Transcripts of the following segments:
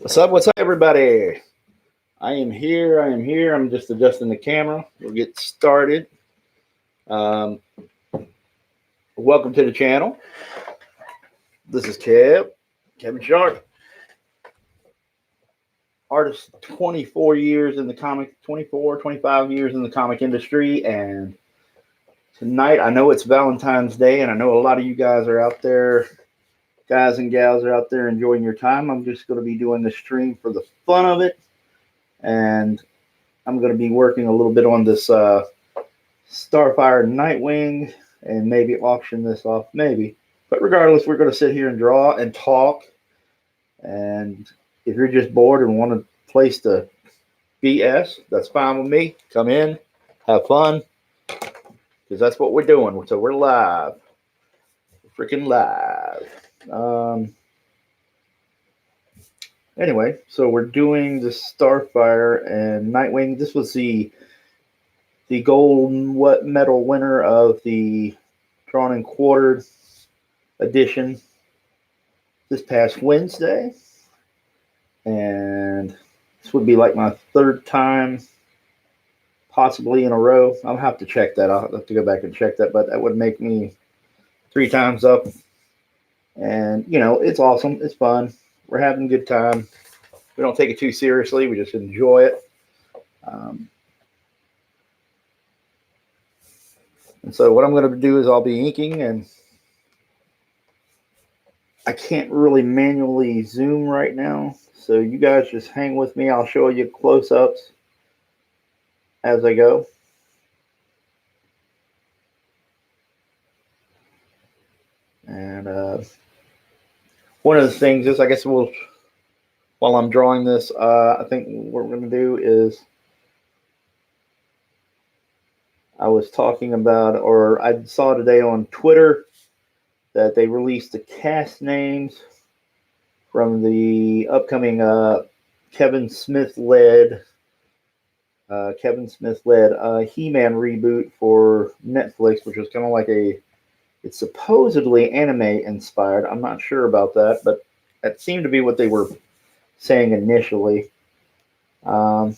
What's up, everybody? I am here. I'm just adjusting the camera. We'll get started. Um, Welcome to the channel. This is Kevin Sharp, artist 24 years in the comic, 24, 25 years in the comic industry. And tonight, I know it's Valentine's Day, and I know a lot of you guys are out there, guys and gals are out there enjoying your time. I'm just going to be doing the stream for the fun of it. And I'm going to be working a little bit on this Starfire Nightwing and maybe auction this off, maybe. But regardless, we're going to sit here and draw and talk. And if you're just bored and want a place to BS, that's fine with me. Come in, have fun, because that's what we're doing. So we're live. We're freaking live. Anyway, so we're doing the Starfire and Nightwing. This was the gold medal winner of the drawn and quartered edition this past Wednesday. And this would be like my third time possibly in a row. I'll have to check that. I'll have to go back and check that, but that would make me 3 times up. And, it's awesome. It's fun. We're having a good time. We don't take it too seriously. We just enjoy it. And so what I'm going to do is I'll be inking, and I can't really manually zoom right now. So you guys just hang with me. I'll show you close-ups as I go. And one of the things is, I guess while I'm drawing this, I think what we're going to do is, I was talking about, or I saw today on Twitter that they released the cast names from the upcoming Kevin Smith-led He-Man reboot for Netflix, which was kind of like it's supposedly anime inspired. I'm not sure about that, but that seemed to be what they were saying initially. And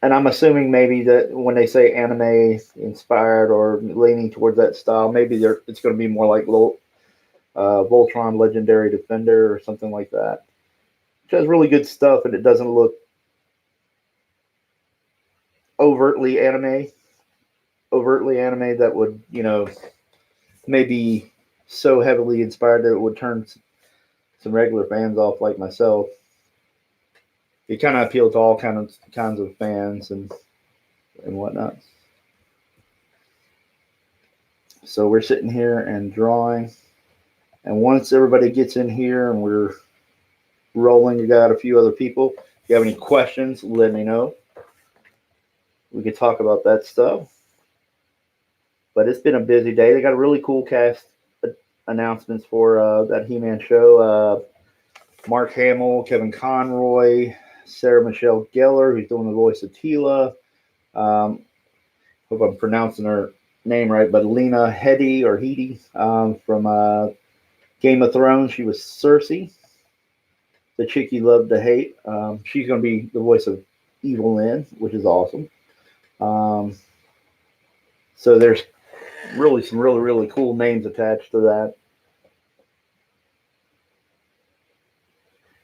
I'm assuming maybe that when they say anime inspired or leaning towards that style, maybe it's going to be more like Voltron Legendary Defender or something like that. Which has really good stuff, and it doesn't look overtly anime that would, maybe so heavily inspired that it would turn some regular fans off like myself. It kind of appealed to all kinds of fans and whatnot. So we're sitting here and drawing, and once everybody gets in here and we're rolling, you got a few other people. If you have any questions, let me know. We could talk about that stuff. But it's been a busy day. They got a really cool cast announcements for that He-Man show. Mark Hamill, Kevin Conroy, Sarah Michelle Gellar, who's doing the voice of Teela. Hope I'm pronouncing her name right, but Lena Headey from Game of Thrones. She was Cersei, the chick you love to hate. She's going to be the voice of Evil Lynn, which is awesome. So there's really some really cool names attached to that.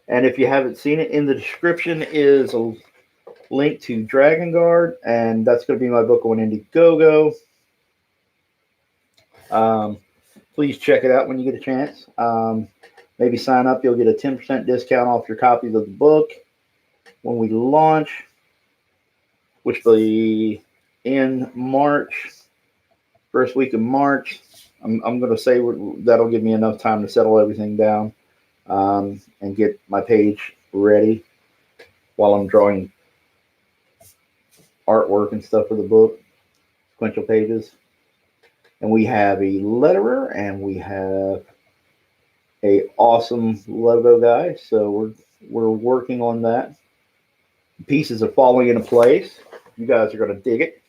And if you haven't seen it, in the description is a link to Dragon Guard, and that's going to be my book on Indiegogo. Please check it out when you get a chance. Maybe sign up. You'll get a 10% discount off your copies of the book when we launch, which will be in March, first week of March. I'm going to say that'll give me enough time to settle everything down and get my page ready while I'm drawing artwork and stuff for the book, sequential pages. And we have a letterer, and we have a awesome logo guy. So we're working on that. Pieces are falling into place. You guys are going to dig it.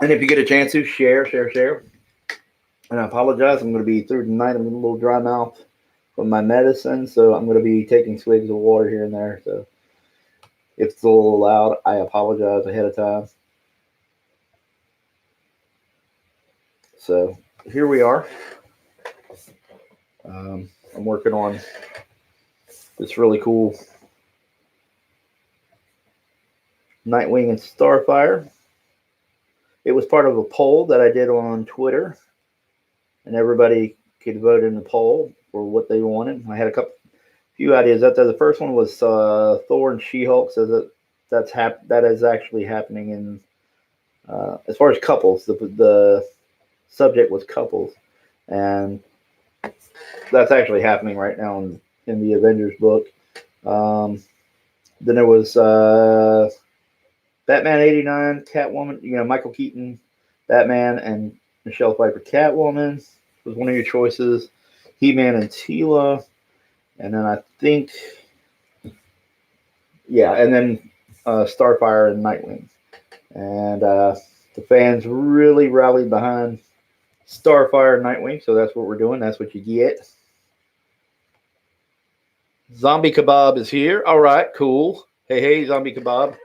And if you get a chance to share. And I apologize, I'm going to be through tonight. I'm a little dry mouth with my medicine, so I'm going to be taking swigs of water here and there. So if it's a little loud, I apologize ahead of time. So here we are. I'm working on this really cool Nightwing and Starfire. It was part of a poll that I did on Twitter, and everybody could vote in the poll for what they wanted. I had a few ideas out there. The first one was Thor and She-Hulk, so that is actually happening in as far as couples. The subject was couples, and that's actually happening right now in the Avengers book. Then there was Batman '89, Catwoman. Michael Keaton, Batman, and Michelle Pfeiffer, Catwoman was one of your choices. He-Man and Teela, and then I think, and then Starfire and Nightwing. And the fans really rallied behind Starfire and Nightwing, so that's what we're doing. That's what you get. Zombie Kebab is here. All right, cool. Hey, Zombie Kebab.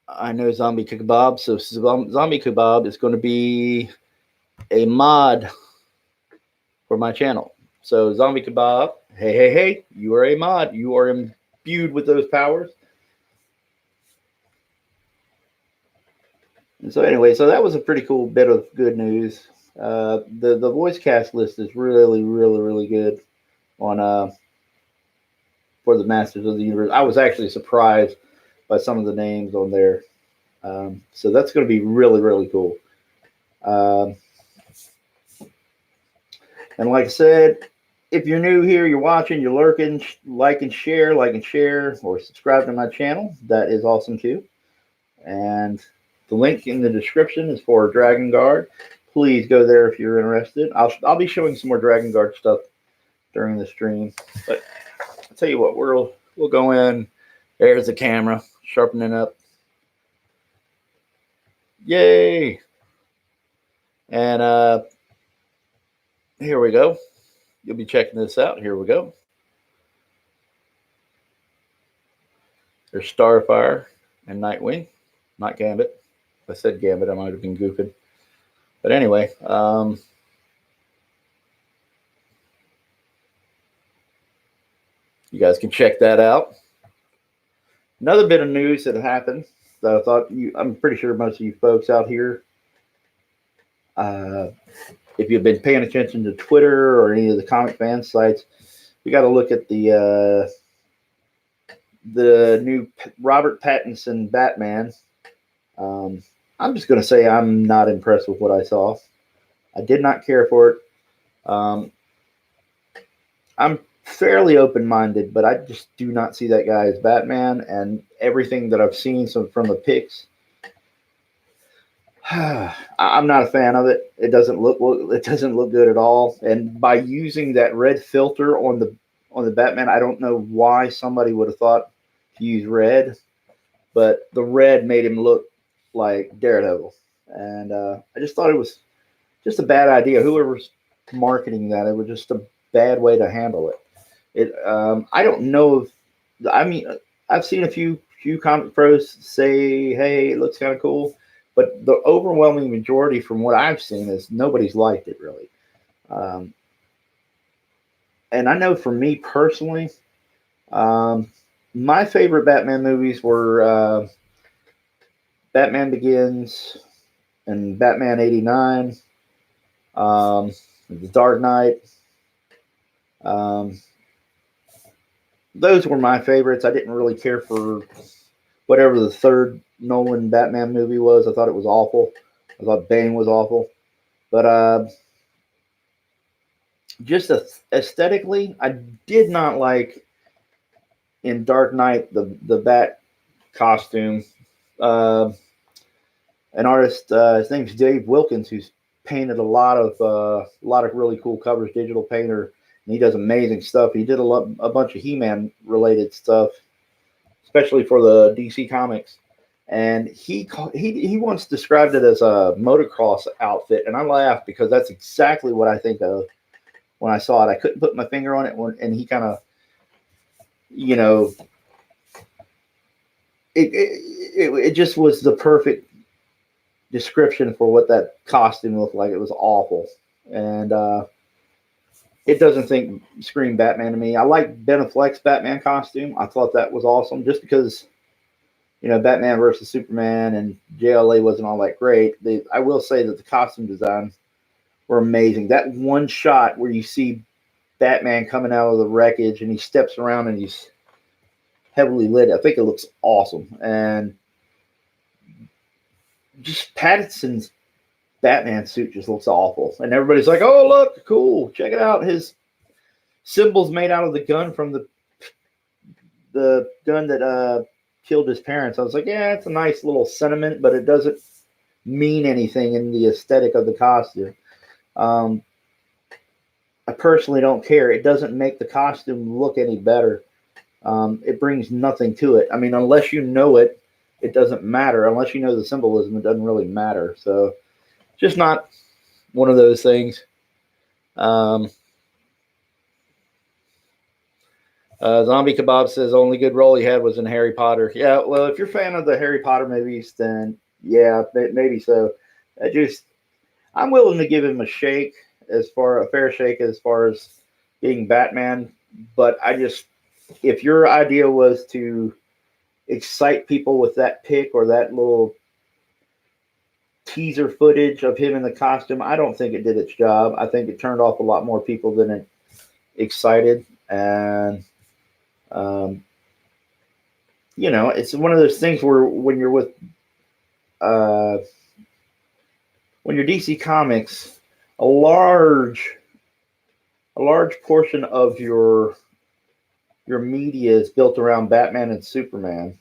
I know Zombie Kebab, so Zombie Kebab is going to be a mod for my channel. So Zombie Kebab, hey, you are a mod. You are imbued with those powers. And so anyway, so that was a pretty cool bit of good news. The voice cast list is really good on for the Masters of the Universe. I was actually surprised by some of the names on there. So that's going to be really cool. And like I said, if you're new here, you're watching, you're lurking, like and share, or subscribe to my channel. That is awesome too. And the link in the description is for Dragon Guard. Please go there if you're interested. I'll be showing some more Dragon Guard stuff during the stream. But I'll tell you what, we'll go in. There's the camera, sharpening up. Yay! And here we go. You'll be checking this out. Here we go. There's Starfire and Nightwing, not Gambit. If I said Gambit, I might have been goofing. But anyway, you guys can check that out. Another bit of news that happened that I thought I'm pretty sure most of you folks out here, if you've been paying attention to Twitter or any of the comic fan sites, we got to look at the new Robert Pattinson Batman. I'm just going to say I'm not impressed with what I saw. I did not care for it. I'm fairly open-minded, but I just do not see that guy as Batman, and everything that I've seen from the pics, I'm not a fan of it. It doesn't look good at all. And by using that red filter on the Batman, I don't know why somebody would have thought to use red, but the red made him look like Daredevil, and I just thought it was just a bad idea. Whoever's marketing that, it was just a bad way to handle it. I don't know if, I mean, I've seen a few comic pros say, hey, it looks kind of cool, but the overwhelming majority from what I've seen is nobody's liked it really. And I know for me personally, my favorite Batman movies were Batman Begins and Batman '89, The Dark Knight. Those were my favorites. I didn't really care for whatever the third Nolan Batman movie was. I thought it was awful. I thought Bane was awful. But just aesthetically, I did not like in Dark Knight the Bat costume. An artist, his name's Dave Wilkins, who's painted a lot of really cool covers, digital painter, and he does amazing stuff. He did a bunch of He-Man related stuff, especially for the DC Comics. And he once described it as a motocross outfit, and I laughed because that's exactly what I think of when I saw it. I couldn't put my finger on it, and he kind of, you know, it just was the perfect description for what that costume looked like. It was awful, and it doesn't scream Batman to me. I like Ben Affleck's Batman costume. I thought that was awesome, just because Batman versus Superman and JLA wasn't all that great. I will say that the costume design were amazing. That one shot where you see Batman coming out of the wreckage and he steps around and he's heavily lit, I think it looks awesome. And just Pattinson's Batman suit just looks awful. And everybody's like, oh, look, cool. Check it out. His symbol's made out of the gun from the gun that killed his parents. I was like, yeah, it's a nice little sentiment, but it doesn't mean anything in the aesthetic of the costume. I personally don't care. It doesn't make the costume look any better. It brings nothing to it. I mean, unless you know it, it doesn't matter. Unless you know the symbolism, it doesn't really matter. So, just not one of those things. Zombie Kebab says only good role he had was in Harry Potter. Yeah, well, if you're a fan of the Harry Potter movies, then yeah, maybe so. I'm willing to give him a fair shake as far as being Batman. But if your idea was to excite people with that pic or that little teaser footage of him in the costume, I don't think it did its job. I think it turned off a lot more people than it excited. And it's one of those things where when you're DC Comics, a large portion of your media is built around Batman and Superman.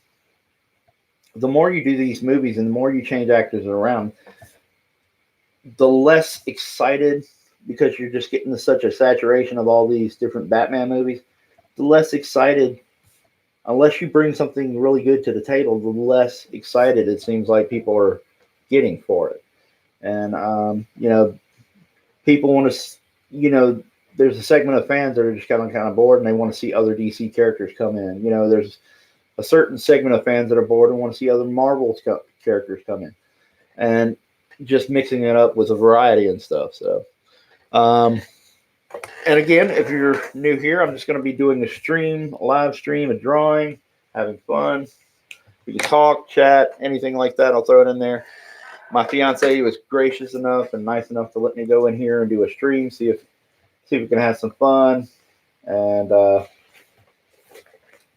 The more you do these movies and the more you change actors around, the less excited, because you're just getting such a saturation of all these different Batman movies, the less excited, unless you bring something really good to the table, the less excited it seems like people are getting for it. And, people want to, there's a segment of fans that are just kind of bored and they want to see other DC characters come in. There's a certain segment of fans that are bored and want to see other Marvel characters come in. And just mixing it up with a variety and stuff. So, and again, if you're new here, I'm just going to be doing a live stream, a drawing, having fun. We can talk, chat, anything like that. I'll throw it in there. My fiance was gracious enough and nice enough to let me go in here and do a stream, see if we can have some fun, and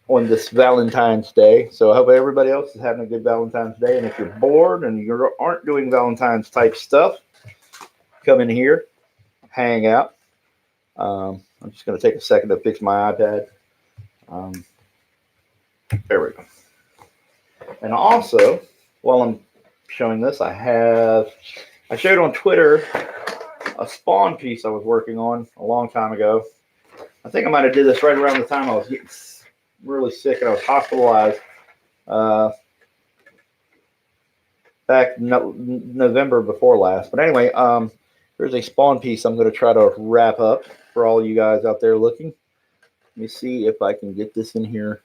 on this Valentine's Day. So I hope everybody else is having a good Valentine's Day. And if you're bored and you aren't doing Valentine's type stuff, come in here, hang out. I'm just going to take a second to fix my iPad. There we go. And also, while I'm showing this, I showed on Twitter a Spawn piece I was working on a long time ago. I think I might have did this right around the time I was getting really sick and I was hospitalized back November before last. But anyway, there's a Spawn piece I'm going to try to wrap up for all you guys out there looking. Let me see if I can get this in here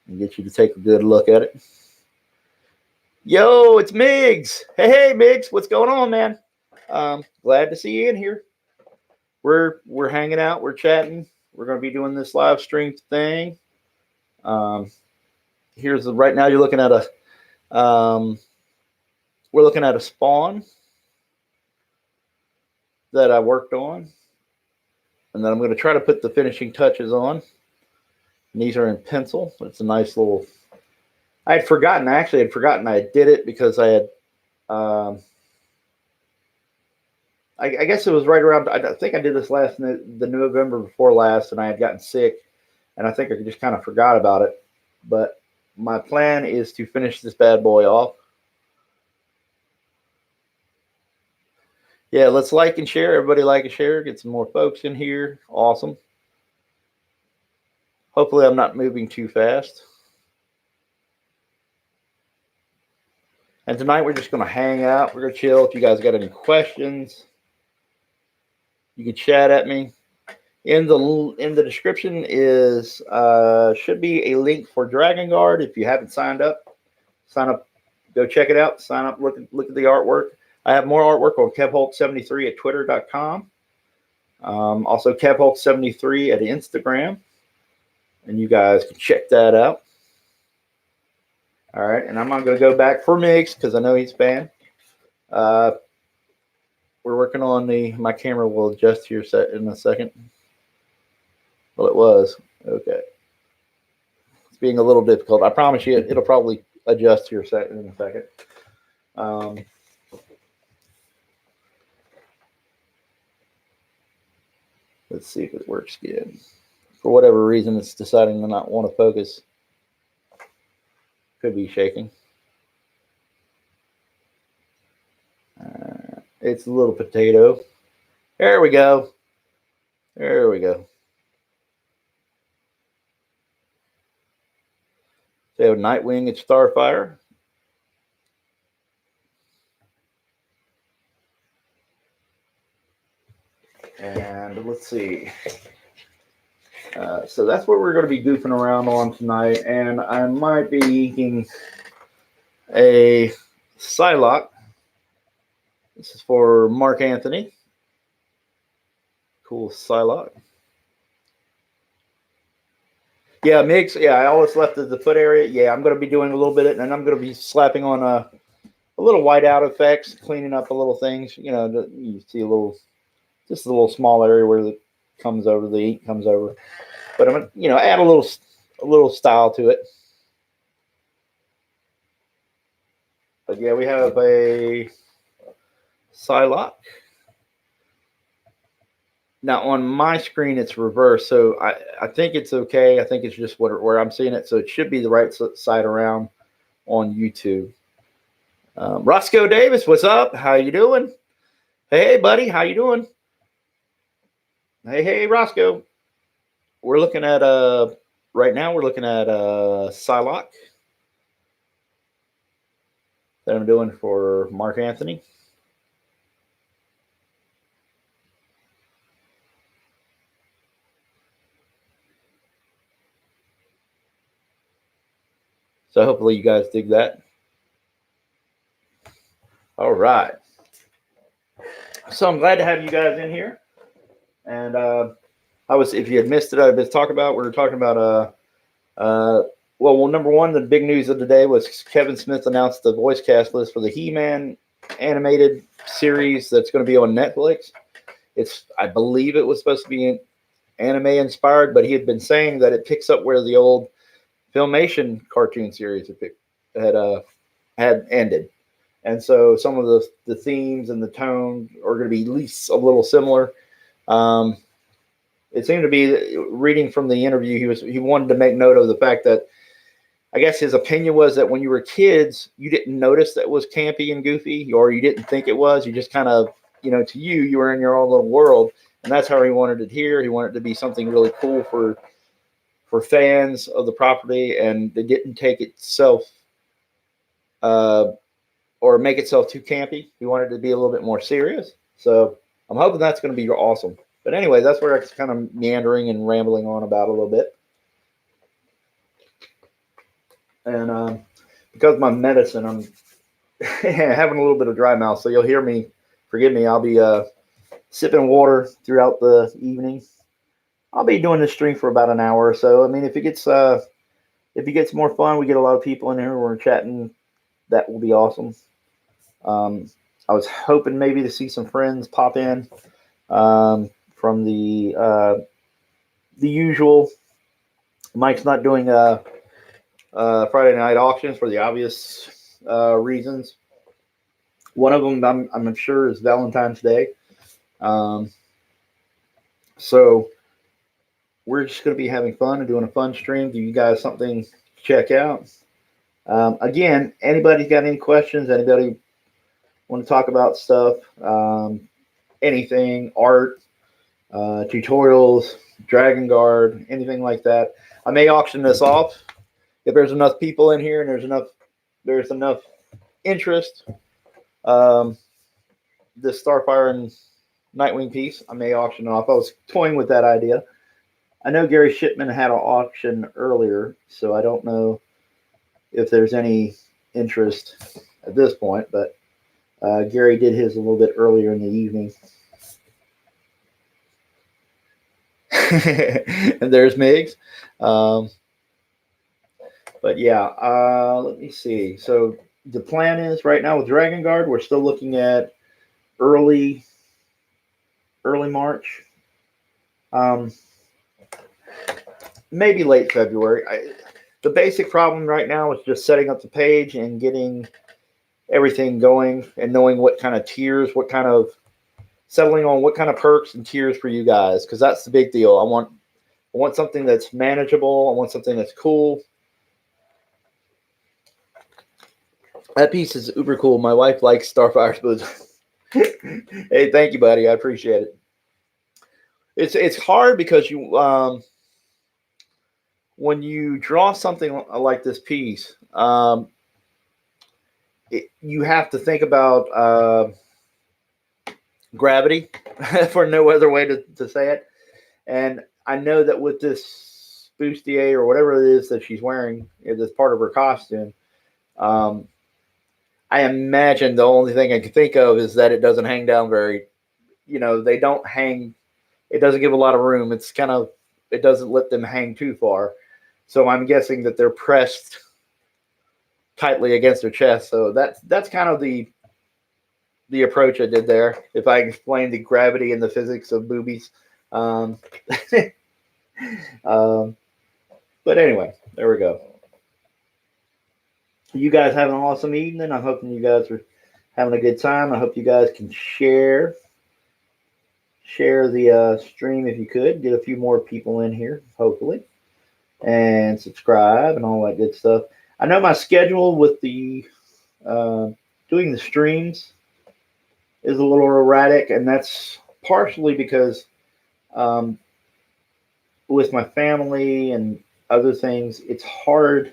and get you to take a good look at it. Yo, it's Miggs. Hey, Miggs, what's going on, man? Glad to see you in here. We're hanging out, we're chatting. We're going to be doing this live stream thing. Right now you're looking at we're looking at a Spawn that I worked on, and then I'm going to try to put the finishing touches on. And these are in pencil. It's a nice little. I had forgotten I did it because I had. I guess it was right around. I think I did this the November before last, and I had gotten sick, and I think I just kind of forgot about it. But my plan is to finish this bad boy off. Yeah, let's like and share. Everybody like and share. Get some more folks in here. Awesome. Hopefully I'm not moving too fast. And tonight we're just going to hang out. We're going to chill. If you guys got any questions, You can chat at me. In the description is should be a link for Dragon Guard. If you haven't signed up, sign up. Go check it out. Sign up. Look at the artwork. I have more artwork on KevHolt73 at twitter.com. Also KevHolt73 at Instagram, and you guys can check that out. All right, and I'm not going to go back for Migs because I know he's a fan. We're working on my camera will adjust here in a second. Well, it was. Okay. It's being a little difficult. I promise you it'll probably adjust here in a second. Let's see if it works good. For whatever reason, it's deciding to not want to focus. Could be shaking. It's a little potato. There we go. There we go. So Nightwing and Starfire. And let's see. So that's what we're going to be goofing around on tonight. And I might be inking a Psylocke. This is for Mark Anthony. Cool Psylocke. Yeah, Migs. Yeah, I always left the foot area. Yeah, I'm going to be doing a little bit of it, and I'm going to be slapping on a little whiteout effects, cleaning up a little things. You know, you see just a little small area where the ink comes over. But I'm gonna, add a little style to it. But yeah, we have a Psylocke. Now on my screen it's reversed, so I think it's okay. I think it's just where I'm seeing it, so it should be the right side around on YouTube. Roscoe Davis, what's up? How you doing? Hey, buddy, how you doing? Hey, Roscoe. We're looking at right now. We're looking at Psylocke that I'm doing for Mark Anthony. So hopefully you guys dig that. All right. So I'm glad to have you guys in here. And if you had missed it, we were talking about well, number one, the big news of the day was Kevin Smith announced the voice cast list for the He-Man animated series that's going to be on Netflix. I believe it was supposed to be anime inspired, but he had been saying that it picks up where the old Filmation cartoon series had ended. And so some of the themes and the tone are going to be at least a little similar. It seemed to be, reading from the interview, he wanted to make note of the fact that, I guess his opinion was that when you were kids, you didn't notice that it was campy and goofy, or you didn't think it was. You just kind of, to you were in your own little world, and that's how he wanted it here. He wanted it to be something really cool for fans of the property, and it didn't take itself or make itself too campy. He wanted it to be a little bit more serious. So I'm hoping that's going to be awesome. But anyway, that's where I'm kind of meandering and rambling on about a little bit. And because of my medicine, I'm having a little bit of dry mouth. So you'll hear me, forgive me, I'll be sipping water throughout the evening. I'll be doing this stream for about an hour or so. I mean, if it gets more fun, we get a lot of people in here, we're chatting, that will be awesome. I was hoping maybe to see some friends pop in from the usual. Mike's not doing Friday night auctions for the obvious reasons. One of them, I'm sure, is Valentine's Day. So we're just going to be having fun and doing a fun stream. Give you guys something to check out. Again, anybody got any questions? Anybody want to talk about stuff? Anything, art, tutorials, Dragon Guard, anything like that. I may auction this off if there's enough people in here and there's enough interest. This Starfire and Nightwing piece. I may auction it off. I was toying with that idea. I know Gary Shipman had an auction earlier, so I don't know if there's any interest at this point, but Gary did his a little bit earlier in the evening. And there's Miggs. But yeah, let me see. So the plan is right now with Dragon Guard, we're still looking at early March. Maybe late February. The basic problem right now is just setting up the page and getting everything going and knowing what kind of tiers, settling on what kind of perks and tiers for you guys, because that's the big deal. I want something that's manageable. I want something that's cool. That piece is uber cool. My wife likes Starfire Spoons. Hey, thank you, buddy. I appreciate it. It's hard because when you draw something like this piece, you have to think about gravity, for no other way to say it. And I know that with this bustier or whatever it is that she's wearing, that's part of her costume, I imagine the only thing I can think of is that it doesn't hang down very, they don't hang, it doesn't give a lot of room. It's kind of, it doesn't let them hang too far. So I'm guessing that they're pressed tightly against her chest. So that's kind of the approach I did there. If I explain the gravity and the physics of boobies. But anyway, there we go. You guys have an awesome evening. I'm hoping you guys are having a good time. I hope you guys can share the stream if you could. Get a few more people in here, hopefully, and subscribe and all that good stuff. I know my schedule with the doing the streams is a little erratic, and that's partially because with my family and other things, it's hard.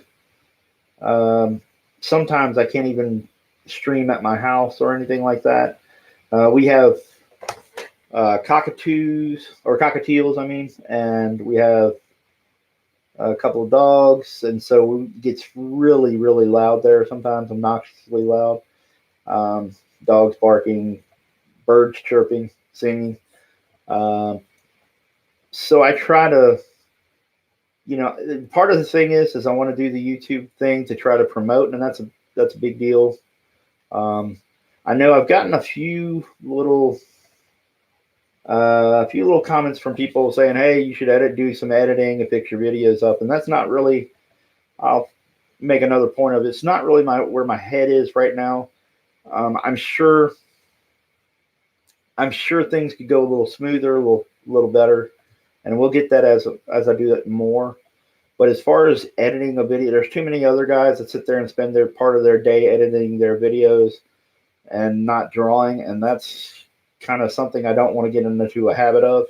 Sometimes I can't even stream at my house or anything like that. We have cockatiels, I mean, and we have a couple of dogs, and so it gets really, really loud there sometimes, obnoxiously loud. Dogs barking, birds chirping, singing. So I try to, part of the thing is I want to do the YouTube thing to try to promote, and that's a big deal. I know I've gotten a few little comments from people saying, "Hey, you should do some editing and fix your videos up," and that's not really. I'll make another point of it. It's not really where my head is right now. I'm sure things could go a little smoother, a little better, and we'll get that as I do that more. But as far as editing a video, there's too many other guys that sit there and spend their part of their day editing their videos and not drawing, and that's kind of something I don't want to get into a habit of.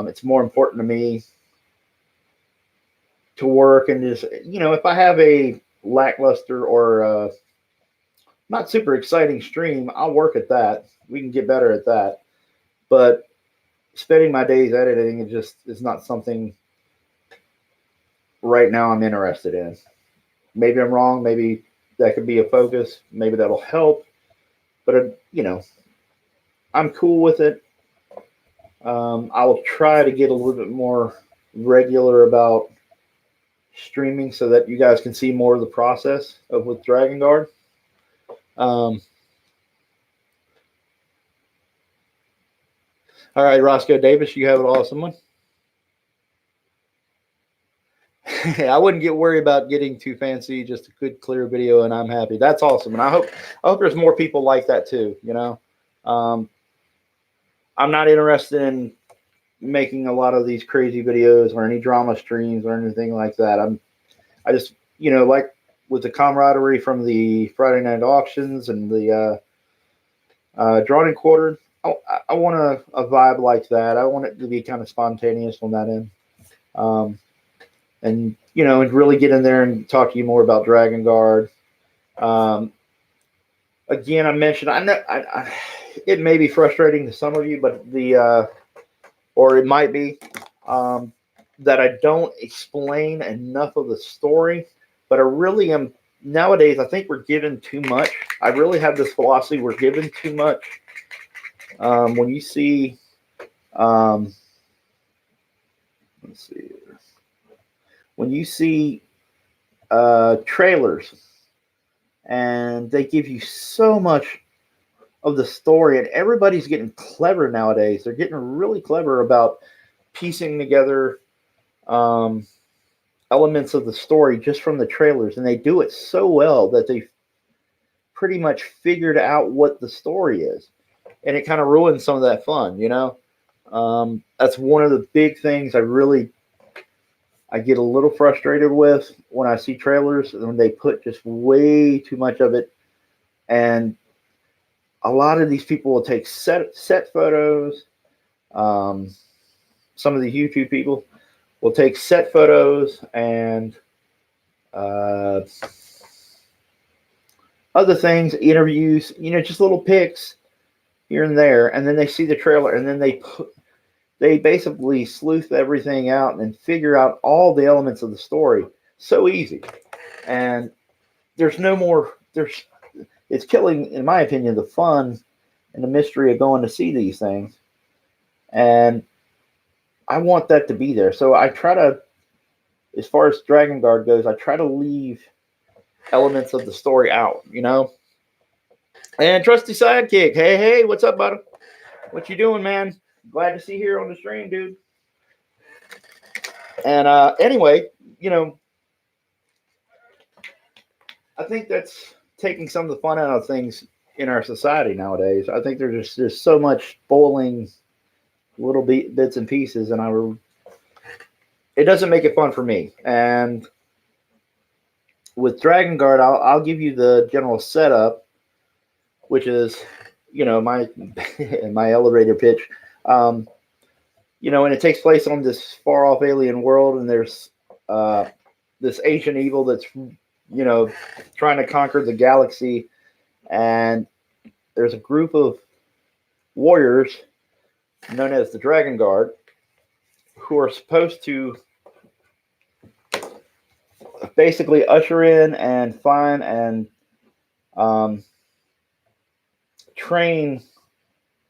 It's more important to me to work and just, if I have a lackluster or not super exciting stream, I'll work at that. We can get better at that. But spending my days editing is not something right now I'm interested in. Maybe I'm wrong. Maybe that could be a focus. Maybe that'll help. But, I'm cool with it. I will try to get a little bit more regular about streaming so that you guys can see more of the process with Dragon Guard. All right, Roscoe Davis, you have an awesome one. I wouldn't get worried about getting too fancy. Just a good, clear video, and I'm happy. That's awesome, and I hope there's more people like that too. I'm not interested in making a lot of these crazy videos or any drama streams or anything like that. I just like with the camaraderie from the Friday night auctions and the drawn and quartered. I want a vibe like that. I want it to be kind of spontaneous on that end. And and really get in there and talk to you more about Dragon Guard. again, I mentioned, I know it may be frustrating to some of you, but or it might be, um, that I don't explain enough of the story, but I really am. Nowadays, I think we're given too much. I really have this philosophy: we're given too much. When you see, um, let's see, when you see trailers, and they give you so much of the story, and everybody's getting clever nowadays. They're getting really clever about piecing together um, elements of the story just from the trailers, and they do it so well that they pretty much figured out what the story is, and it kind of ruins some of that fun. That's one of the big things I get a little frustrated with when I see trailers, when they put just way too much of it. And a lot of these people will take set photos. Um, some of the YouTube people will take set photos and uh, other things, interviews, just little pics here and there, and then they see the trailer, and then they basically sleuth everything out and figure out all the elements of the story. So easy, and there's no more. It's killing, in my opinion, the fun and the mystery of going to see these things, and I want that to be there. So I try to, as far as Dragon Guard goes, I try to leave elements of the story out. And trusty sidekick, hey, what's up, buddy? What you doing, man? Glad to see you here on the stream, dude. And anyway, I think that's taking some of the fun out of things in our society nowadays. I think there's so much spoiling little bits and pieces, and it doesn't make it fun for me. And with Dragon Guard, I'll give you the general setup, which is, my my elevator pitch. And it takes place on this far off alien world, and there's this ancient evil that's trying to conquer the galaxy, and there's a group of warriors known as the Dragon Guard who are supposed to basically usher in and find and train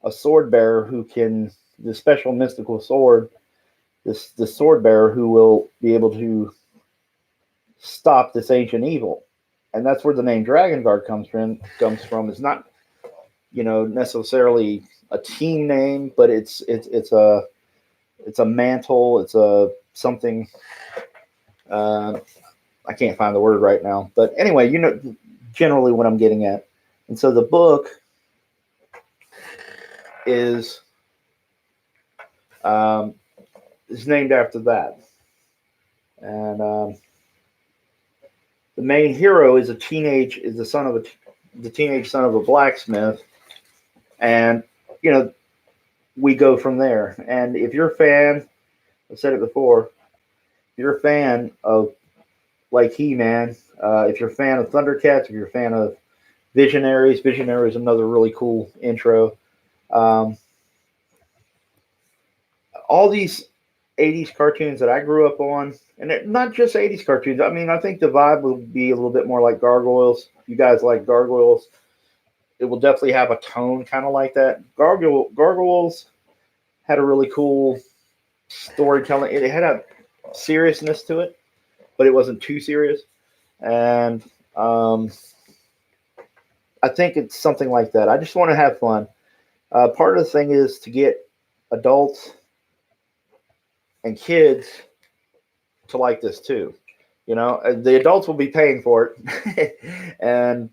a sword bearer who can, the special mystical sword, the sword bearer who will be able to stop this ancient evil. And that's where the name Dragon Guard comes from. It's not, necessarily a team name, but it's a mantle. It's a something. I can't find the word right now, but anyway, generally what I'm getting at. And so the book is named after that. And the main hero is the teenage son of a blacksmith, and we go from there. And if you're a fan, I've said it before, if you're a fan of like He-Man, if you're a fan of Thundercats, if you're a fan of Visionaries is another really cool intro. All these 80s cartoons that I grew up on, and not just 80s cartoons. I mean, I think the vibe will be a little bit more like Gargoyles. If you guys like Gargoyles, it will definitely have a tone kind of like that. Gargoyles had a really cool storytelling. It had a seriousness to it, but it wasn't too serious. And I think it's something like that. I just want to have fun. Part of the thing is to get adults and kids to like this too. The adults will be paying for it,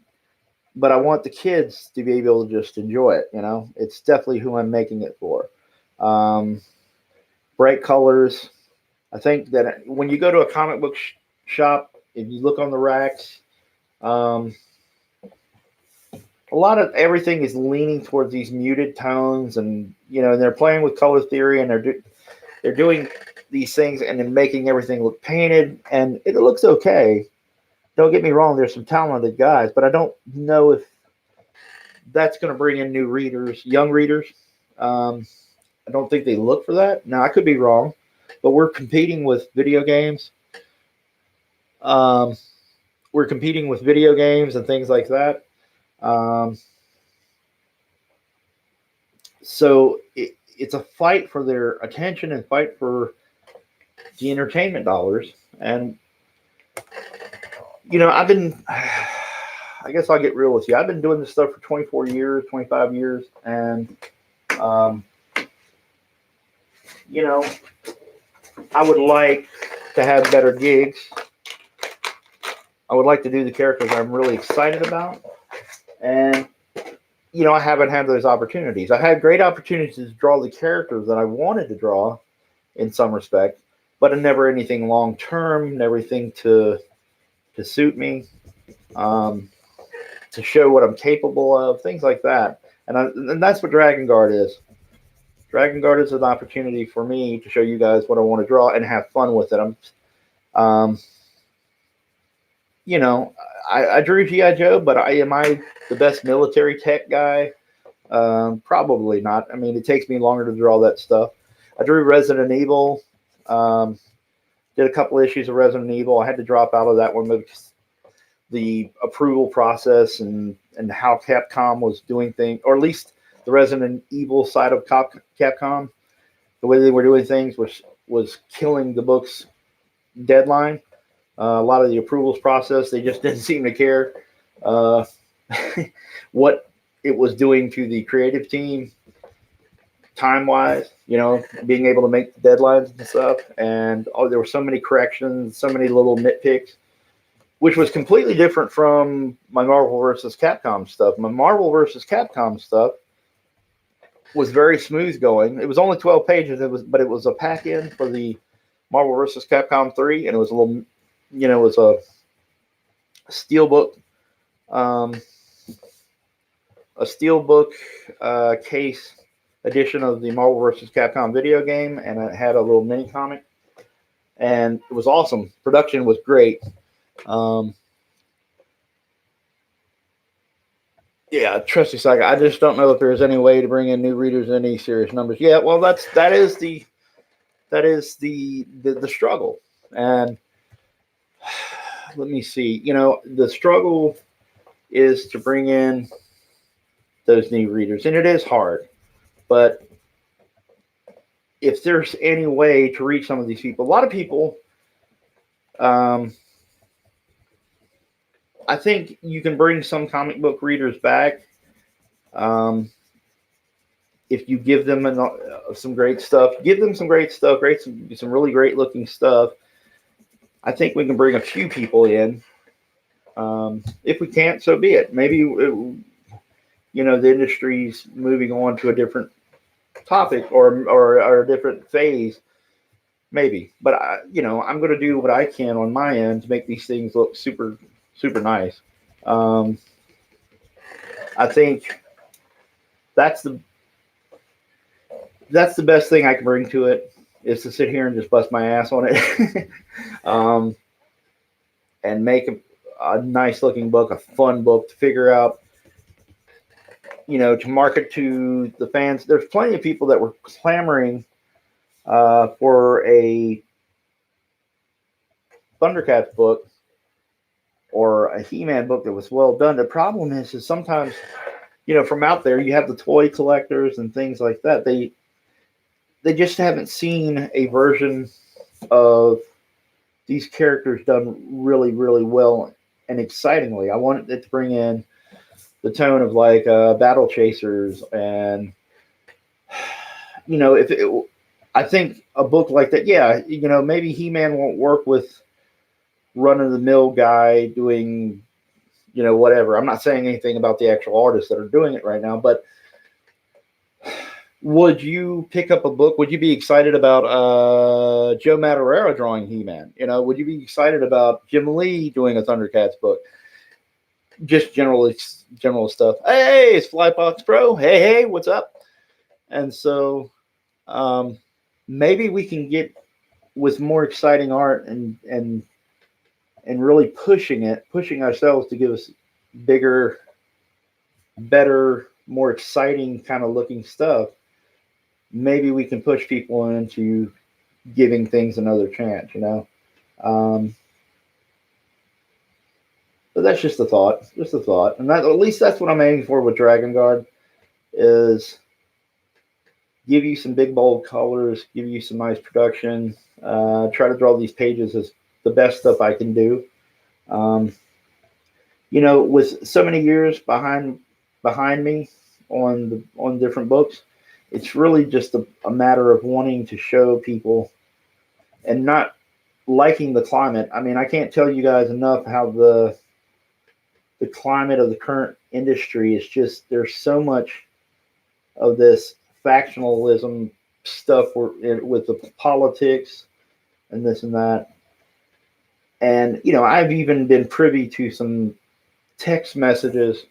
but I want the kids to be able to just enjoy it. It's definitely who I'm making it for. Bright colors. I think that when you go to a comic book shop, if you look on the racks, a lot of everything is leaning towards these muted tones, and they're playing with color theory, and they're doing these things and then making everything look painted, and it looks okay. Don't get me wrong, there's some talented guys, but I don't know if that's going to bring in new readers, young readers. I don't think they look for that. Now, I could be wrong, but we're competing with video games. Um, we're competing with video games and things like that. Um, so it's a fight for their attention and fight for the entertainment dollars. And, I've been, I guess I'll get real with you. I've been doing this stuff for 24 years, 25 years. And, um, I would like to have better gigs. I would like to do the characters I'm really excited about. And, I haven't had those opportunities. I had great opportunities to draw the characters that I wanted to draw in some respect, but never anything long term, never anything to suit me, to show what I'm capable of, things like that. And that's what Dragon Guard is. Dragon Guard is an opportunity for me to show you guys what I want to draw and have fun with it. I drew G.I. Joe, but am I the best military tech guy? Probably not. I mean, it takes me longer to draw that stuff. I drew Resident Evil. Did a couple issues of Resident Evil. I had to drop out of that one because the approval process and how Capcom was doing things, or at least the Resident Evil side of Capcom, the way they were doing things was killing the book's deadline. A lot of the approvals process, they just didn't seem to care what it was doing to the creative team time-wise, being able to make the deadlines and stuff. And there were so many corrections, so many little nitpicks, which was completely different from my Marvel versus Capcom stuff. My Marvel versus Capcom stuff was very smooth going. It was only 12 pages, but it was a pack-in for the Marvel versus Capcom 3, and it was a little, it was a steelbook, case edition of the Marvel vs. Capcom video game, and it had a little mini comic, and it was awesome. Production was great. Yeah, Trusty Saga. I just don't know if there's any way to bring in new readers in any serious numbers. Yeah, well, that is the struggle. And let me see. The struggle is to bring in those new readers, and it is hard. But if there's any way to reach some of these people, a lot of people, I think you can bring some comic book readers back if you give them some great stuff. Give them some great stuff, some really great looking stuff. I think we can bring a few people in. If we can't, so be it. Maybe the industry's moving on to a different topic or a different phase, maybe. But I'm going to do what I can on my end to make these things look super, super nice. I think that's the best thing I can bring to it, is to sit here and just bust my ass on it, and make a nice looking book, a fun book to figure out, to market to the fans. There's plenty of people that were clamoring for a Thundercats book or a He-Man book that was well done. The problem is sometimes, from out there, you have the toy collectors and things like that. They just haven't seen a version of these characters done really, really well and excitingly. I wanted it to bring in the tone of like Battle Chasers, and I think a book like that, yeah, maybe He-Man won't work with run-of-the-mill guy doing, whatever. I'm not saying anything about the actual artists that are doing it right now, but would you pick up a book? Would you be excited about Joe Madureira drawing He-Man? Would you be excited about Jim Lee doing a Thundercats book? Just general stuff. Hey, it's Flybox Pro. Hey, what's up? And so maybe we can get with more exciting art and really pushing ourselves to give us bigger better, more exciting kind of looking stuff, maybe we can push people into giving things another chance, you know. Um, but that's just a thought, and that, at least that's what I'm aiming for with Dragon Guard, is give you some big bold colors, give you some nice production, try to draw these pages as the best stuff I can do. Um, you know, with so many years behind me on different books, it's really just a matter of wanting to show people and not liking the climate. I mean, I can't tell you guys enough how the climate of the current industry is just, there's so much of this factionalism stuff with the politics and this and that. And, you know, I've even been privy to some text messages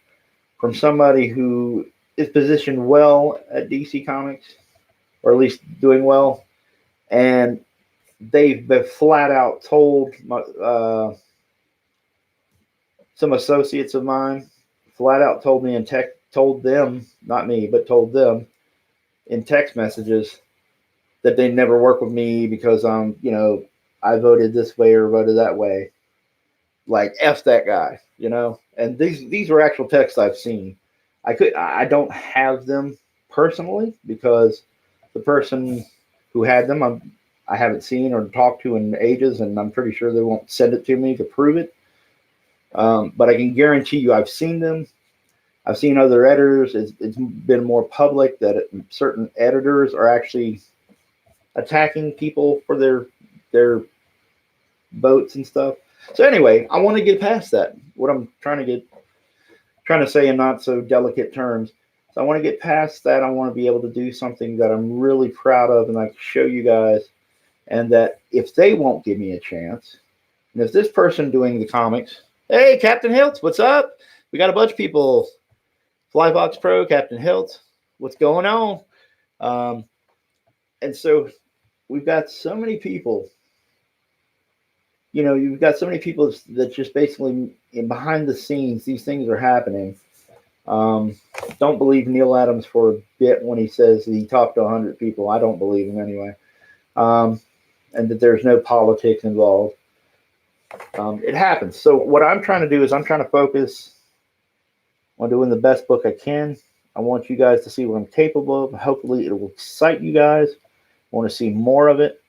from somebody who is positioned well at DC Comics, or at least doing well. And they've been flat out told some associates of mine, flat out told me in text, told them, not me, but told them in text messages that they never work with me because you know, I voted this way or voted that way. Like, F that guy, you know. And these are actual texts I've seen. I don't have them personally because the person who had them I haven't seen or talked to in ages, and I'm pretty sure they won't send it to me to prove it. But I can guarantee you I've seen them. I've seen other editors. It's been more public that certain editors are actually attacking people for their votes and stuff. So anyway, I want to get past that. What I'm trying to say in not so delicate terms. So I want to get past that. I want to be able to do something that I'm really proud of and I can show you guys. And that if they won't give me a chance, and if this person doing the comics, hey, Captain Hilt, what's up? We got a bunch of people. Flybox Pro, Captain Hilt, what's going on? And so we've got so many people. You know, you've got so many people that just basically behind the scenes, these things are happening. Don't believe Neil Adams for a bit when he says he talked to 100 people. I don't believe him anyway. And that there's no politics involved. It happens. So what I'm trying to do is I'm trying to focus on doing the best book I can. I want you guys to see what I'm capable of. Hopefully it will excite you guys. I want to see more of it.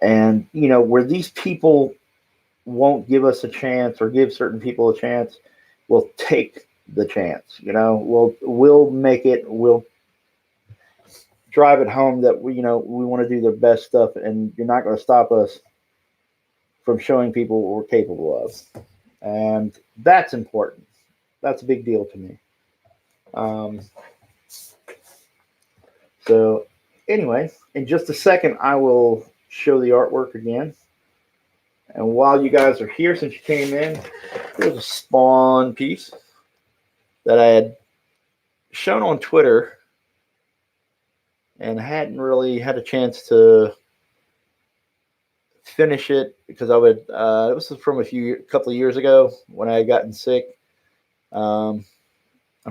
And, you know, where these people won't give us a chance or give certain people a chance, we'll take the chance. You know, we'll make it. We'll drive it home that we want to do the best stuff, and you're not going to stop us from showing people what we're capable of. And that's important. That's a big deal to me. So anyway, in just a second, I will show the artwork again. And while you guys are here, since you came in, here's a Spawn piece that I had shown on Twitter and hadn't really had a chance to finish it because I would. It was from a couple of years ago when I had gotten sick. I'm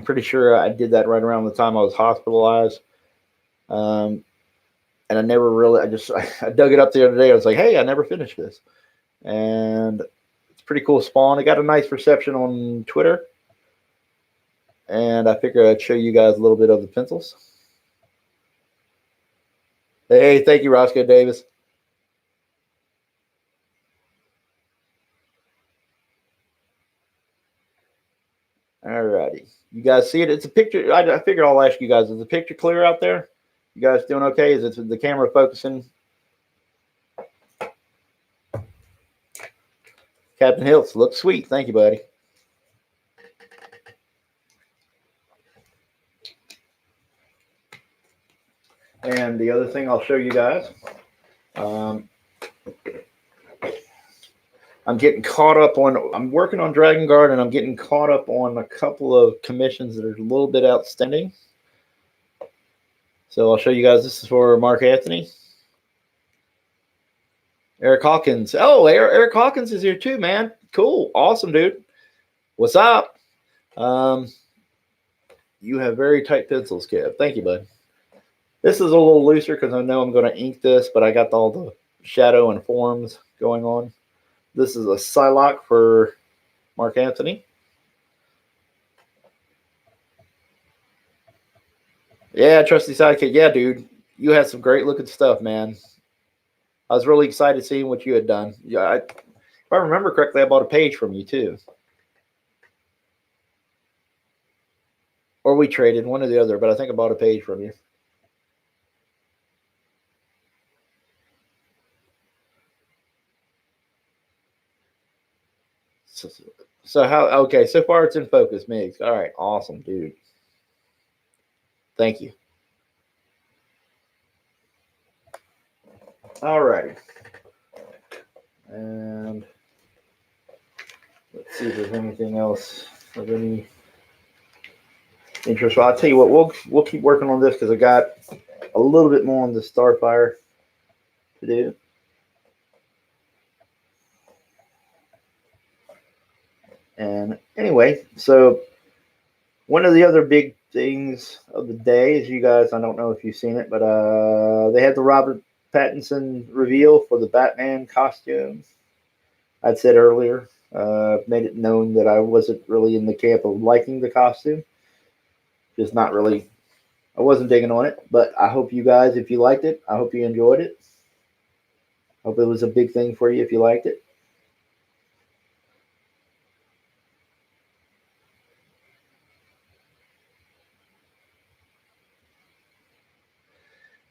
pretty sure I did that right around the time I was hospitalized. And I never really. I dug it up the other day. I was like, hey, I never finished this, and it's pretty cool Spawn. It got a nice reception on Twitter, and I figured I'd show you guys a little bit of the pencils. Hey, thank you, Roscoe Davis. Alrighty. You guys see it? It's a picture. I figured I'll ask you guys, is the picture clear out there? You guys doing okay? Is it the camera focusing? Captain Hills looks sweet. Thank you, buddy. And the other thing I'll show you guys, I'm getting caught up on, I'm working on Dragon Guard, and I'm getting caught up on a couple of commissions that are a little bit outstanding. So I'll show you guys. This is for Mark Anthony. Eric Hawkins. Oh, Eric Hawkins is here too, man. Cool. Awesome, dude. What's up? You have very tight pencils, Kev. Thank you, bud. This is a little looser because I know I'm going to ink this, but I got all the shadow and forms going on. This is a Psylocke for Mark Anthony. Yeah, trusty sidekick. Yeah, dude, you had some great looking stuff, man. I was really excited seeing what you had done. Yeah, if I remember correctly, I bought a page from you too, or we traded one or the other. But I think I bought a page from you. So how? Okay, so far it's in focus, Migs. All right, awesome, dude. Thank you. All right, and let's see if there's anything else of any interest. Well, I'll tell you what, we'll keep working on this because I got a little bit more on the Starfire to do. And anyway, so one of the other big things of the day is, you guys, I don't know if you've seen it, but they had the Robert Pattinson reveal for the Batman costume. I'd said earlier, made it known that I wasn't really in the camp of liking the costume. Just not really, I wasn't digging on it, but I hope you guys, if you liked it, I hope you enjoyed it. Hope it was a big thing for you if you liked it.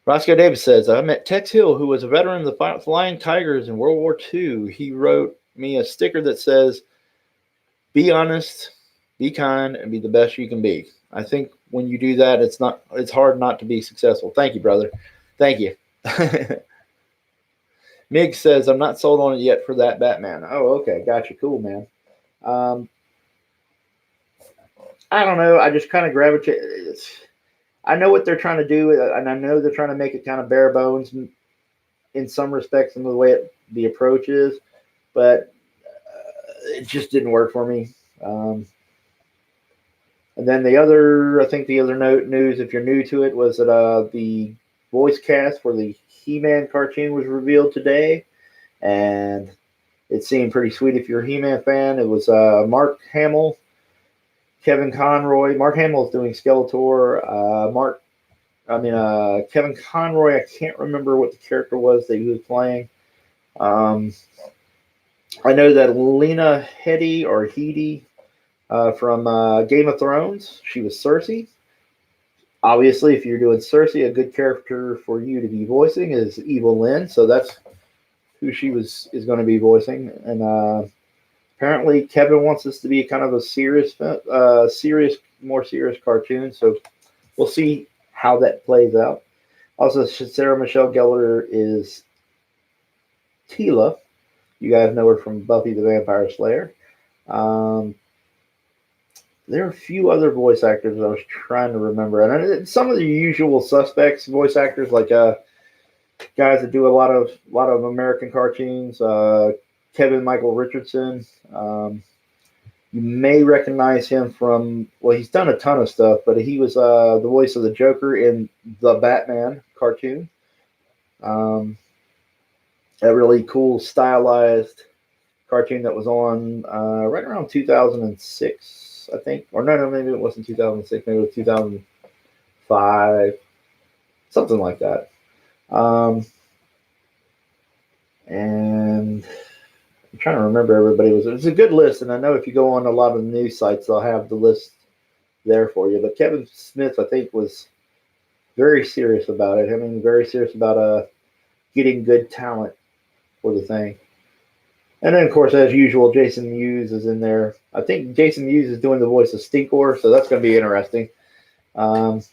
Roscoe Davis says, I met Tex Hill, who was a veteran of the Flying Tigers in World War II. He wrote me a sticker that says, be honest, be kind, and be the best you can be. I think when you do that, it's hard not to be successful. Thank you, brother. Thank you. Mig says, I'm not sold on it yet for that Batman. Oh, okay. Gotcha. Cool, man. I don't know. I just kind of gravitate. I know what they're trying to do, and I know they're trying to make it kind of bare bones in some respects in the way the approach is, but it just didn't work for me. And then the other news, if you're new to it, was that the voice cast for the He-Man cartoon was revealed today, and it seemed pretty sweet if you're a He-Man fan. It was Mark Hamill, Kevin Conroy. Mark Hamill is doing Skeletor. Kevin Conroy, I can't remember what the character was that he was playing. I know that Lena Headey from Game of Thrones, she was Cersei. Obviously, if you're doing Cersei, a good character for you to be voicing is Evil Lynn. So that's who is going to be voicing. And apparently, Kevin wants this to be kind of a more serious cartoon. So we'll see how that plays out. Also, Sarah Michelle Gellar is Tila. You guys know her from Buffy the Vampire Slayer. There are a few other voice actors I was trying to remember, and some of the usual suspects voice actors, like guys that do a lot of American cartoons. Kevin Michael Richardson. You may recognize him from, well, he's done a ton of stuff, but he was the voice of the Joker in the Batman cartoon. A really cool stylized cartoon that was on right around 2006, I think. Or no, maybe it wasn't 2006. Maybe it was 2005, something like that. And I'm trying to remember everybody. It was a good list, and I know if you go on a lot of the news sites, they'll have the list there for you. But Kevin Smith, I think, was very serious about it. I mean, very serious about getting good talent for the thing. And then, of course, as usual, Jason Mewes is in there. I think Jason Mewes is doing the voice of Stinkor, so that's going to be interesting. Let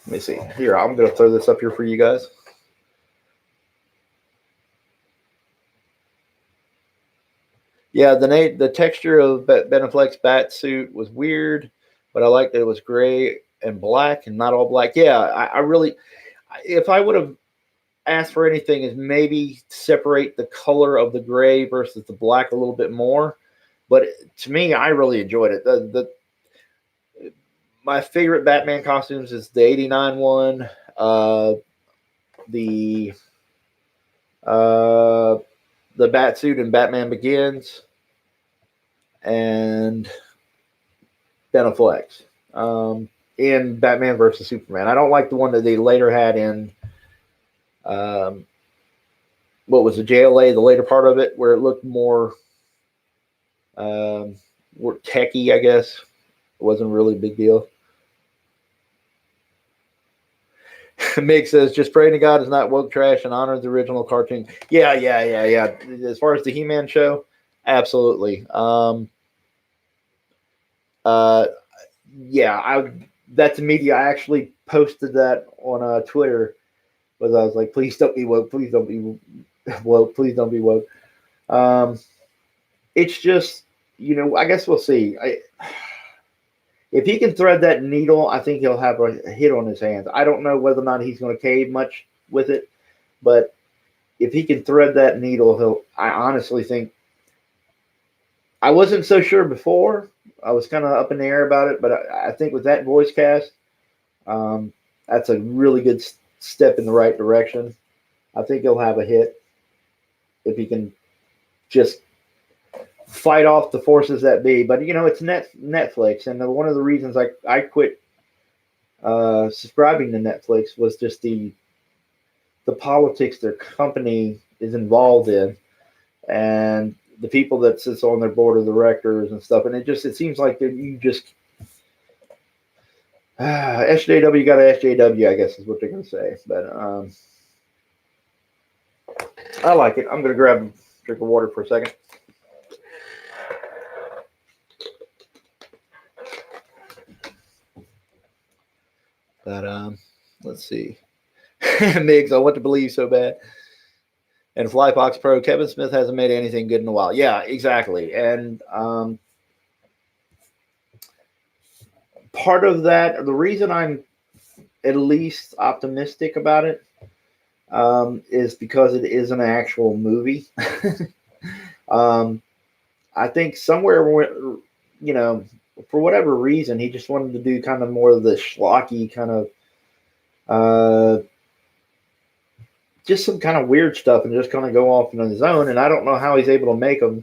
me see. Here, I'm going to throw this up here for you guys. Yeah, the texture of Ben Affleck's bat suit was weird, but I liked that it was gray and black and not all black. Yeah, I really, if I would have ask for anything is maybe separate the color of the gray versus the black a little bit more. But to me, I really enjoyed it. My favorite Batman costumes is the '89 one, the the bat suit in Batman Begins, and Ben Affleck's in Batman versus Superman. I don't like the one that they later had in what was the JLA, the later part of it, where it looked more techie, I guess. It wasn't really a big deal. Mick says, just praying to God is not woke trash and honor the original cartoon. Yeah. As far as the He-Man show, absolutely. That's media. I actually posted that on Twitter, was I was like, please don't be woke, please don't be woke, please don't be woke. It's just, I guess we'll see. If he can thread that needle, I think he'll have a hit on his hands. I don't know whether or not he's going to cave much with it, but if he can thread that needle, I honestly think. I wasn't so sure before. I was kind of up in the air about it, but I think with that voice cast, that's a really good step in the right direction. I think he'll have a hit if he can just fight off the forces that be. But it's Netflix, and one of the reasons I quit subscribing to Netflix was just the politics their company is involved in, and the people that sits on their board of directors and stuff. And it seems like you just SJW got a SJW, I guess is what they're gonna say. But I like it. I'm gonna grab a drink of water for a second. But let's see. Migs, I want to believe so bad. And Flybox Pro, Kevin Smith hasn't made anything good in a while. Yeah, exactly. And part of that, the reason I'm at least optimistic about it is because it is an actual movie. I think somewhere, for whatever reason, he just wanted to do kind of more of the schlocky kind of just some kind of weird stuff and just kind of go off on his own. And I don't know how he's able to make them,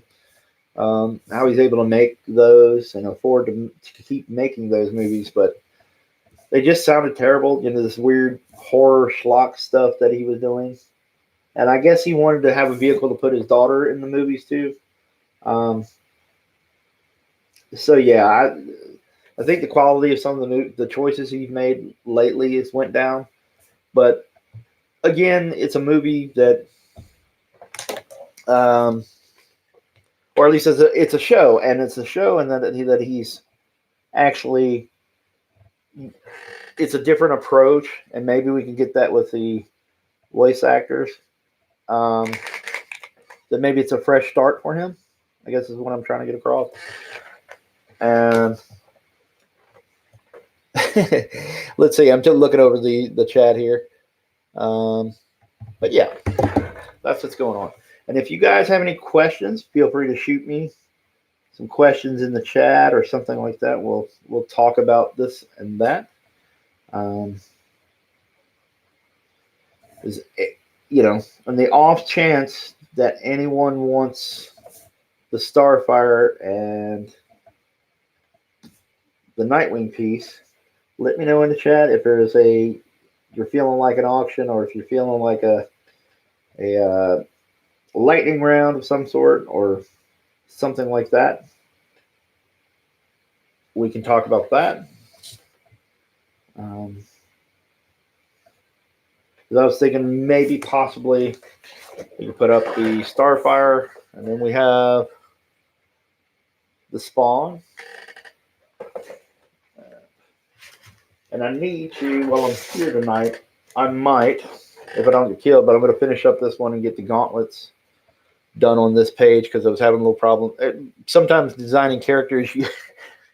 how he's able to make those and afford to keep making those movies. But they just sounded terrible, this weird horror schlock stuff that he was doing. And I guess he wanted to have a vehicle to put his daughter in the movies too. So yeah, I think the quality of some of the choices he's made lately has went down. But again, it's a movie that, or at least it's a show, and that he's actually, it's a different approach, and maybe we can get that with the voice actors. That maybe it's a fresh start for him, I guess is what I'm trying to get across. And let's see, I'm just looking over the chat here. But yeah, that's what's going on. And if you guys have any questions, feel free to shoot me some questions in the chat or something like that. We'll talk about this and that. On the off chance that anyone wants the Starfire and the Nightwing piece, let me know in the chat if there's you're feeling like an auction, or if you're feeling like a lightning round of some sort or something like that. We can talk about that. I was thinking maybe possibly we could put up the Starfire, and then we have the Spawn. And I need to, while I'm here tonight, I might, if I don't get killed, but I'm going to finish up this one and get the gauntlets done on this page, because I was having a little problem. Sometimes designing characters, you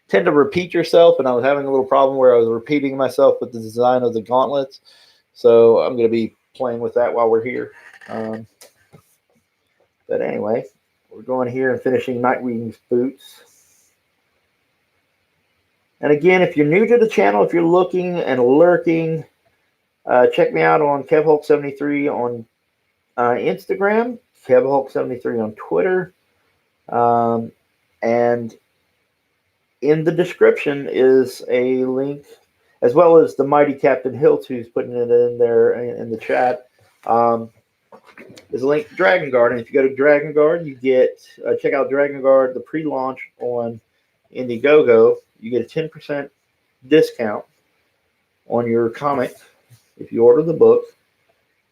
tend to repeat yourself, and I was having a little problem where I was repeating myself with the design of the gauntlets. So I'm going to be playing with that while we're here. But anyway, we're going here and finishing Nightwing's boots. And again, if you're new to the channel, if you're looking and lurking, check me out on KevHulk73 on Instagram, KevHulk73 on Twitter, and in the description is a link, as well as the mighty Captain Hilt, who's putting it in there in the chat. There's a link to Dragon Guard, and if you go to Dragon Guard, you get check out Dragon Guard, the pre-launch on Indiegogo. You get a 10% discount on your comic if you order the book.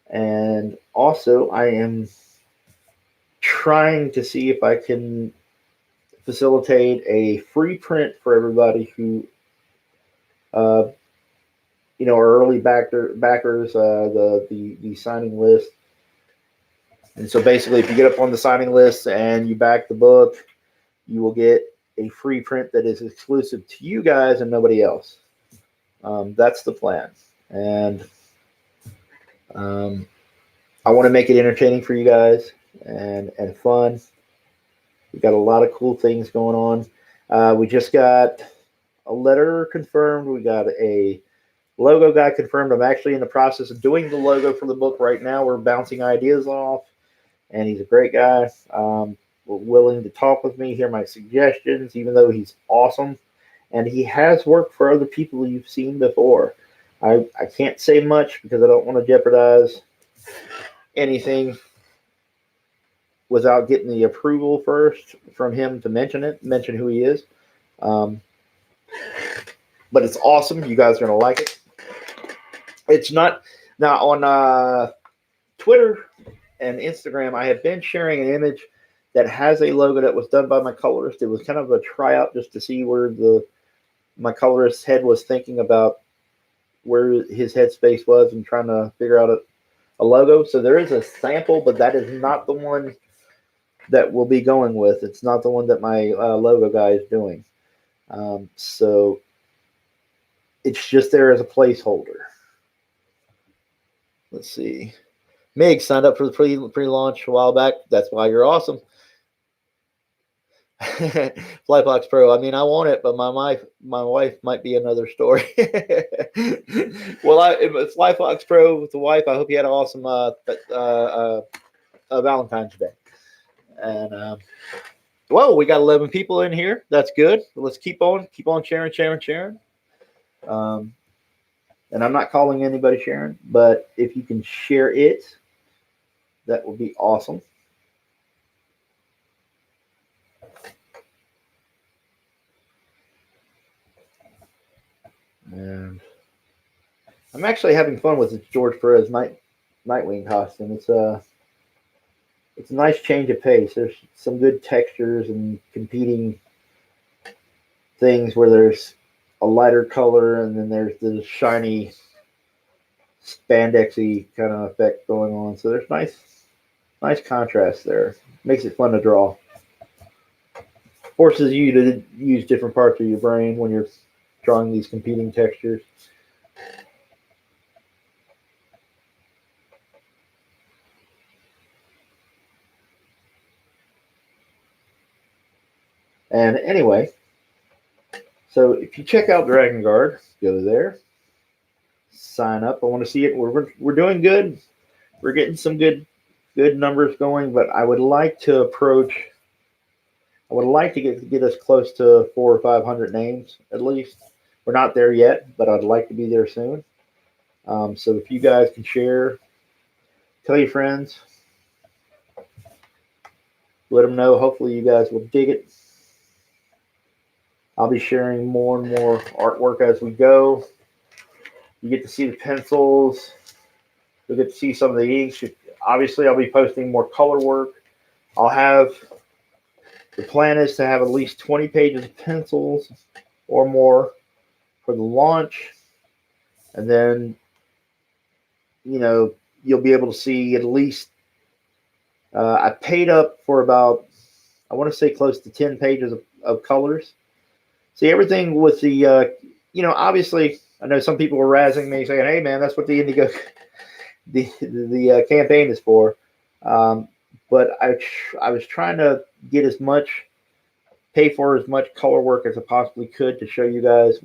And also, I am trying to see if I can facilitate a free print for everybody who, are early backers, the signing list. And so basically, if you get up on the signing list and you back the book, you will get a free print that is exclusive to you guys and nobody else. That's the plan. And I want to make it entertaining for you guys and fun. We've got a lot of cool things going on. We just got a letter confirmed. We got a logo guy confirmed. I'm actually in the process of doing the logo for the book right now. We're bouncing ideas off, and he's a great guy. Willing to talk with me, hear my suggestions, even though he's awesome. And he has worked for other people you've seen before. I can't say much because I don't want to jeopardize anything without getting the approval first from him to mention who he is. But it's awesome. You guys are going to like it. It's not now on Twitter and Instagram. I have been sharing an image that has a logo that was done by my colorist. It was kind of a tryout just to see where my colorist's head was thinking about where his headspace was and trying to figure out a logo. So there is a sample, but that is not the one that we'll be going with. It's not the one that my logo guy is doing. So it's just there as a placeholder. Let's see. Meg signed up for the pre-launch a while back. That's why you're awesome. Flyfox Pro. I mean, I want it, but my wife might be another story. Well, if Flyfox Pro with the wife, I hope you had an awesome Valentine's Day. And well, we got 11 people in here. That's good. Let's keep on sharing. And I'm not calling anybody Sharon, but if you can share it, that would be awesome. And I'm actually having fun with this George Perez Nightwing costume. It's a nice change of pace. There's some good textures and competing things where there's a lighter color and then there's the shiny spandexy kind of effect going on. So there's nice contrast there. Makes it fun to draw. Forces you to use different parts of your brain when you're drawing these competing textures. And anyway, so if you check out Dragon Guard, go there, sign up. I want to see it. We're doing good. We're getting some good numbers going, but I would like to get us close to 400 or 500 names at least. We're not there yet, but I'd like to be there soon. So if you guys can share, tell your friends, let them know. Hopefully you guys will dig it. I'll be sharing more and more artwork as we go. You get to see the pencils. You'll get to see some of the inks. Obviously, I'll be posting more color work. The plan is to have at least 20 pages of pencils or more for the launch. And then, you'll be able to see at least, I paid up for about, I want to say close to 10 pages of colors. See, everything with the, obviously, I know some people were razzing me saying, hey, man, that's what the the campaign is for. Um, but I was trying to get pay for as much color work as I possibly could to show you guys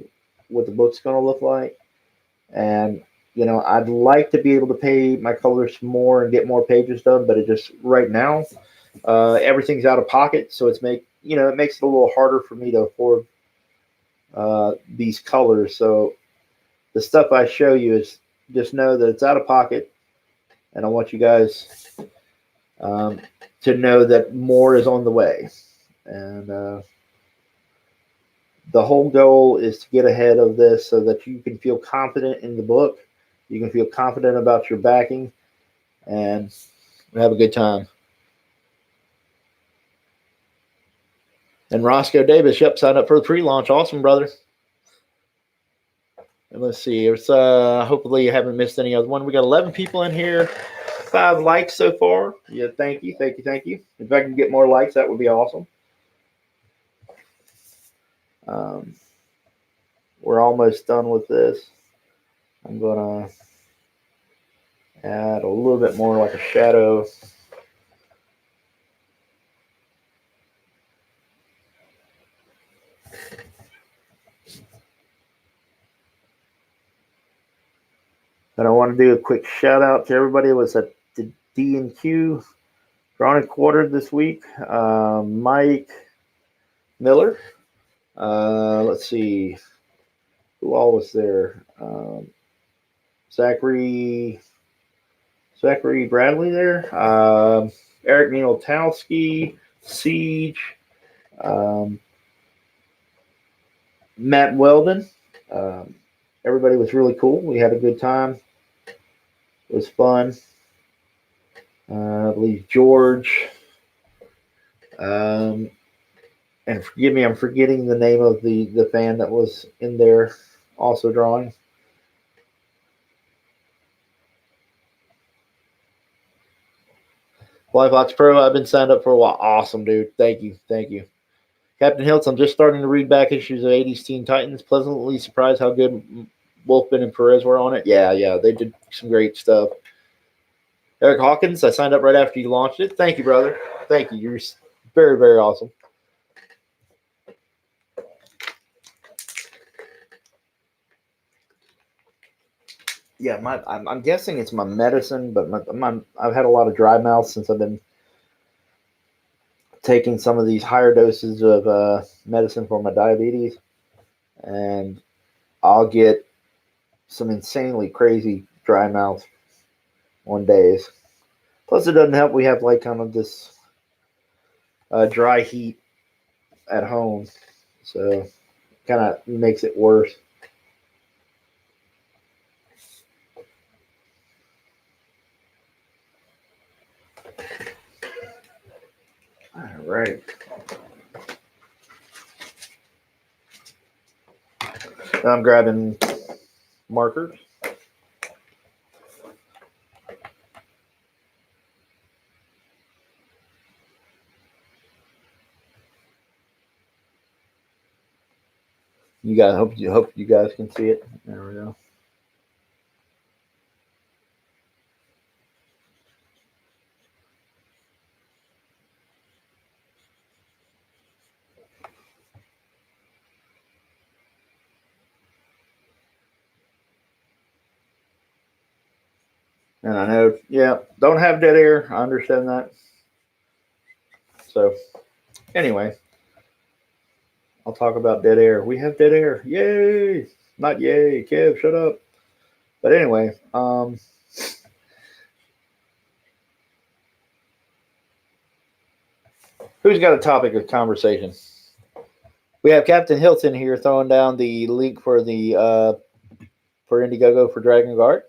what the book's going to look like. And I'd like to be able to pay my colors more and get more pages done, but it just right now everything's out of pocket, so it makes it a little harder for me to afford these colors. So the stuff I show you is just know that it's out of pocket, and I want you guys um, to know that more is on the way. And the whole goal is to get ahead of this so that you can feel confident in the book, you can feel confident about your backing, and have a good time. And Roscoe Davis, yep, signed up for the pre-launch. Awesome, brother. And let's see. It's hopefully you haven't missed any other one. We got 11 people in here, 5 likes so far. Yeah, thank you. If I can get more likes, that would be awesome. Um, we're almost done with this. I'm gonna add a little bit more like a shadow. And I want to do a quick shout out to everybody who was at the D&Q Drawn and Quartered this week. Mike Miller. Let's see. Who all was there? Zachary Bradley there. Eric Nealtowski, Siege, Matt Weldon. Everybody was really cool. We had a good time. It was fun. I believe George. And forgive me, I'm forgetting the name of the fan that was in there also drawing. Flyfox Pro, I've been signed up for a while. Awesome, dude. Thank you. Captain Hiltz, I'm just starting to read back issues of 80s Teen Titans. Pleasantly surprised how good Wolfman and Perez were on it. Yeah, they did some great stuff. Eric Hawkins, I signed up right after you launched it. Thank you, brother. Thank you. You're very, very awesome. Yeah, I'm guessing it's my medicine, but I've had a lot of dry mouth since I've been taking some of these higher doses of medicine for my diabetes, and I'll get some insanely crazy dry mouth on days. Plus, it doesn't help. We have like kind of this dry heat at home, so kind of makes it worse. All right. Now I'm grabbing markers. You guys hope you guys can see it. There we go. And I know, yeah, don't have dead air. I understand that. So, anyway, I'll talk about dead air. We have dead air. Yay! Not yay. Kev, shut up. But anyway, who's got a topic of conversation? We have Captain Hilton here throwing down the link for the for Indiegogo for Dragon Guard.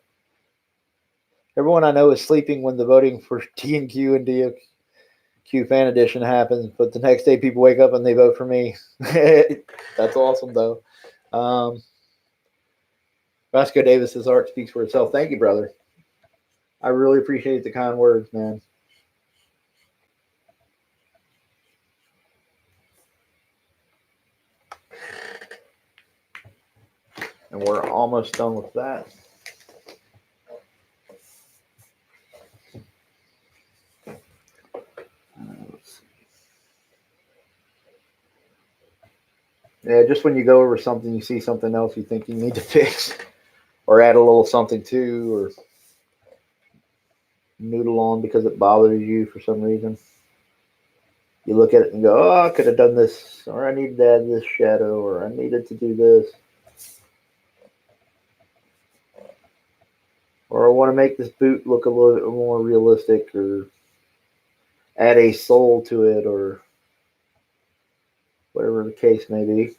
Everyone I know is sleeping when the voting for T&Q and DQ Fan Edition happens, but the next day people wake up and they vote for me. That's awesome, though. Roscoe Davis's art speaks for itself. Thank you, brother. I really appreciate the kind words, man. And we're almost done with that. Yeah, just when you go over something, you see something else you think you need to fix or add a little something to or noodle on because it bothers you for some reason. You look at it and go, oh, I could have done this, or I needed to add this shadow, or I needed to do this. Or I want to make this boot look a little bit more realistic, or add a soul to it, or whatever the case may be.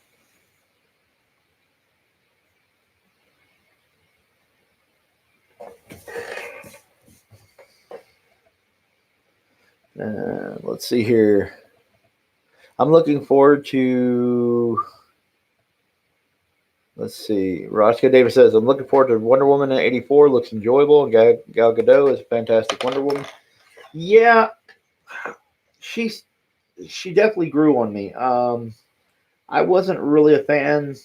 Let's see here. I'm looking forward to. Let's see. Roscoe Davis says, I'm looking forward to Wonder Woman in '84. Looks enjoyable. Gal Gadot is a fantastic Wonder Woman. Yeah, she definitely grew on me. I wasn't really a fan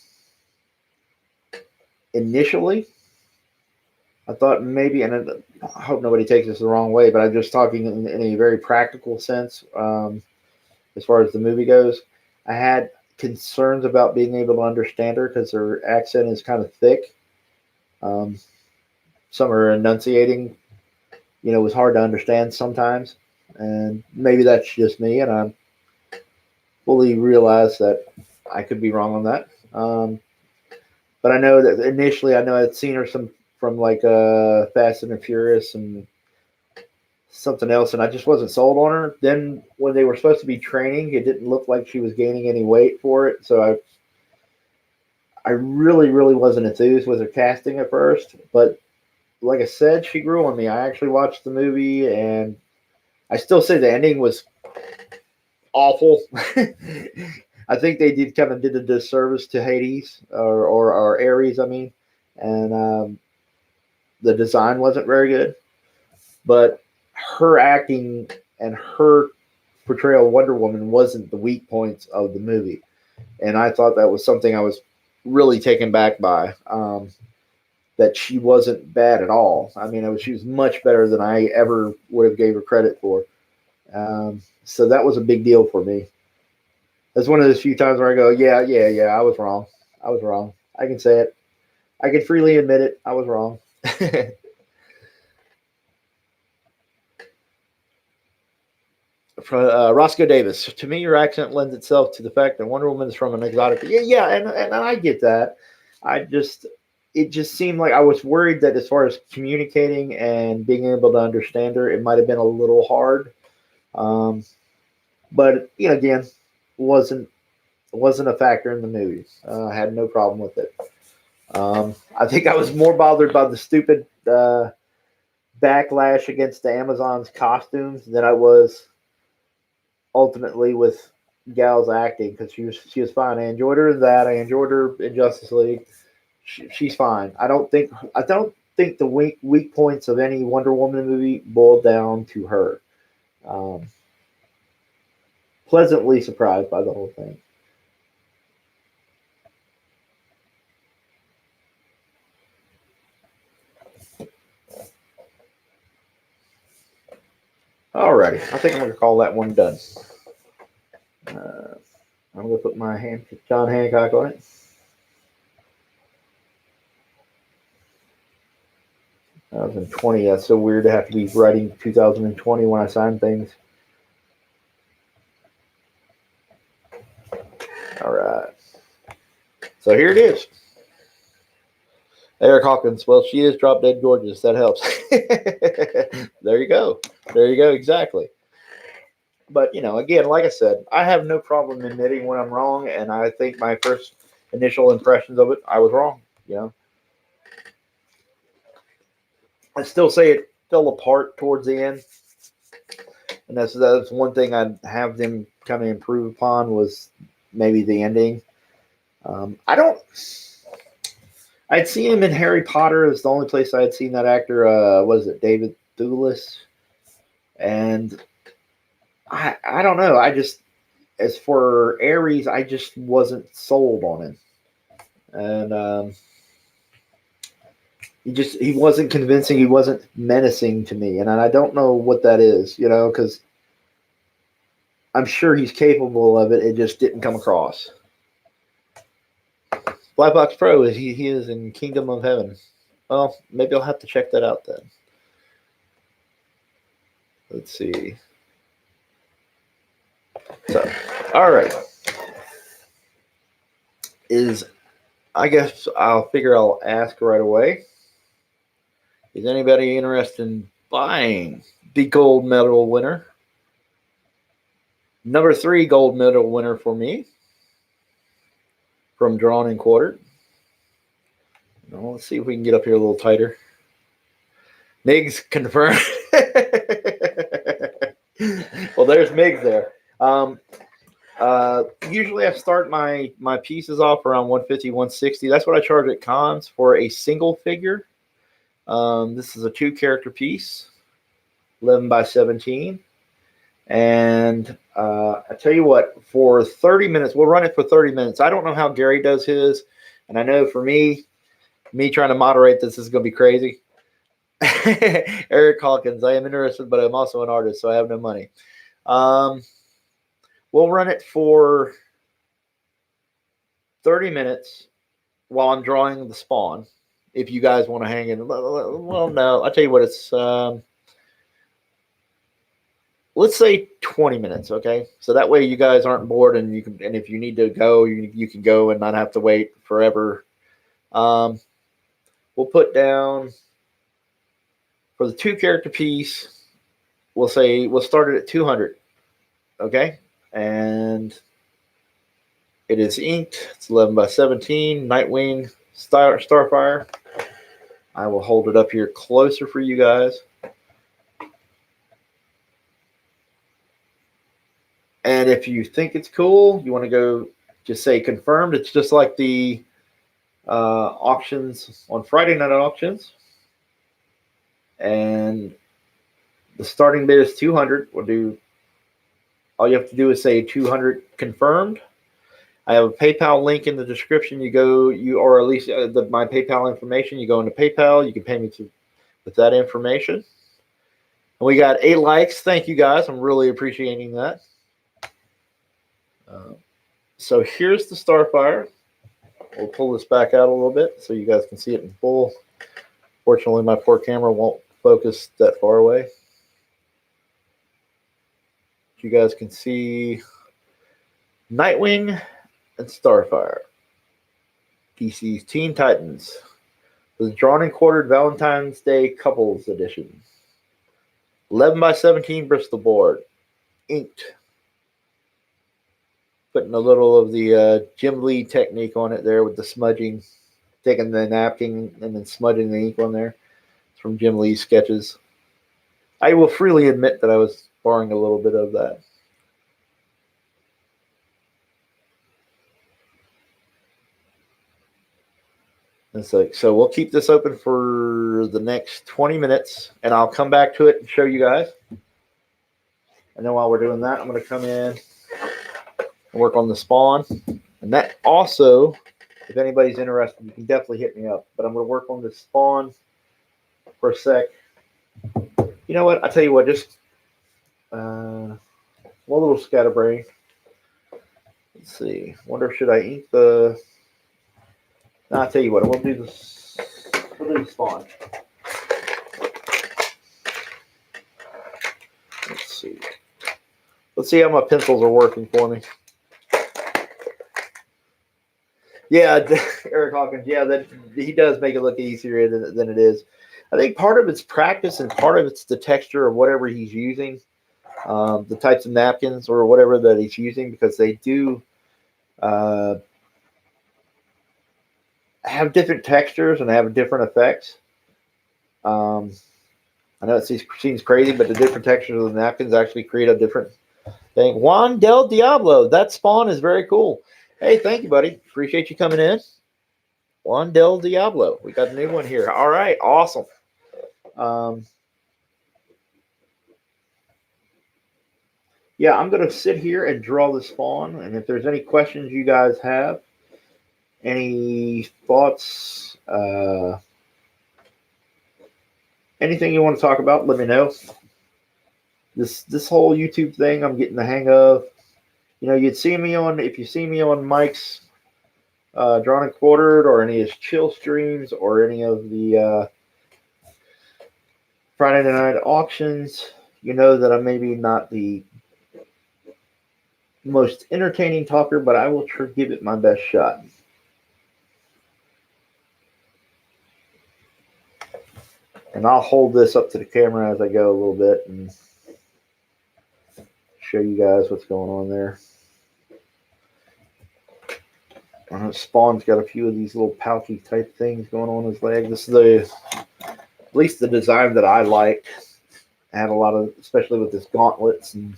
initially. I thought maybe, and I hope nobody takes this the wrong way, but I'm just talking in a very practical sense as far as the movie goes. I had concerns about being able to understand her because her accent is kind of thick. Some of her enunciating, was hard to understand sometimes. And maybe that's just me, and I fully realize that I could be wrong on that. But I know that initially, I'd seen her from like Fast and the Furious and something else, and I just wasn't sold on her. Then when they were supposed to be training, it didn't look like she was gaining any weight for it. So I really, really wasn't enthused with her casting at first. But like I said, she grew on me. I actually watched the movie, and I still say the ending was awful. I think they did a disservice to Hades or Ares, I mean, and the design wasn't very good. But her acting and her portrayal of Wonder Woman wasn't the weak points of the movie, and I thought that was something I was really taken back by. That she wasn't bad at all. I mean, she was much better than I ever would have gave her credit for. So that was a big deal for me. That's one of those few times where I go, yeah, I was wrong. I was wrong. I can say it. I can freely admit it. I was wrong. Roscoe Davis. To me, your accent lends itself to the fact that Wonder Woman is from an exotic. Yeah, and I get that. It just seemed like I was worried that as far as communicating and being able to understand her, it might have been a little hard. But again, wasn't a factor in the movie. I had no problem with it. I think I was more bothered by the stupid backlash against the Amazon's costumes than I was ultimately with Gal's acting, because she was fine. I enjoyed her in that. I enjoyed her in Justice League. She's fine. I don't think the weak points of any Wonder Woman movie boiled down to her. Pleasantly surprised by the whole thing. Alrighty, I think I'm going to call that one done. I'm going to put my John Hancock on it. 2020. That's so weird to have to be writing 2020 when I sign things. All right. So here it is. Eric Hawkins. Well, she is drop dead gorgeous. That helps. There you go. Exactly. But, again, like I said, I have no problem admitting when I'm wrong. And I think my first initial impressions of it, I was wrong. I still say it fell apart towards the end. And that's one thing I'd have them kind of improve upon, was maybe the ending. I'd seen him in Harry Potter. It's the only place I had seen that actor. What is it, David Thewlis? And I don't know. As for Ares, I just wasn't sold on him. And he wasn't convincing. He wasn't menacing to me. And I don't know what that is, because I'm sure he's capable of it. It just didn't come across. Black Box Pro, he is in Kingdom of Heaven. Well, maybe I'll have to check that out then. Let's see. So, all right. I guess I'll ask right away. Is anybody interested in buying the gold medal winner? Number 3 gold medal winner for me from Drawn and Quartered. Now, let's see if we can get up here a little tighter. Miggs confirmed. Well, there's Miggs there. Usually I start my pieces off around 150, 160. That's what I charge at cons for a single figure. This is a 2-character piece, 11 by 17. And I tell you what, for 30 minutes, we'll run it for 30 minutes. I don't know how Gary does his. And I know for me trying to moderate this is going to be crazy. Eric Hawkins, I am interested, but I'm also an artist, so I have no money. We'll run it for 30 minutes while I'm drawing the spawn. If you guys want to hang in. Well, no. I'll tell you what, it's let's say 20 minutes, okay? So that way you guys aren't bored, and you can, and if you need to go, you can go and not have to wait forever. We'll put down for the 2-character piece, we'll start it at 200, okay? And it is inked. It's 11 by 17, Nightwing, Starfire. I will hold it up here closer for you guys. And if you think it's cool, you want to go just say confirmed. It's just like the auctions on Friday night auctions. And the starting bid is 200. We'll do, all you have to do is say 200 confirmed. I have a PayPal link in the description. Or at least my PayPal information. You go into PayPal. You can pay me with that information. And we got 8 likes. Thank you guys. I'm really appreciating that. So here's the Starfire. We'll pull this back out a little bit so you guys can see it in full. Fortunately, my poor camera won't focus that far away. You guys can see Nightwing and Starfire. DC's Teen Titans. The Drawn and Quartered Valentine's Day Couples Edition. 11 by 17 Bristol board. Inked. Putting a little of the Jim Lee technique on it there with the smudging. Taking the napkin and then smudging the ink on there. It's from Jim Lee's sketches. I will freely admit that I was borrowing a little bit of that. So we'll keep this open for the next 20 minutes, and I'll come back to it and show you guys. And then while we're doing that, I'm going to come in and work on the spawn. And that also, if anybody's interested, you can definitely hit me up. But I'm going to work on the spawn for a sec. You know what? I'll tell you what, just one little scatterbrain. Let's see. Wonder, should I ink the... No, I'll tell you what, we'll do this. We'll do the spawn. Let's see. Let's see how my pencils are working for me. Yeah, Eric Hawkins. Yeah, that he does make it look easier than it is. I think part of it's practice and part of it's the texture of whatever he's using, the types of napkins or whatever that he's using, because they do have different textures and have different effects. I know it seems crazy, but the different textures of the napkins actually create a different thing. Juan Del Diablo, that spawn is very cool. Hey, thank you, buddy. Appreciate you coming in. Juan Del Diablo. We got a new one here. All right, awesome. Yeah, I'm going to sit here and draw the spawn, and if there's any questions you guys have, any thoughts, anything you want to talk about, let me know. This whole YouTube thing I'm getting the hang of. You know, if you see me on Mike's Drawn and Quartered or any of his chill streams or any of the Friday night auctions, you know that I'm maybe not the most entertaining talker, but I will give it my best shot. And I'll hold this up to the camera as I go a little bit and show you guys what's going on there. Spawn's got a few of these little pouchy type things going on his leg. This is at least the design that I like. I had a lot of, especially with this gauntlets and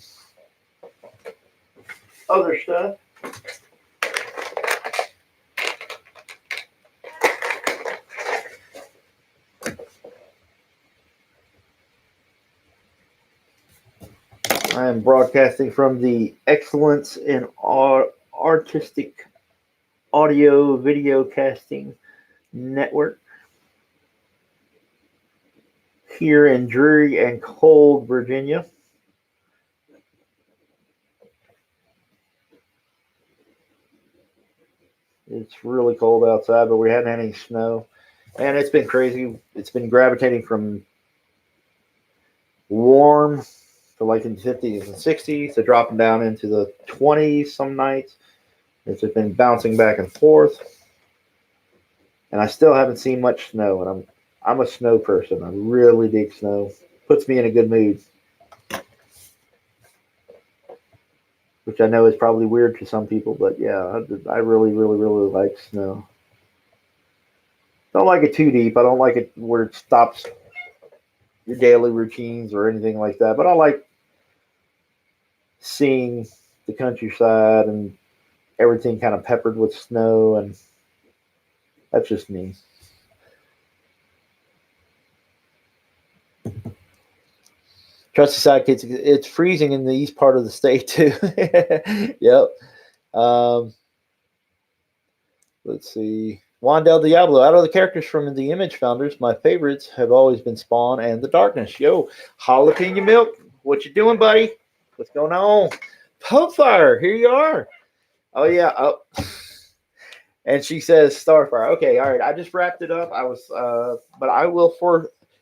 other stuff. I am broadcasting from the Excellence in Artistic Audio Video Casting Network here in dreary and cold Virginia. It's really cold outside, but we hadn't had any snow. And it's been crazy. It's been gravitating from warm to like in the 50s and 60s to dropping down into the 20s some nights. It's just been bouncing back and forth. And I still haven't seen much snow. And I'm a snow person. I really dig snow. Puts me in a good mood. Which I know is probably weird to some people, but yeah, I really, really, really like snow. Don't like it too deep. I don't like it where it stops your daily routines or anything like that. But I like seeing the countryside and everything kind of peppered with snow, and that's just me. Trusty Sidekicks, it's freezing in the east part of the state too. Yep. Let's see. Juan Del Diablo. Out of the characters from the Image Founders, my favorites have always been Spawn and the Darkness. Yo, Jalapeno Milk. What you doing, buddy? What's going on? Popefire, here you are. Oh, yeah. Oh. And she says Starfire. Okay, all right. I just wrapped it up. But I will,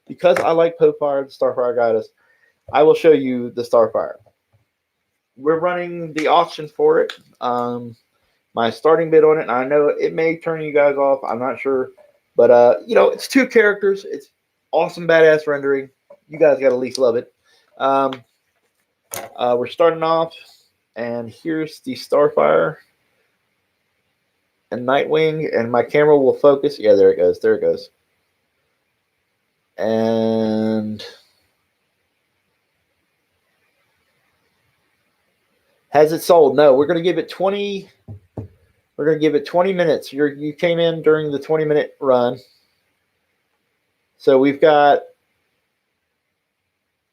because I like Popefire, the Starfire Goddess, I will show you the Starfire. We're running the auction for it. My starting bid on it, and I know it may turn you guys off. I'm not sure. But, it's 2 characters. It's awesome, badass rendering. You guys got to at least love it. We're starting off, and here's the Starfire and Nightwing, and my camera will focus. Yeah, there it goes. There it goes. And has it sold? No, we're going to give it 20. We're going to give it 20 minutes. You came in during the 20-minute run. So we've got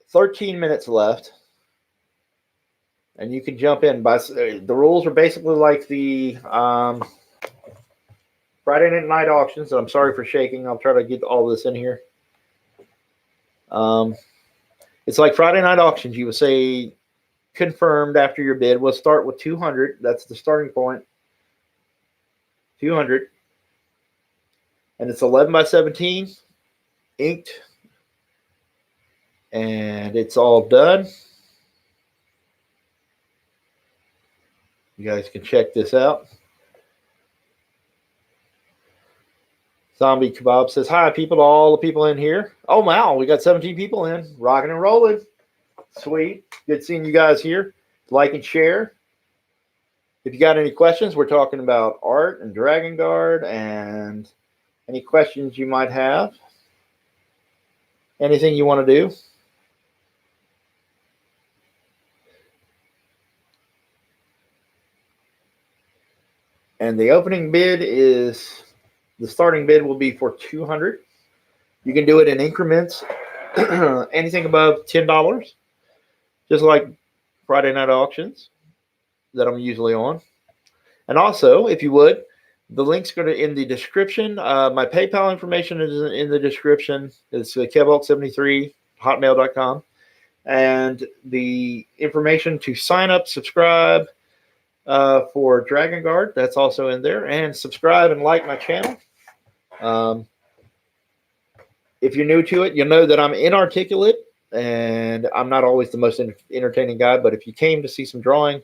13 minutes left. And you can jump in. The rules are basically like the Friday night auctions. And I'm sorry for shaking. I'll try to get all this in here. It's like Friday night auctions. You would say confirmed after your bid. We'll start with 200. That's the starting point. 200. And it's 11 by 17. Inked. And it's all done. You guys can check this out. Zombie Kebab says, hi, people, to all the people in here. Oh, wow, we got 17 people in. Rocking and rolling. Sweet. Good seeing you guys here. Like and share. If you got any questions, we're talking about art and Dragon Guard and any questions you might have. Anything you want to do. And the opening bid is, the starting bid will be for 200. You can do it in increments, anything above $10, just like Friday night auctions that I'm usually on. And also, if you would, the link's going to in the description. My PayPal information is in the description. It's kevhawk73, hotmail.com. And the information to sign up, subscribe, for Dragon Guard. That's also in there. And subscribe and like my channel. If you're new to it, you'll know that I'm inarticulate and I'm not always the most entertaining guy. But if you came to see some drawing,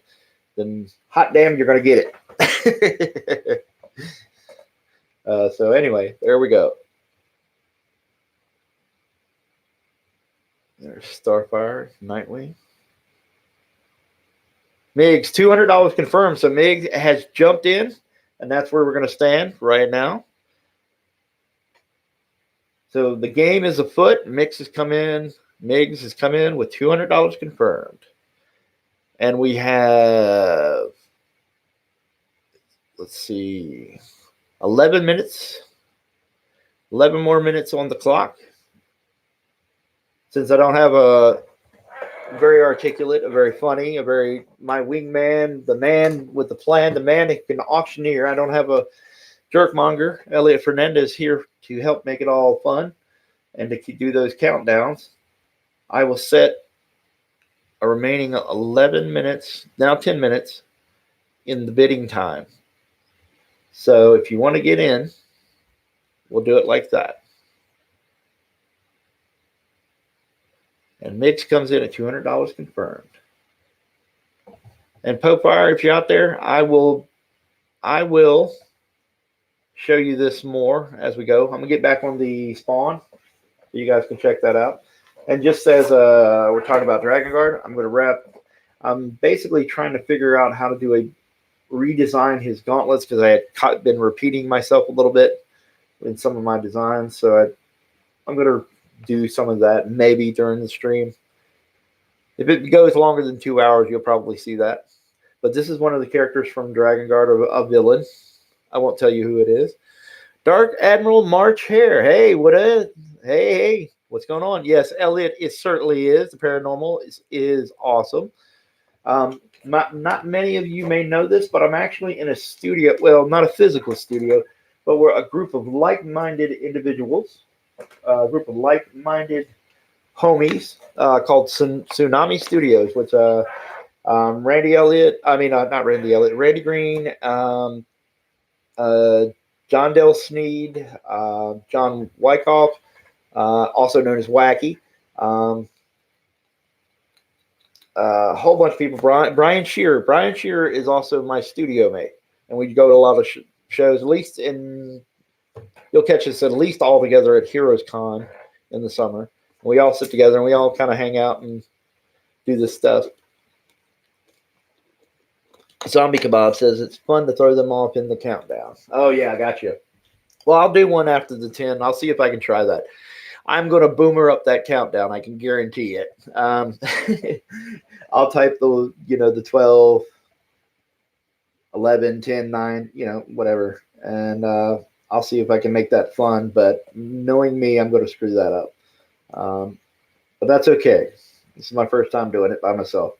then hot damn, you're going to get it. So anyway, there we go. There's Starfire, Nightwing. Migs, $200 confirmed. So Migs has jumped in, and that's where we're going to stand right now. So the game is afoot. Migs has come in with $200 confirmed. And we have, let's see, 11 minutes. 11 more minutes on the clock. Since I don't have a very articulate, a very funny, my wingman, the man with the plan, the man who can auctioneer. I don't have a jerkmonger. Elliot Fernandez here to help make it all fun and to do those countdowns. I will set a remaining 11 minutes, now 10 minutes, in the bidding time. So if you want to get in, we'll do it like that. And Mix comes in at $200 confirmed. And Popefire, if you're out there, I will show you this more as we go. I'm gonna get back on the spawn so you guys can check that out. And just as we're talking about Dragon Guard, I'm basically trying to figure out how to redesign his gauntlets because I had been repeating myself a little bit in some of my designs. So I'm gonna do some of that maybe during the stream. If it goes longer than 2 hours, you'll probably see that. But this is one of the characters from Dragon Guard, a villain. I won't tell you who it is. Dark Admiral March Hare. Hey, hey, what's going on? Yes, Elliot, it certainly is. The paranormal is awesome. Not many of you may know this, but I'm actually in a studio. Well, not a physical studio, but we're a group of like-minded individuals. A group of like-minded homies called Tsunami Studios, which Randy Elliott, not Randy Elliott, Randy Green, John Dale Sneed, John Wyckoff, also known as Wacky, a whole bunch of people. Brian Shearer. Brian Shearer is also my studio mate, and we go to a lot of shows. At least you'll catch us at least all together at Heroes Con in the summer. We all sit together and we all kind of hang out and do this stuff. Zombie Kebab says it's fun to throw them off in the countdown. Oh yeah, I got you. Well, I'll do one after the 10. I'll see if I can try that. I'm going to boomer up that countdown. I can guarantee it. I'll type the 12, 11, 10, 9, whatever. And I'll see if I can make that fun. But knowing me, I'm going to screw that up. But that's okay. This is my first time doing it by myself.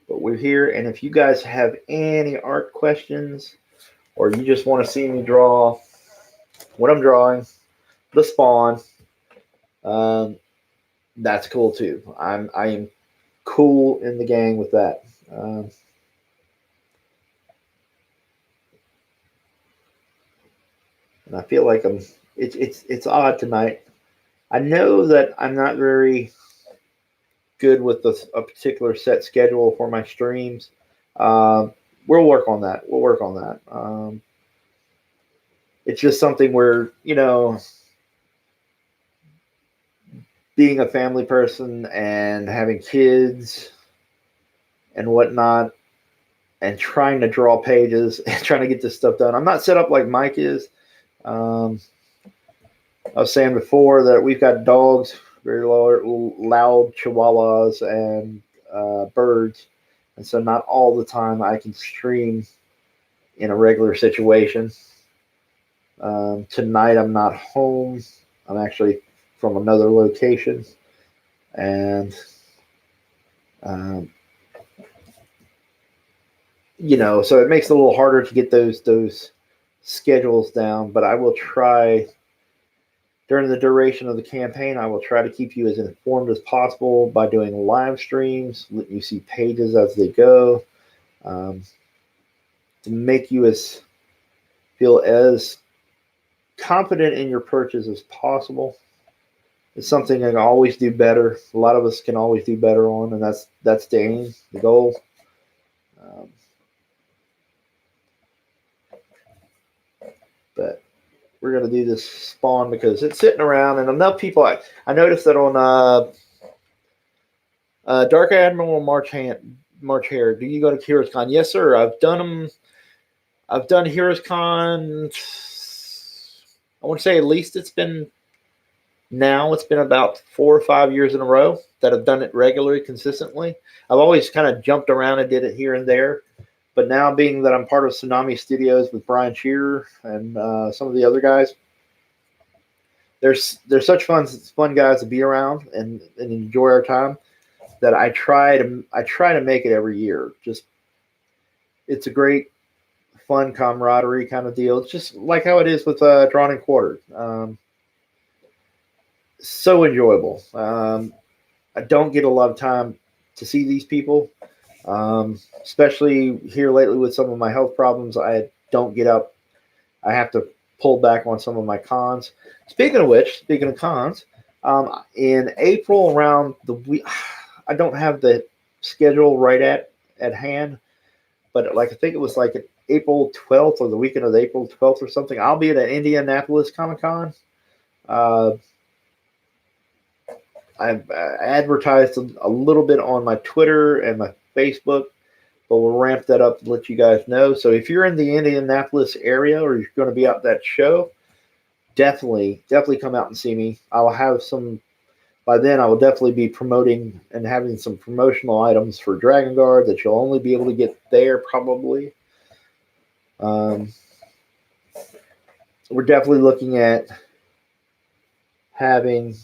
But we're here, and if you guys have any art questions, or you just want to see me draw what I'm drawing, the spawn, that's cool too. I am cool in the gang with that. And I feel like it's odd tonight. I know that I'm not very good with a particular set schedule for my streams. We'll work on that. It's just something where, being a family person and having kids and whatnot and trying to draw pages and trying to get this stuff done. I'm not set up like Mike is. I was saying before that we've got dogs, very loud chihuahuas and birds. And so not all the time I can stream in a regular situation. Tonight I'm not home. I'm actually from another location. And, so it makes it a little harder to get those schedules down. But I will try During the duration of the campaign, I will try to keep you as informed as possible by doing live streams, let you see pages as they go, to make you feel as confident in your purchase as possible. It's something I can always do better. A lot of us can always do better on, and that's the aim, the goal. But we're gonna do this spawn because it's sitting around, and enough people. I noticed that on Dark Admiral March Hare. Do you go to Heroes Con? Yes, sir. I've done them. I've done Heroes Con. I want to say at least it's been about 4 or 5 years in a row that I've done it regularly, consistently. I've always kind of jumped around and did it here and there. But now, being that I'm part of Tsunami Studios with Brian Shearer and some of the other guys, they're such fun guys to be around and enjoy our time that I try to make it every year. Just it's a great, fun camaraderie kind of deal. It's just like how it is with Drawn and Quartered. So enjoyable. I don't get a lot of time to see these people. Especially here lately with some of my health problems, I don't get out. I have to pull back on some of my cons. Speaking of cons, in April around the week, I don't have the schedule right at hand, but like I think it was like April 12th or the weekend of April 12th or something. I'll be at an Indianapolis Comic Con. I've advertised a little bit on my Twitter and my Facebook, but we'll ramp that up to let you guys know. So if you're in the Indianapolis area or you're going to be out that show, definitely come out and see me. I'll have some, by then I will definitely be promoting and having some promotional items for Dragon Guard that you'll only be able to get there probably. We're definitely looking at having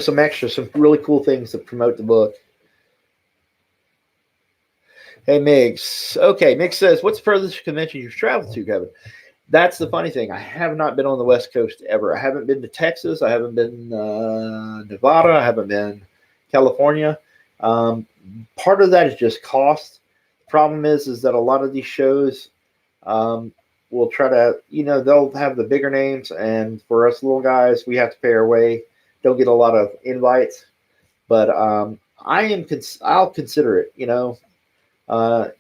some extra, some really cool things to promote the book. Hey, Migs. Okay, Migs says, what's the furthest convention you've traveled to, Kevin? That's the funny thing. I have not been on the West Coast ever. I haven't been to Texas. I haven't been Nevada. I haven't been California. Part of that is just cost. The problem is that a lot of these shows will try to, they'll have the bigger names, and for us little guys, we have to pay our way. Don't get a lot of invites, but I'll consider it.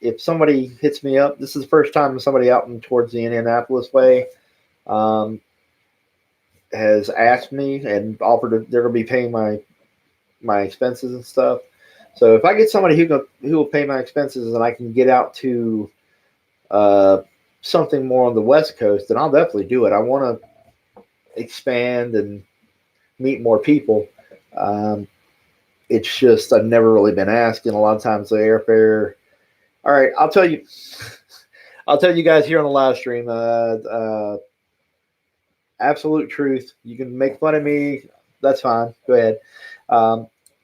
If somebody hits me up, this is the first time somebody out towards the Indianapolis way has asked me and offered they're going to be paying my expenses and stuff. So if I get somebody who will pay my expenses and I can get out to something more on the West Coast, then I'll definitely do it. I want to expand and meet more people. It's just I've never really been asked, and a lot of times the airfare. All right, I'll tell you guys here on the live stream. Absolute truth. You can make fun of me. That's fine. Go ahead.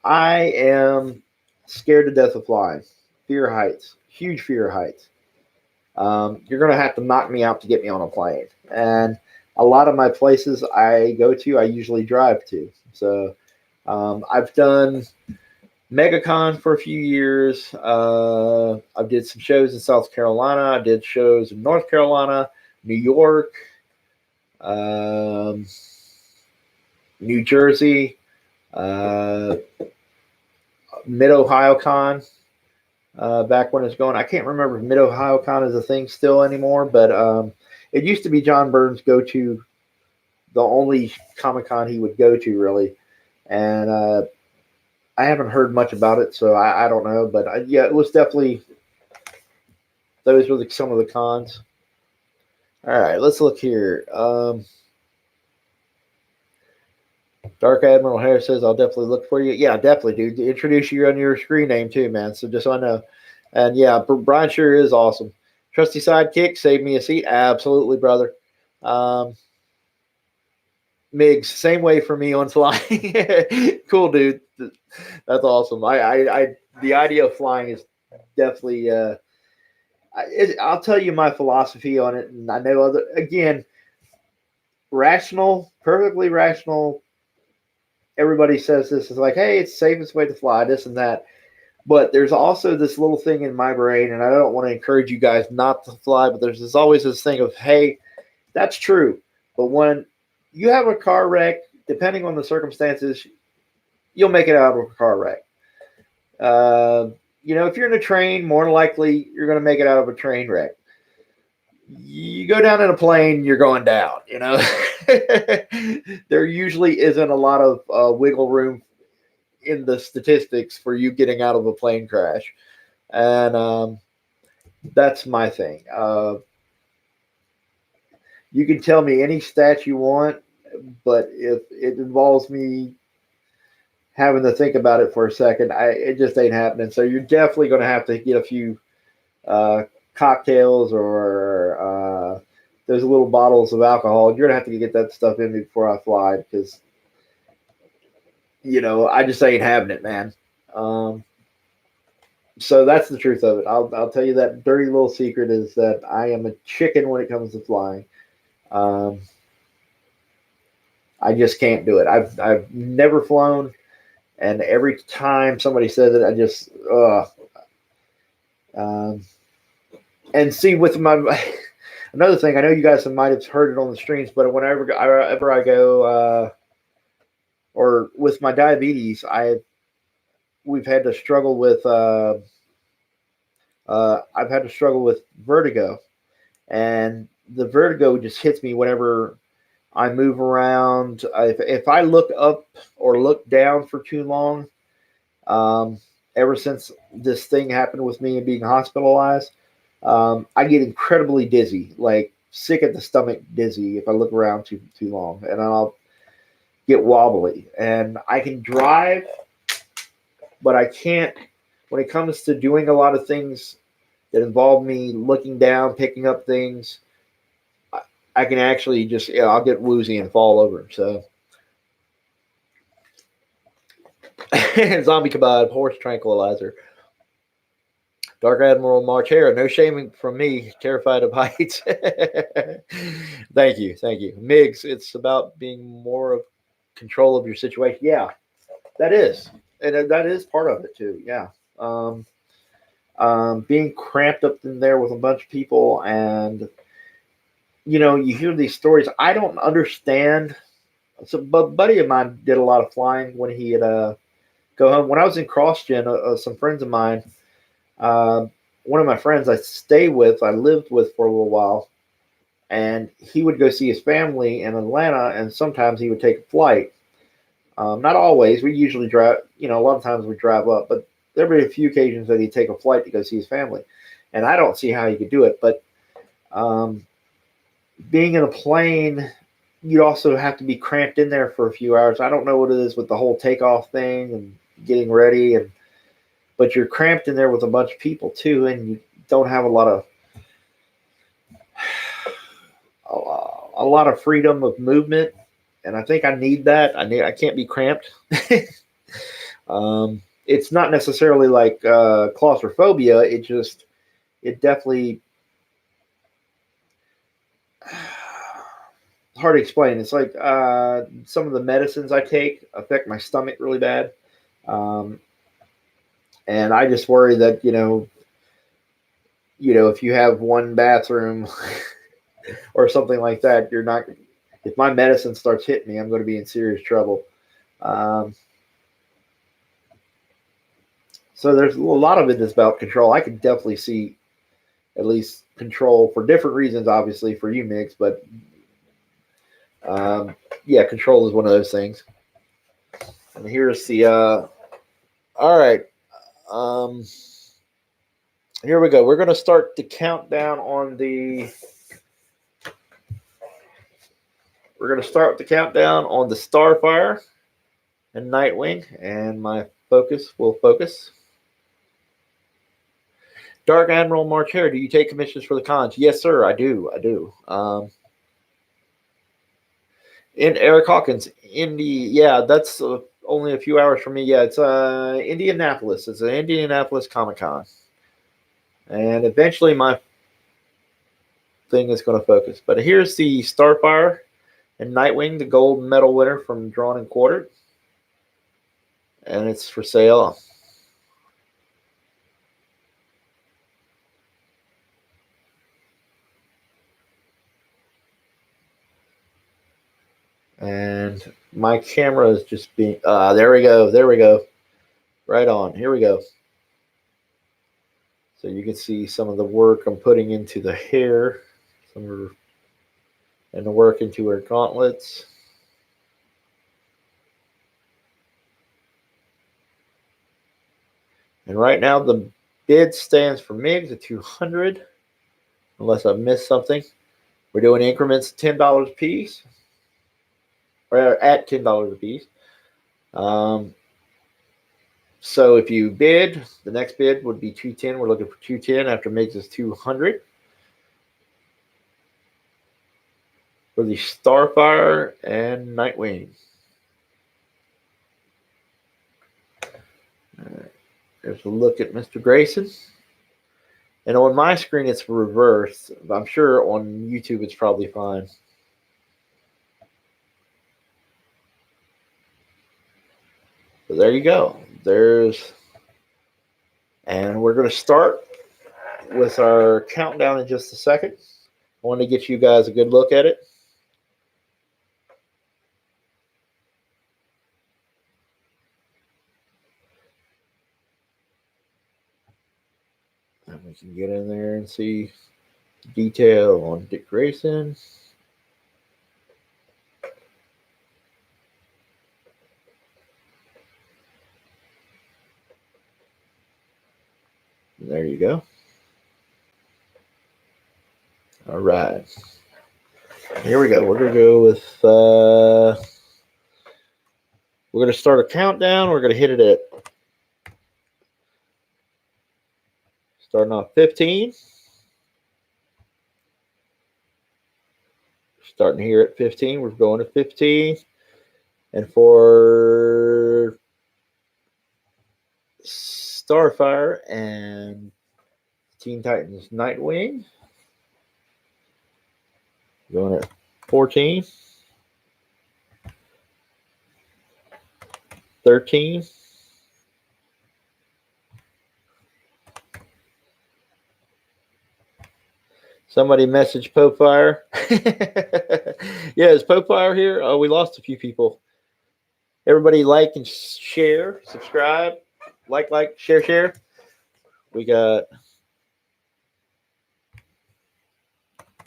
I am scared to death of flying. Fear of heights. Huge fear of heights. You're going to have to knock me out to get me on a plane. And a lot of my places I go to, I usually drive to. So I've done MegaCon for a few years. I did some shows in South Carolina. I did shows in North Carolina, New York, New Jersey, Mid-Ohio Con. Back when it's going, I can't remember if Mid-Ohio Con is a thing still anymore, but it used to be John Burns' go-to, the only Comic-Con he would go to, really. And I haven't heard much about it, so I don't know. But yeah, it was definitely, those were some of the cons. All right, let's look here. Dark Admiral Harris says, I'll definitely look for you. Yeah, definitely, dude. Introduce you on your screen name too, man. So just so I know. And yeah, Brian sure is awesome. Trusty sidekick, save me a seat. Absolutely, brother. Migs, same way for me on flying. Cool, dude. That's awesome. The idea of flying is definitely. I'll tell you my philosophy on it, and I know rational, perfectly rational. Everybody says this is like, hey, it's the safest way to fly, this and that. But there's also this little thing in my brain, and I don't want to encourage you guys not to fly, but there's always this thing of, hey, that's true. But when you have a car wreck, depending on the circumstances, you'll make it out of a car wreck. If you're in a train, more than likely you're going to make it out of a train wreck. You go down in a plane, you're going down. There usually isn't a lot of wiggle room in the statistics for you getting out of a plane crash, and that's my thing. You can tell me any stat you want, but if it involves me having to think about it for a second, it just ain't happening. So you're definitely going to have to get a few cocktails or those little bottles of alcohol. You're going to have to get that stuff in me before I fly because, I just ain't having it, man. So that's the truth of it. I'll tell you that dirty little secret is that I am a chicken when it comes to flying. I just can't do it. I've never flown, and every time somebody says it, I just and see with my another thing. I know you guys might have heard it on the streams, but whenever I go or with my diabetes, we've had to struggle with I've had to struggle with vertigo, and the vertigo just hits me whenever I move around. If I look up or look down for too long, ever since this thing happened with me and being hospitalized, I get incredibly dizzy, like sick at the stomach dizzy if I look around too long, and I'll get wobbly. And I can drive, but I can't when it comes to doing a lot of things that involve me looking down, picking up things. I can actually just, I'll get woozy and fall over. So, zombie kebab, horse tranquilizer. Dark Admiral March Hare, no shaming from me, terrified of heights. Thank you. Migs, it's about being more of control of your situation. Yeah, that is. And that is part of it too. Yeah. Being cramped up in there with a bunch of people, and you hear these stories. I don't understand. So, but a buddy of mine did a lot of flying when he had go home. When I was in CrossGen, some friends of mine, one of my friends I lived with for a little while, and he would go see his family in Atlanta, and sometimes he would take a flight. Not always. We usually drive. A lot of times we drive up, but there would be a few occasions that he'd take a flight to go see his family, and I don't see how he could do it. But being in a plane, you also have to be cramped in there for a few hours. I don't know what it is with the whole takeoff thing and getting ready, but you're cramped in there with a bunch of people too, and you don't have a lot of freedom of movement. And I think I need that. I can't be cramped. It's not necessarily like claustrophobia. It definitely hard to explain. It's like some of the medicines I take affect my stomach really bad. And I just worry that, if you have one bathroom or something like that, if my medicine starts hitting me, I'm going to be in serious trouble. So there's a lot of it is about control. I can definitely see at least control for different reasons, obviously for you, Mix, but control is one of those things. And here's the all right. Here we go. We're going to start the countdown on the. We're going to start with the countdown on the Starfire and Nightwing, and my focus will focus. Dark Admiral March Hare, do you take commissions for the cons? Yes, sir, I do. In Eric Hawkins, that's only a few hours from me. Yeah, it's Indianapolis. It's an Indianapolis Comic Con. And eventually my thing is going to focus. But here's the Starfire And Nightwing, the gold medal winner from Drawn and Quartered. And it's for sale. And my camera is just being, there we go. There we go. Right on. Here we go. So you can see some of the work I'm putting into the hair. And the work into her gauntlets. And right now the bid stands for Migs at $200, unless I missed something. We're doing increments of $10 a piece, or at $10 a piece. So if you bid, the next bid would be $210. We're looking for $210 after Migs is $200. For the Starfire and Nightwing. There's a look at Mr. Grayson. And on my screen, it's reversed. I'm sure on YouTube, it's probably fine. So there you go. And we're going to start with our countdown in just a second. I want to get you guys a good look at it. And we can get in there and see detail on Dick Grayson. There you go. All right. Here we go. We're going to go with, we're going to start a countdown. We're going to hit it at, starting off 15. Starting here at 15. We're going to 15. And for Starfire and Teen Titans Nightwing, going at 14, 13, somebody messaged Popefire. Yeah, is Popefire here? Oh, we lost a few people. Everybody like and share, subscribe, like, share. We got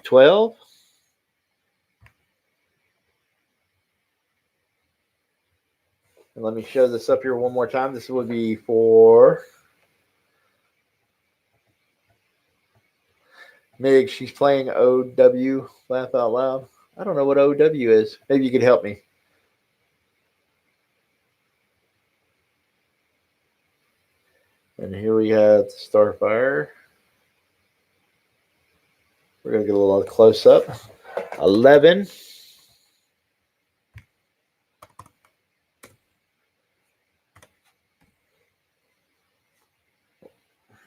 12. And let me show this up here one more time. This would be for Mig. She's playing OW, laugh out loud. I don't know what OW is. Maybe you could help me. And here we have Starfire. We're going to get a little close up. 11.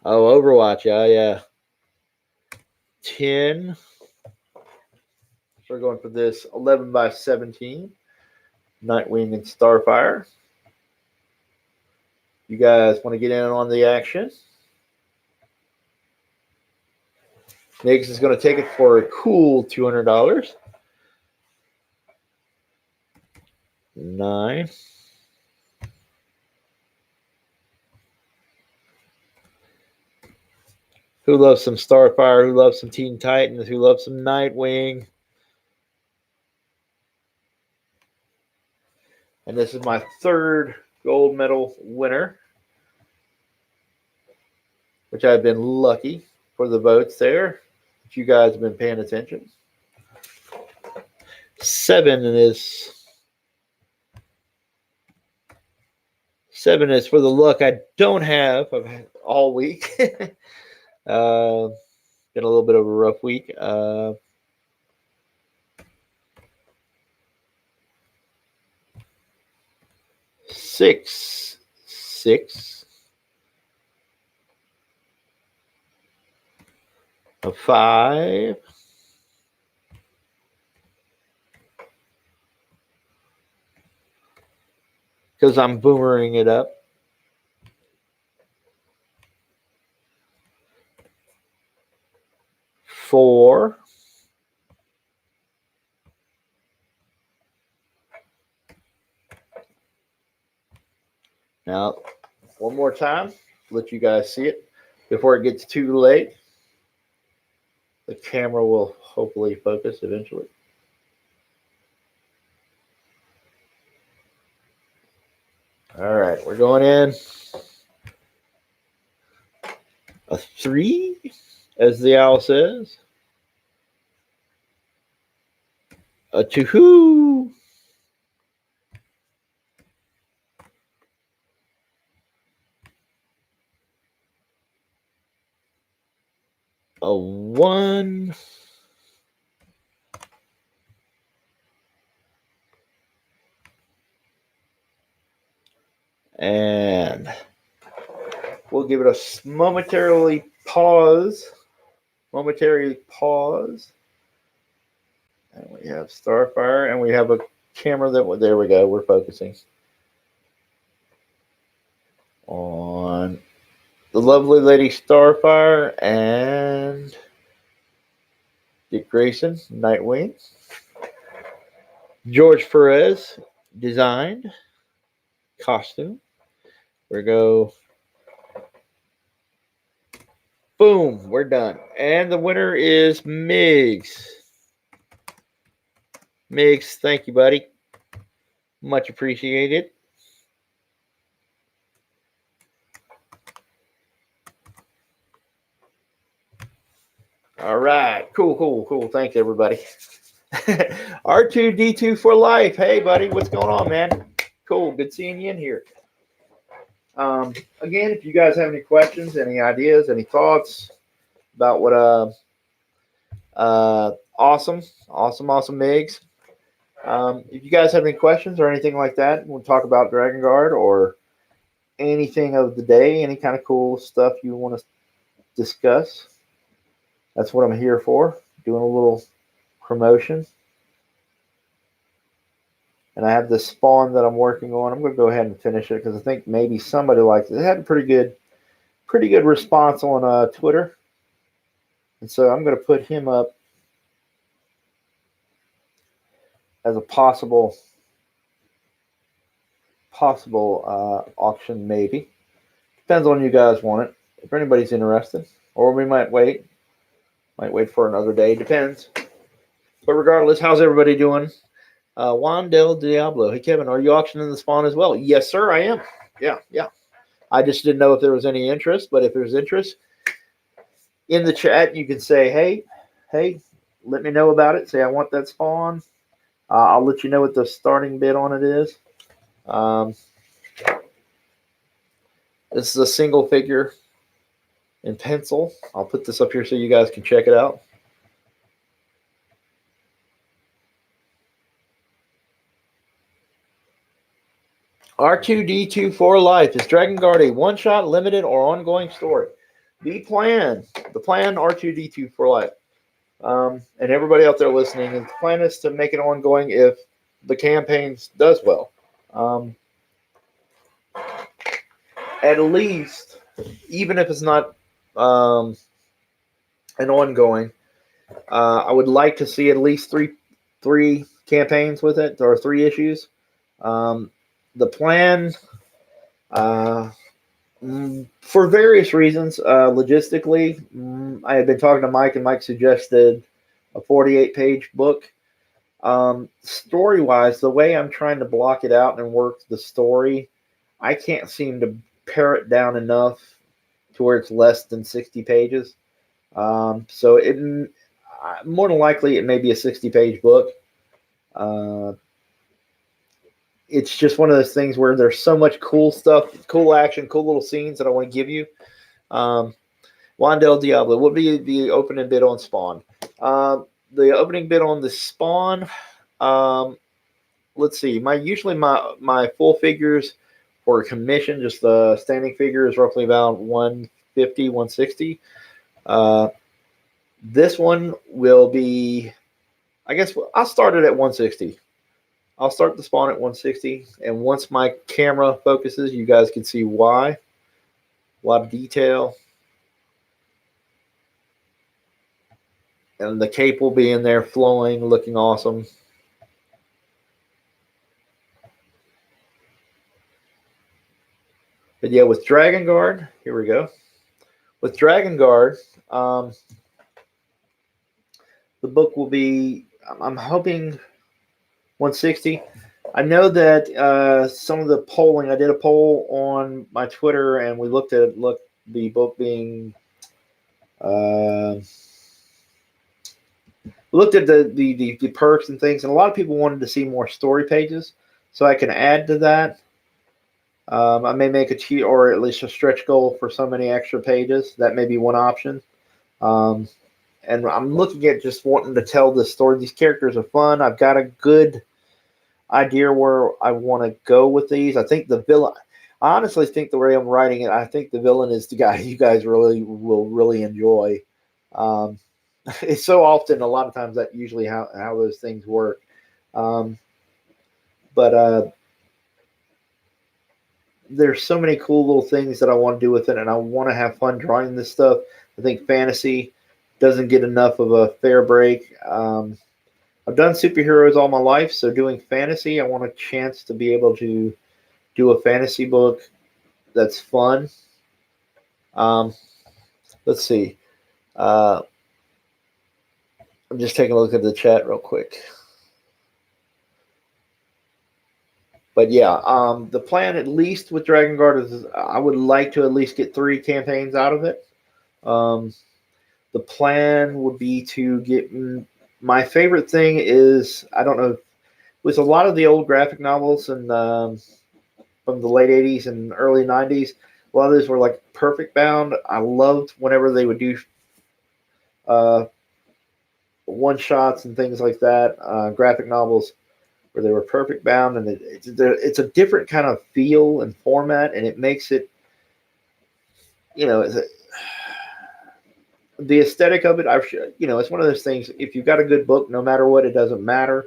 Oh, Overwatch. Yeah. 10. So we're going for this 11 by 17. Nightwing and Starfire. You guys want to get in on the action? Niggs is going to take it for a cool $200. 9. Who loves some Starfire? Who loves some Teen Titans? Who loves some Nightwing? And this is my third gold medal winner, which I've been lucky for the votes there. If you guys have been paying attention. 7 is for the luck I don't have. I've had all week. Been a little bit of a rough week. 6. A 5. because I'm boomering it up. Four. Now, one more time, let you guys see it before it gets too late. The camera will hopefully focus eventually. All right, we're going in. A 3, as the owl says. A 2. A 1. And we'll give it a momentary pause. And we have Starfire, and we have a camera that, there we go, we're focusing on the lovely lady Starfire and Dick Grayson, Nightwing. George Perez designed costume. We go. Boom, we're done. And the winner is Migs. Migs, thank you, buddy. Much appreciated. All right. Cool. Thanks, everybody. R2D2 for life. Hey, buddy, what's going on, man? Cool. Good seeing you in here. Again, if you guys have any questions, any ideas, any thoughts about what awesome Migs. If you guys have any questions or anything like that, we'll talk about Dragon Guard or anything of the day, any kind of cool stuff you want to discuss. That's what I'm here for, doing a little promotion. And I have this spawn that I'm working on. I'm going to go ahead and finish it because I think maybe somebody likes it. It had a pretty good response on Twitter. And so I'm going to put him up as a possible auction, maybe. Depends on you guys want it. If anybody's interested. Or we might wait. Might wait for another day. Depends. But regardless, how's everybody doing? Juan Del Diablo. Hey, Kevin, are you auctioning the spawn as well? Yes, sir, I am. Yeah. I just didn't know if there was any interest. But if there's interest, in the chat, you can say, hey, let me know about it. Say, I want that spawn. I'll let you know what the starting bid on it is. This is a single figure in pencil. I'll put this up here so you guys can check it out. R2D2 for life. Is Dragon Guard a one-shot, limited, or ongoing story? The plan R2D2 for life. And everybody out there listening, the plan is to make it ongoing if the campaign does well. At least, even if it's not an ongoing, I would like to see at least three campaigns with it, or 3 issues. The plan, for various reasons, logistically, I had been talking to Mike, and Mike suggested a 48-page book. Story-wise, the way I'm trying to block it out and work the story, I can't seem to pare it down enough to where it's less than 60 pages. So it more than likely it may be a 60-page book. It's just one of those things where there's so much cool stuff, cool action, cool little scenes that I want to give you. Juan Del Diablo, what would be the opening bid on Spawn? The opening bid on the Spawn, let's see. Usually my full figures for commission, just the standing figure, is roughly about 150, 160. This one will be, I guess I'll start it at 160. I'll start the spawn at 160, and once my camera focuses, you guys can see why. A lot of detail. And the cape will be in there flowing, looking awesome. But yeah, with Dragon Guard, here we go. With Dragon Guard, the book will be, I'm hoping 160. I know that some of the polling, I did a poll on my Twitter, and we looked at the book being, looked at the perks and things, and a lot of people wanted to see more story pages, so I can add to that. I may make a cheat or at least a stretch goal for so many extra pages. That may be one option. And I'm looking at just wanting to tell this story. These characters are fun. I've got a good idea where I want to go with these. I think the villain, I honestly think the way I'm writing it, I think the villain is the guy you guys will really enjoy. It's so often, a lot of times, that usually how those things work. But there's so many cool little things that I want to do with it, and I want to have fun drawing this stuff. I think fantasy doesn't get enough of a fair break. I've done superheroes all my life, so doing fantasy, I want a chance to be able to do a fantasy book that's fun. Let's see. I'm just taking a look at the chat real quick. But yeah, the plan, at least with Dragon Guard, is I would like to at least get 3 campaigns out of it. The plan would be to get, my favorite thing is, I don't know, with a lot of the old graphic novels and from the late 80s and early 90s, a lot of those were like perfect bound. I loved whenever they would do one shots and things like that, graphic novels where they were perfect bound, and it's a different kind of feel and format, and it makes it, the aesthetic of it. It's one of those things. If you've got a good book, no matter what, it doesn't matter.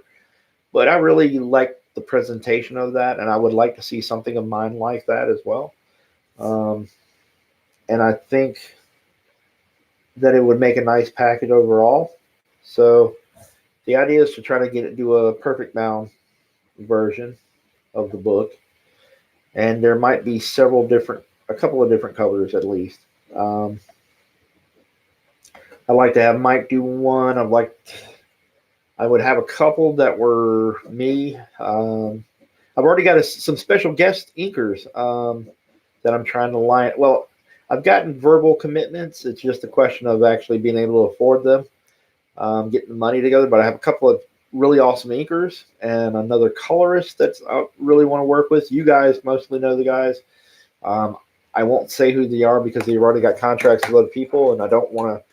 But I really like the presentation of that, and I would like to see something of mine like that as well. And I think that it would make a nice package overall. So the idea is to try to do a perfect bound version of the book, and there might be a couple of different covers at least. I'd like to have Mike do one. I would have a couple that were me. I've already got some special guest inkers that I'm trying to line. Well, I've gotten verbal commitments. It's just a question of actually being able to afford them, getting the money together. But I have a couple of really awesome inkers and another colorist that I really want to work with. You guys mostly know the guys. I won't say who they are because they've already got contracts with other people, and I don't want to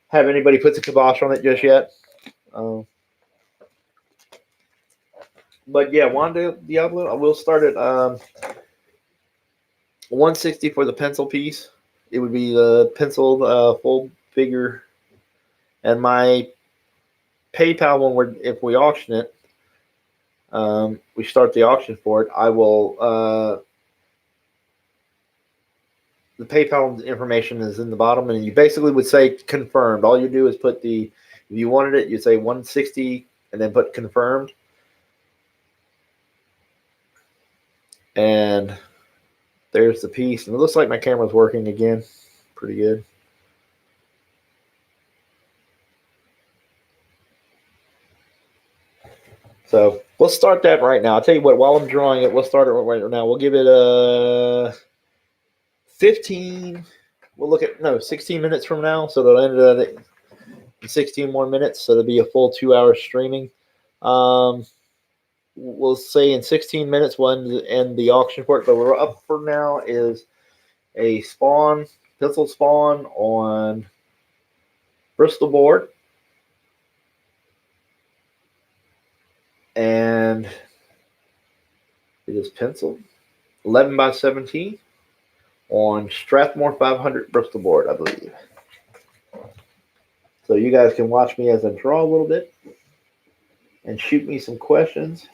have anybody put the kibosh on it just yet. But yeah, Wanda Diablo, I will start at 160 for the pencil piece. It would be the penciled full figure, and my PayPal one, if we auction it, we start the auction for it. I will. The PayPal information is in the bottom, and you basically would say confirmed. All you do is put if you wanted it, you'd say 160 and then put confirmed. And there's the piece. And it looks like my camera's working again. Pretty good. So we'll start that right now. I'll tell you what, while I'm drawing it, we'll start it right now. We'll give it a 15. We'll look at 16 minutes from now. So they'll end it in 16 more minutes. So it'll be a full 2 hours streaming. We'll say in 16 minutes we'll end the auction for it. But we're up for now is a pencil spawn on Bristol board. And it is pencil 11 by 17 on Strathmore 500 Bristol board, I believe. So you guys can watch me as I draw a little bit and shoot me some questions.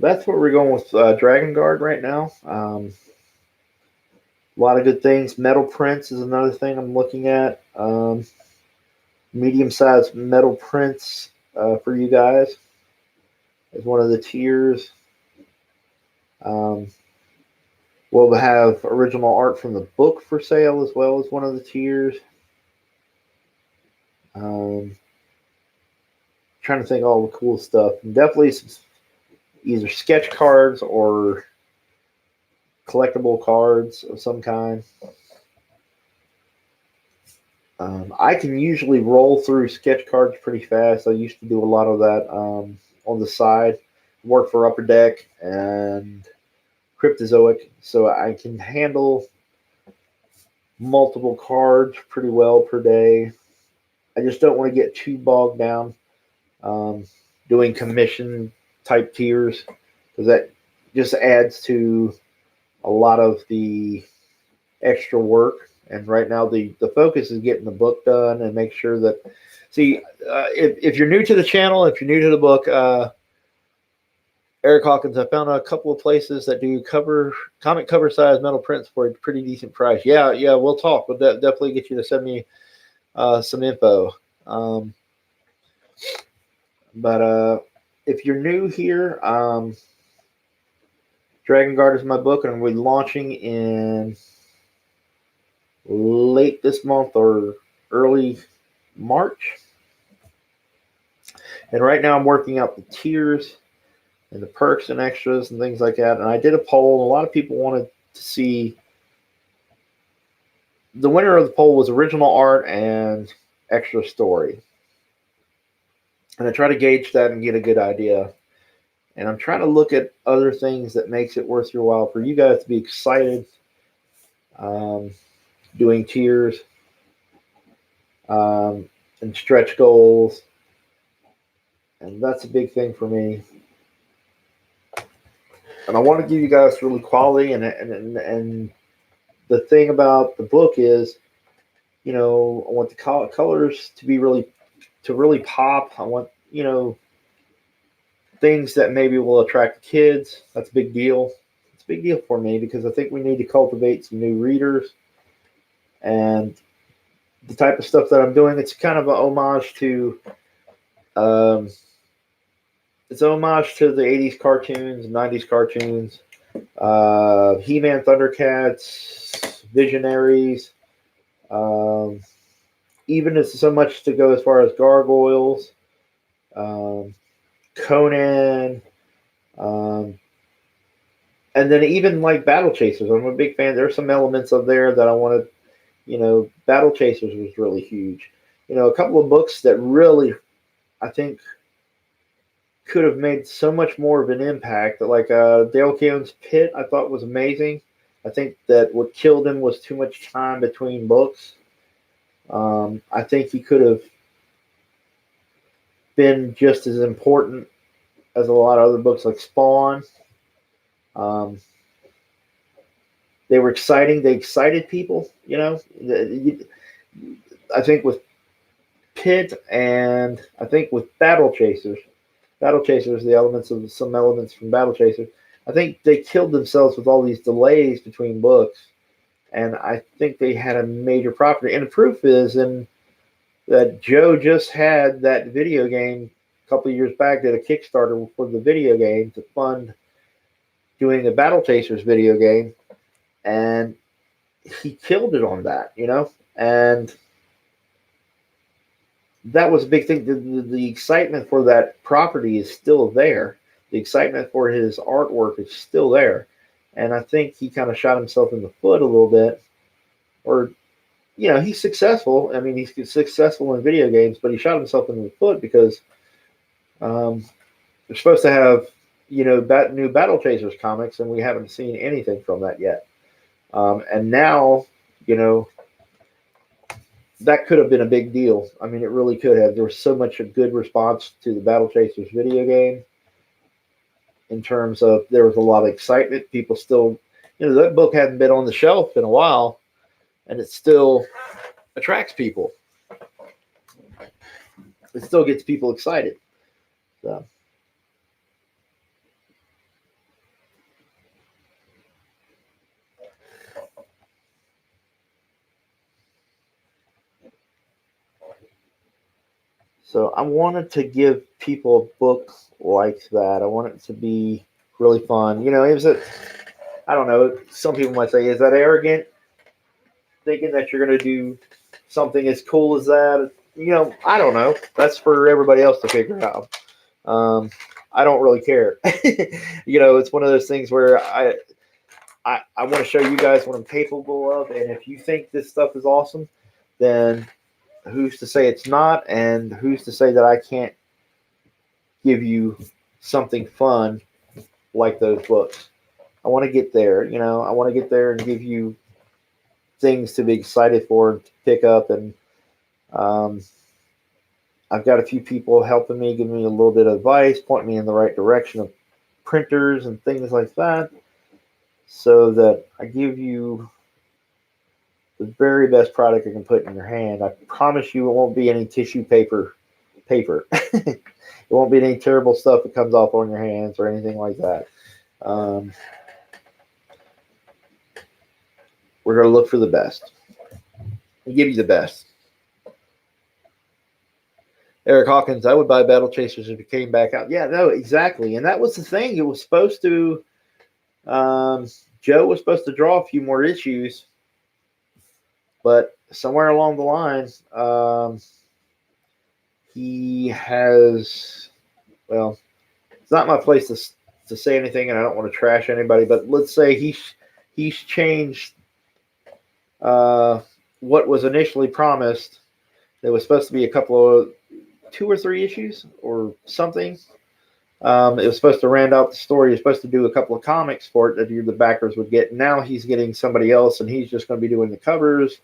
that's what we're going with Dragon Guard right now. A lot of good things. Metal prints is another thing I'm looking at. Medium-sized metal prints for you guys is one of the tiers. We'll have original art from the book for sale as well as one of the tiers. Trying to think of all the cool stuff. And definitely some, either sketch cards or collectible cards of some kind. I can usually roll through sketch cards pretty fast. I used to do a lot of that on the side. Work for Upper Deck and Cryptozoic, so I can handle multiple cards pretty well per day. I just don't want to get too bogged down doing commission type tiers, because that just adds to a lot of the extra work. And right now the focus is getting the book done and make sure that, see, if you're new to the channel, if you're new to the book, Eric Hawkins, I found a couple of places that do comic cover size metal prints for a pretty decent price. Yeah, we'll talk. We'll definitely get you to send me some info. But if you're new here, Dragon Guard is my book, and we're launching in late this month or early March. And right now I'm working out the tiers and the perks and extras and things like that. And I did a poll, and a lot of people wanted to see. The winner of the poll was original art and extra story. And I try to gauge that and get a good idea. And I'm trying to look at other things that makes it worth your while for you guys to be excited doing tiers and stretch goals. And that's a big thing for me. And I want to give you guys really quality. And the thing about the book is, I want the colors to be really pop. I want, things that maybe will attract kids. That's a big deal. It's a big deal for me because I think we need to cultivate some new readers. And the type of stuff that I'm doing, it's kind of an homage to the 80s cartoons, 90s cartoons, He-Man, Thundercats, Visionaries, even as so much to go as far as Gargoyles, Conan, and then even like Battle Chasers. I'm a big fan. There's some elements of there that I wanted. Battle Chasers was really huge. A couple of books that really, I think, could have made so much more of an impact. Like Dale Keown's Pit, I thought was amazing. I think that what killed him was too much time between books. I think he could have been just as important as a lot of other books like Spawn. They were exciting. They excited people, I think with Pit, and I think with Battle Chasers, some elements from Battle Chasers, I think they killed themselves with all these delays between books. And I think they had a major property. And the proof is that Joe just had that video game a couple of years back, did a Kickstarter for the video game to fund doing the Battle Chasers video game. And he killed it on that, and that was a big thing. The excitement for that property is still there. The excitement for his artwork is still there. And I think he kind of shot himself in the foot a little bit. Or, he's successful. I mean, he's successful in video games, but he shot himself in the foot because they're supposed to have, new Battle Chasers comics, and we haven't seen anything from that yet. And now, that could have been a big deal. I mean, it really could have. There was so much a good response to the Battle Chasers video game in terms of there was a lot of excitement. People still, that book hadn't been on the shelf in a while, and it still attracts people. It still gets people excited. So, So I wanted to give people a book like that. I want it to be really fun. I don't know, some people might say, is that arrogant? Thinking that you're going to do something as cool as that? I don't know. That's for everybody else to figure out. I don't really care. It's one of those things where I want to show you guys what I'm capable of. And if you think this stuff is awesome, then who's to say it's not? And who's to say that I can't give you something fun like those books? I want to get there. I want to get there and give you things to be excited for, to pick up. And um, I've got a few people helping me, giving me a little bit of advice, pointing me in the right direction of printers and things like that, so that I give you the very best product I can put in your hand. I promise you it won't be any tissue paper. It won't be any terrible stuff that comes off on your hands or anything like that. We're going to look for the best and give you the best. Eric Hawkins, I would buy Battle Chasers if it came back out. Yeah, no, exactly. And that was the thing. It was supposed to, Joe was supposed to draw a few more issues, but somewhere along the line, he has, well, it's not my place to say anything, and I don't want to trash anybody, but let's say he's changed what was initially promised. There was supposed to be a couple of 2 or 3 issues or something. It was supposed to round out the story. He was supposed to do a couple of comics for it that the backers would get. Now he's getting somebody else, and he's just going to be doing the covers,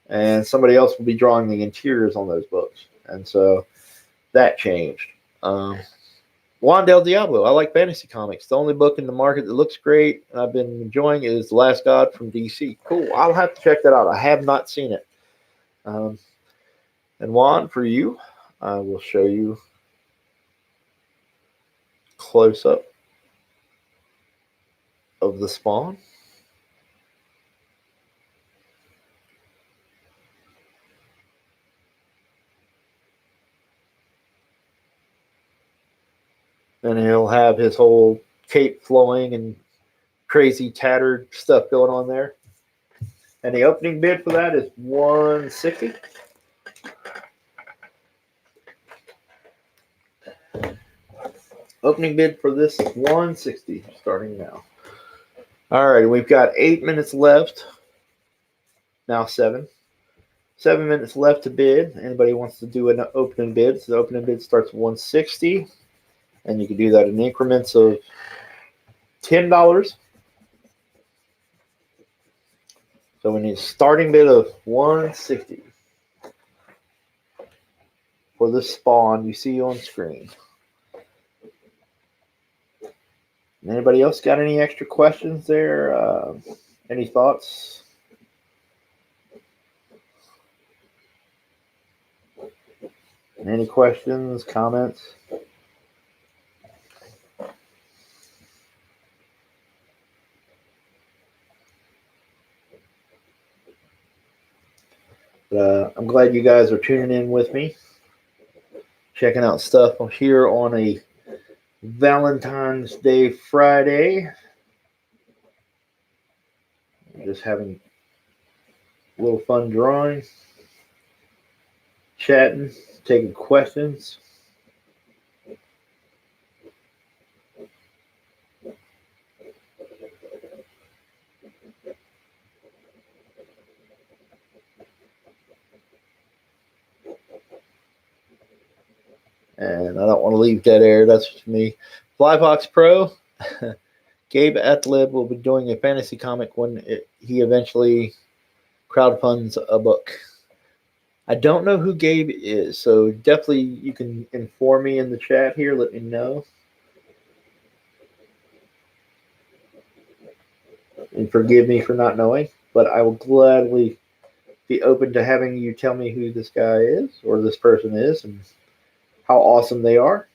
and somebody else will be drawing the interiors on those books. And so that changed. Juan Del Diablo. I like fantasy comics. The only book in the market that looks great and I've been enjoying is The Last God from DC. Cool. I'll have to check that out. I have not seen it. And Juan, for you, I will show you close up of the Spawn. And he'll have his whole cape flowing and crazy tattered stuff going on there. And the opening bid for that is $160. Opening bid for this is $160 starting now. All right, we've got 8 minutes left. Now 7. 7 minutes left to bid. Anybody wants to do an opening bid? So the opening bid starts at $160, and you can do that in increments of $10. So we need a starting bid of $160 for the Spawn you see on screen. Anybody else got any extra questions there? Any thoughts? Any questions, comments? I'm glad you guys are tuning in with me, checking out stuff here on a Valentine's Day Friday. Just having a little fun drawing, chatting, taking questions. And I don't want to leave dead air. That's just me. Flybox Pro. Gabe Athlib will be doing a fantasy comic when he eventually crowdfunds a book. I don't know who Gabe is, so definitely you can inform me in the chat here. Let me know. And forgive me for not knowing, but I will gladly be open to having you tell me who this guy is or this person is and how awesome they are.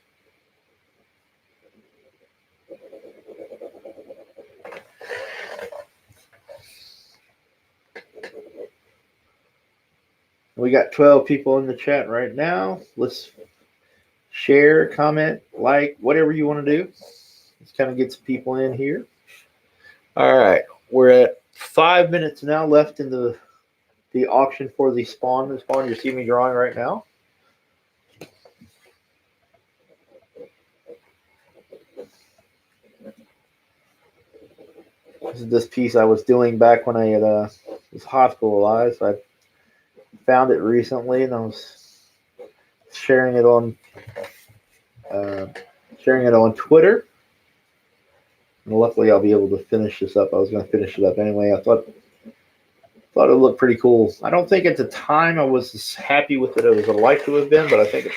We got 12 people in the chat right now. Let's share, comment, like, whatever you want to do. Let's kind of get some people in here. All right. We're at 5 minutes now left in the auction for the spawn. The spawn you see me drawing right now. This is this piece I was doing back when I had was hospitalized. I found it recently, and I was sharing it on Twitter. And luckily, I'll be able to finish this up. I was going to finish it up anyway. I thought it looked pretty cool. I don't think at the time I was as happy with it as I'd like to have been, but I think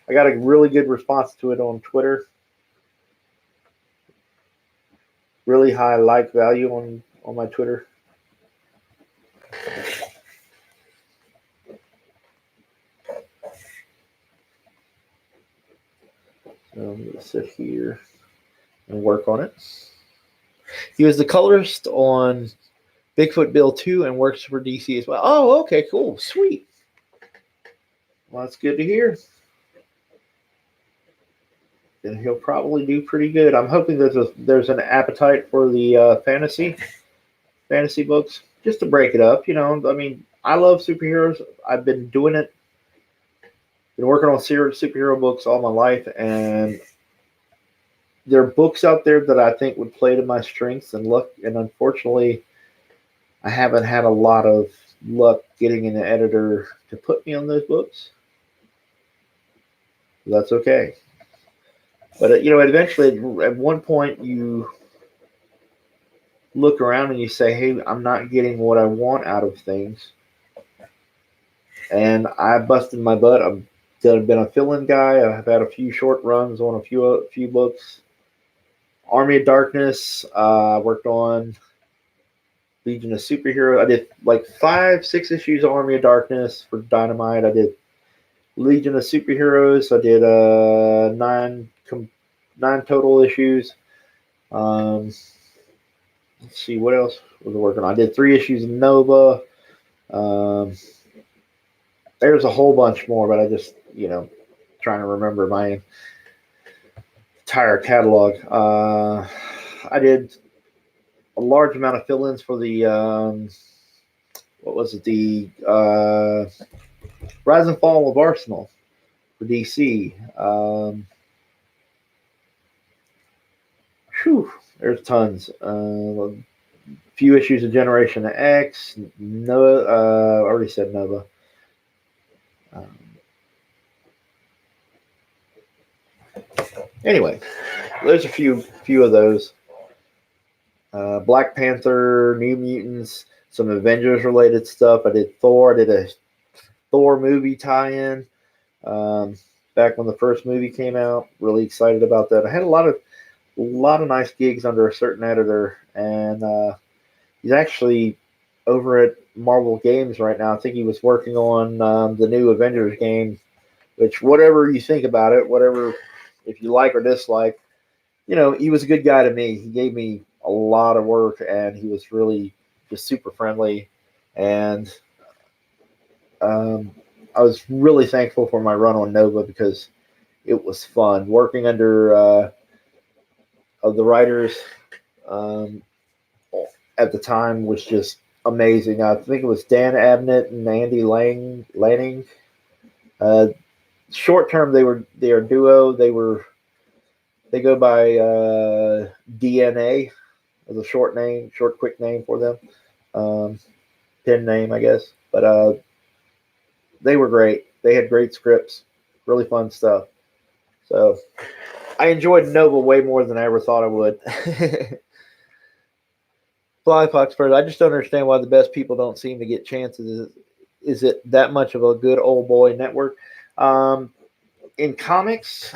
I got a really good response to it on Twitter. Really high like value on my Twitter. So I'm going to sit here and work on it. He was the colorist on Bigfoot Bill 2 and works for DC as well. Oh, okay, cool. Sweet. Well, that's good to hear. Then he'll probably do pretty good. I'm hoping there's an appetite for the fantasy books, just to break it up. You know, I mean, I love superheroes. I've been doing it. Been working on superhero books all my life, and there are books out there that I think would play to my strengths and luck. And unfortunately, I haven't had a lot of luck getting an editor to put me on those books. That's okay. But you know, eventually, at one point, you look around and you say, "Hey, I'm not getting what I want out of things." And I busted my butt. I've been a fill-in guy. I've had a few short runs on a few books. Army of Darkness. I worked on Legion of Superheroes. I did like 5-6 issues of Army of Darkness for Dynamite. I did Legion of Superheroes. I did 9 total issues. Let's see, what else was I working on? I did 3 issues of Nova. There's a whole bunch more, but I just, you know, trying to remember my entire catalog. I did a large amount of fill-ins for the what was it? The Rise and Fall of Arsenal for DC. There's tons. Few issues of Generation X. Nova. I already said Nova. Anyway, there's a few of those. Black Panther, New Mutants, some Avengers related stuff. I did Thor. I did a Thor movie tie-in back when the first movie came out. Really excited about that. I had a lot of nice gigs under a certain editor, and he's actually over at Marvel Games right now. I think he was working on the new Avengers game, which, whatever you think about it, whatever, if you like or dislike, you know, he was a good guy to me. He gave me a lot of work, and he was really just super friendly. And I was really thankful for my run on Nova because it was fun. Working under of the writers at the time was just amazing. I think it was Dan Abnett and Andy Lanning. Short term, they are a duo. They go by DNA as a short quick name for them. Pen name, I guess. But they were great. They had great scripts, really fun stuff. So I enjoyed Nova way more than I ever thought I would. Fly Fox first. I just don't understand why the best people don't seem to get chances. Is it that much of a good old boy network? In comics,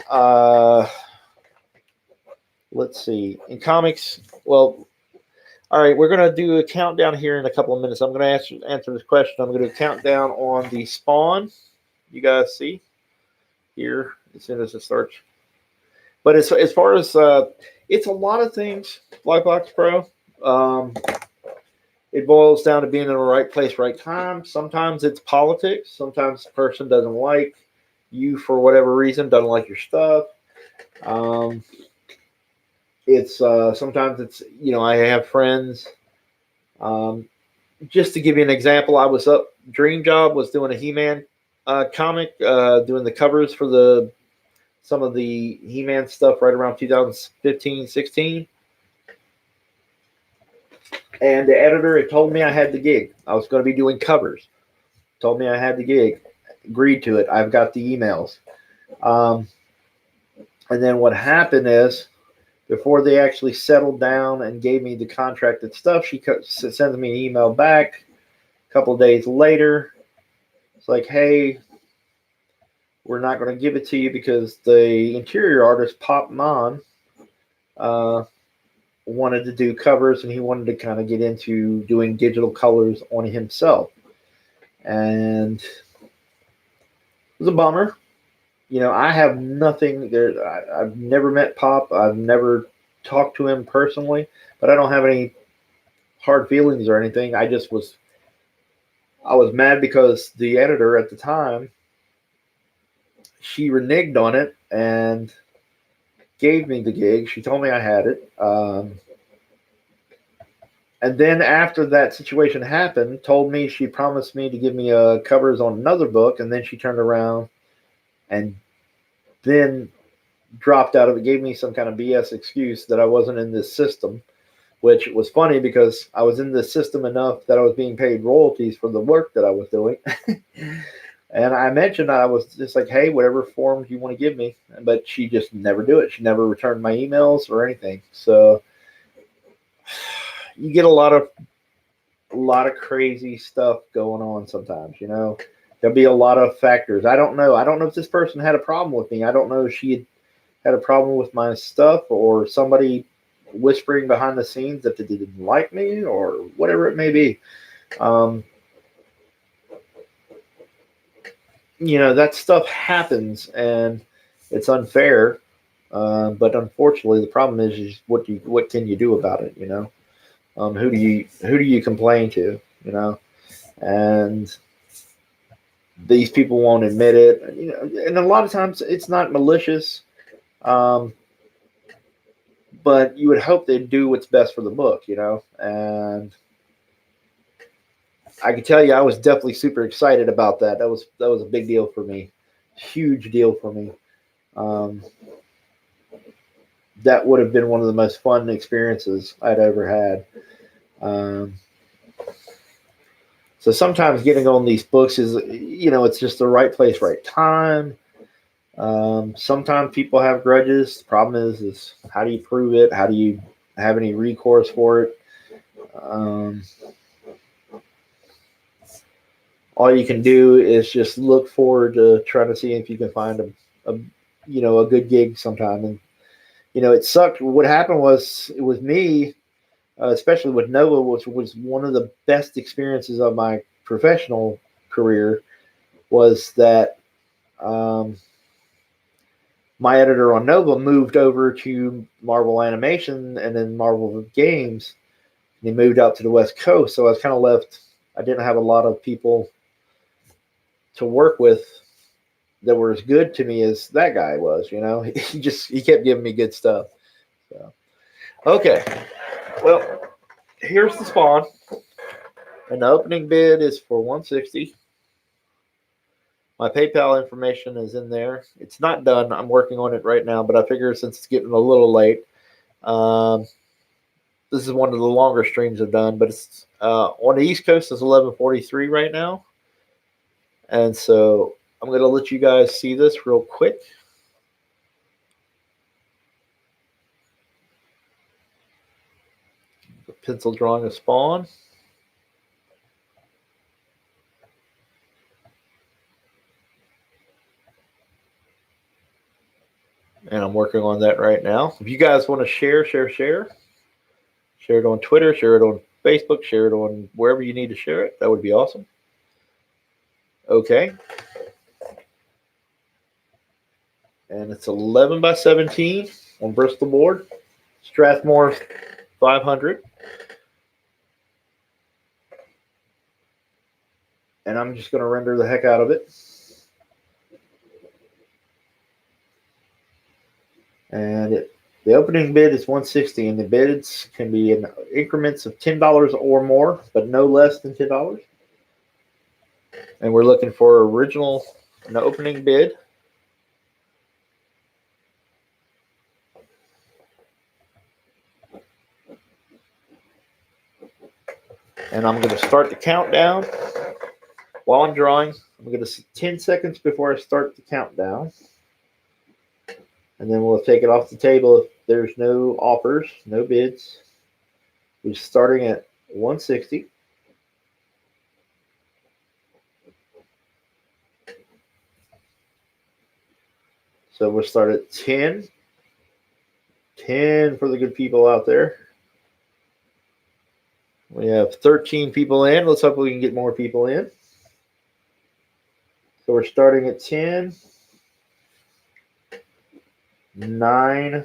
let's see. In comics, well, all right, we're going to do a countdown here in a couple of minutes. I'm going to answer this question. I'm going to count down on the spawn. You guys see here as soon as it starts. But as far as it's a lot of things, Flybox Pro. It'd boils down to being in the right place, right time. Sometimes it's politics. Sometimes the person doesn't like you for whatever reason, doesn't like your stuff. It's sometimes it's, I have friends. Just to give you an example, I was up. Dream Job was doing a He-Man comic, doing the covers for some of the He-Man stuff right around 2015, 16. And the editor had told me I had the gig. I was going to be doing covers. Told me I had the gig. Agreed to it. I've got the emails. And then what happened is, before they actually settled down and gave me the contracted stuff, she sends me an email back a couple of days later. It's like, hey, we're not going to give it to you because the interior artist, Pop Mon, wanted to do covers, and he wanted to kind of get into doing digital colors on himself. And it was a bummer. I have nothing there. I've never met Pop. I've never talked to him personally, but I don't have any hard feelings or anything. I was mad because the editor at the time, she reneged on it and gave me the gig. She told me I had it. And then after that situation happened, told me she promised me to give me covers on another book, and then she turned around and then dropped out of it, gave me some kind of BS excuse that I wasn't in this system, which was funny because I was in this system enough that I was being paid royalties for the work that I was doing. And I mentioned, I was just like, hey, whatever forms you want to give me. But she just never do it. She never returned my emails or anything. So you get a lot of crazy stuff going on sometimes, There'll be a lot of factors. I don't know. I don't know if this person had a problem with me. I don't know if she had a problem with my stuff, or somebody whispering behind the scenes that they didn't like me, or whatever it may be. That stuff happens, and it's unfair. But unfortunately, the problem is what can you do about it? Who do you complain to? And these people won't admit it. And a lot of times it's not malicious, but you would hope they'd do what's best for the book, And I can tell you, I was definitely super excited about that. That was a big deal for me, huge deal for me. That would have been one of the most fun experiences I'd ever had. So sometimes getting on these books is, it's just the right place, right time. Sometimes people have grudges. The problem is how do you prove it? How do you have any recourse for it? All you can do is just look forward to trying to see if you can find a good gig sometime. And it sucked. What happened was, it was me, especially with Nova, which was one of the best experiences of my professional career, was that my editor on Nova moved over to Marvel Animation and then Marvel Games. And he moved out to the West Coast, so I was kind of left. I didn't have a lot of people to work with that were as good to me as that guy was. He kept giving me good stuff. So, okay, well, here's the Spawn, and the opening bid is for $160. My PayPal information is in there. It's not done. I'm working on it right now, but I figure since it's getting a little late, this is one of the longer streams I've done. But it's on the East Coast, it's 11:43 right now, and so I'm going to let you guys see this real quick. The pencil drawing of Spawn. And I'm working on that right now. If you guys want to share it on Twitter, share it on Facebook, share it on wherever you need to share it. That would be awesome. Okay. And it's 11x17 on Bristol board. Strathmore 500. and I'm just going to render the heck out of it. And the opening bid is $160, and the bids can be in increments of $10 or more, but no less than $10. And we're looking for original an opening bid. And I'm going to start the countdown while I'm drawing. I'm going to 10 seconds before I start the countdown. And then we'll take it off the table if there's no offers, no bids. We're starting at 160. So we'll start at 10. 10 for the good people out there. We have 13 people in. Let's hope we can get more people in. So we're starting at 10, 9,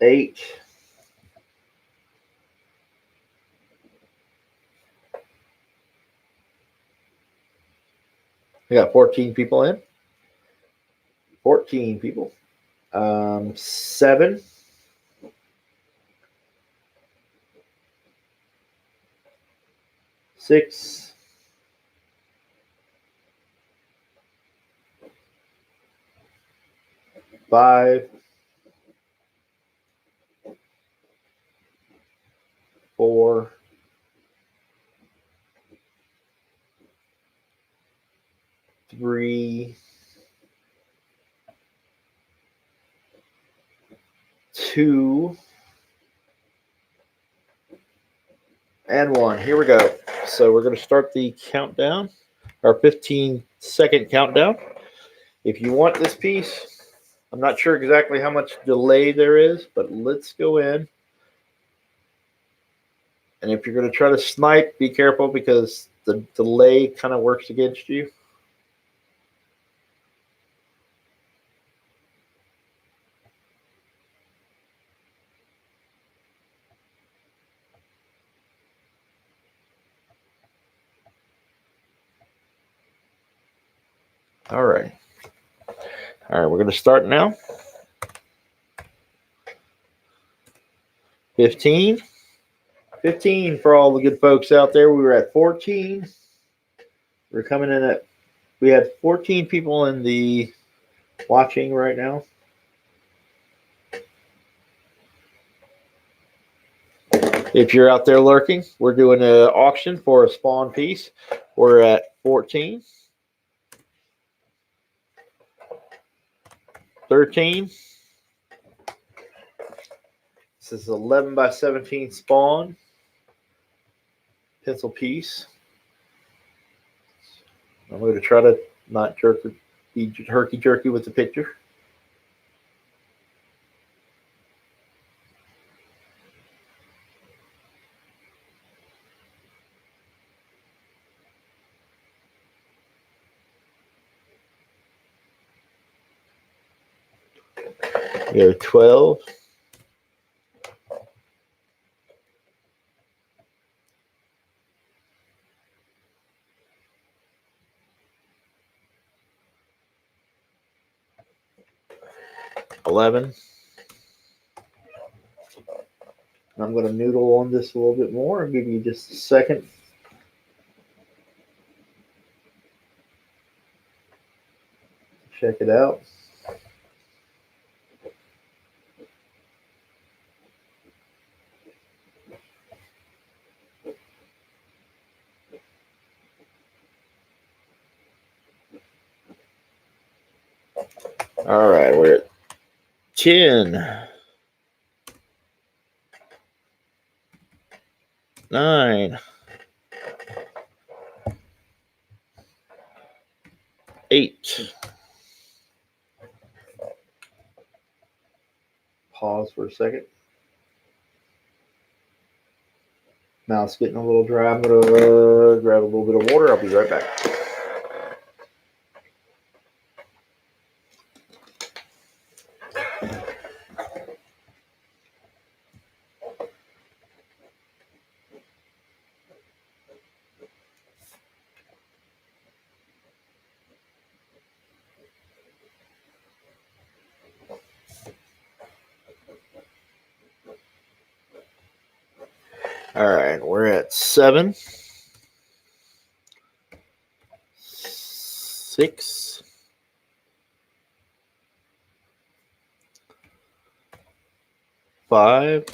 8, 14 people in. 14 people. 7, 6, 5, 4, 3, 2, and 1. Here we go. So we're going to start the countdown, our 15-second countdown. If you want this piece, I'm not sure exactly how much delay there is, but let's go in. And if you're going to try to snipe, be careful because the delay kind of works against you. All right. All right, we're going to start now. 15. 15 for all the good folks out there. We were at 14. We're coming in at, we had 14 people in the watching right now. If you're out there lurking, we're doing an auction for a spawn piece. We're at 14. 13. This is 11 by 17 spawn pencil piece. I'm going to try to not be herky-jerky with the picture. We have 12. 11. I'm going to noodle on this a little bit more and give you just a second. Check it out. All right, we're at 10. 9. 8. Pause for a second. Mouth's getting a little dry. I'm going to grab a little bit of water. I'll be right back. All right, we're at 7, 6, 5,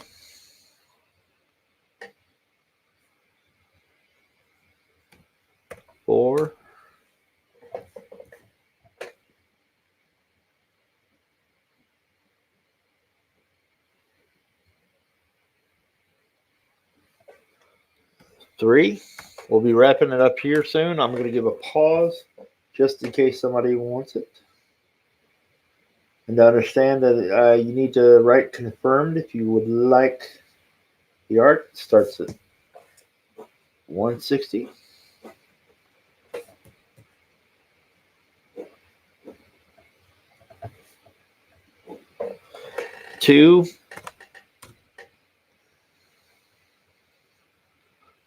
4, 3. We'll be wrapping it up here soon. I'm going to give a pause just in case somebody wants it. And to understand that you need to write confirmed if you would like the art. It starts at 160. 2,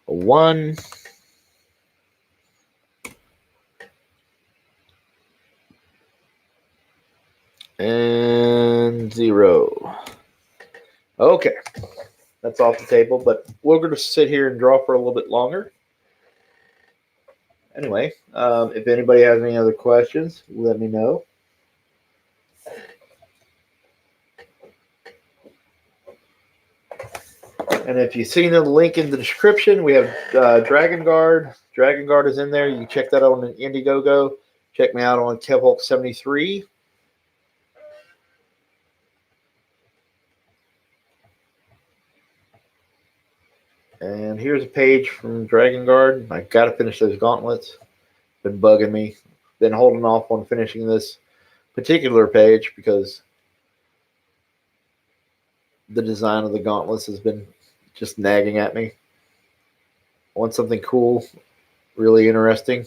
a 1, and 0. Okay, that's off the table, but we're going to sit here and draw for a little bit longer. Anyway, if anybody has any other questions, let me know. And if you've seen the link in the description, we have Dragon Guard. Dragon Guard is in there. You can check that out on Indiegogo. Check me out on KevHulk73. And here's a page from Dragon Guard. I got to finish those gauntlets. Been bugging me. Been holding off on finishing this particular page because the design of the gauntlets has been just nagging at me. I want something cool, really interesting.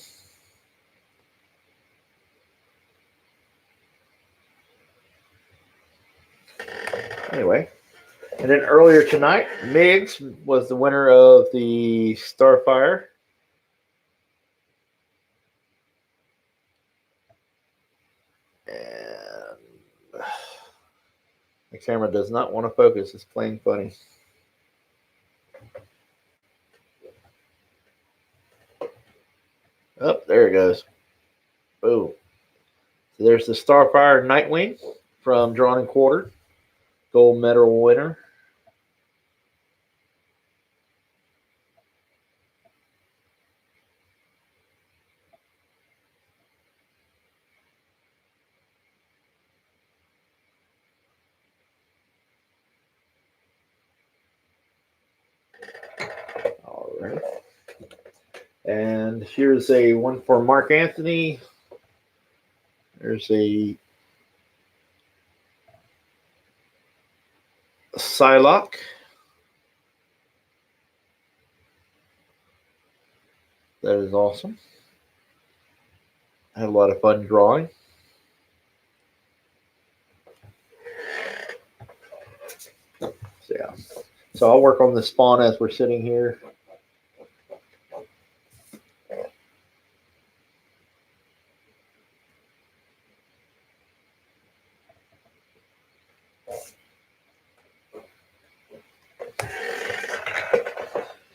Anyway, and then earlier tonight, Miggs was the winner of the Starfire. And the camera does not want to focus. It's plain funny. Oh, there it goes. Boom. So there's the Starfire Nightwing from Drawn and Quartered. Gold medal winner. All right. And here's a one for Mark Anthony. There's a Psylocke. That is awesome. I had a lot of fun drawing. So yeah. So I'll work on the spawn as we're sitting here.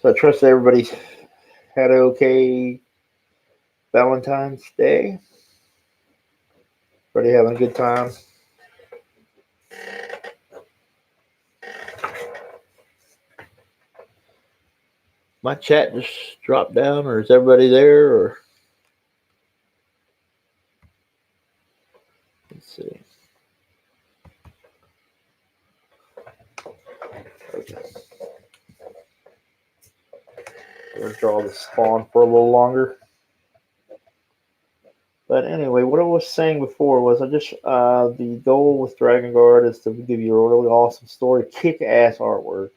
So I trust everybody's had an okay Valentine's Day. Everybody having a good time. My chat just dropped down, or is everybody there? Or let's see. Okay. We'll draw the spawn for a little longer. But anyway, what I was saying before was the goal with Dragon Guard is to give you a really awesome story, kick-ass artwork.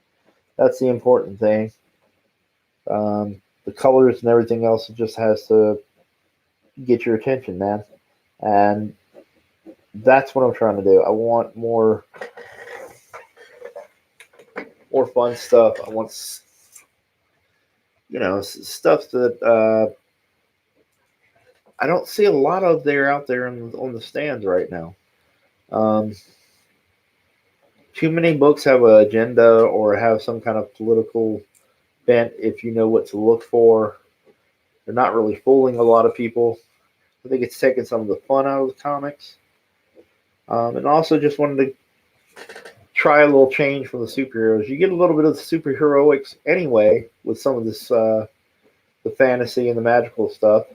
That's the important thing. The colors and everything else, it just has to get your attention, man. And that's what I'm trying to do. I want more fun stuff. I want, stuff that I don't see a lot of out there on the stands right now. Too many books have an agenda or have some kind of political bent if you know what to look for. They're not really fooling a lot of people. I think it's taken some of the fun out of the comics. And also just wanted to try a little change from the superheroes. You get a little bit of the superheroics anyway with some of this the fantasy and the magical stuff.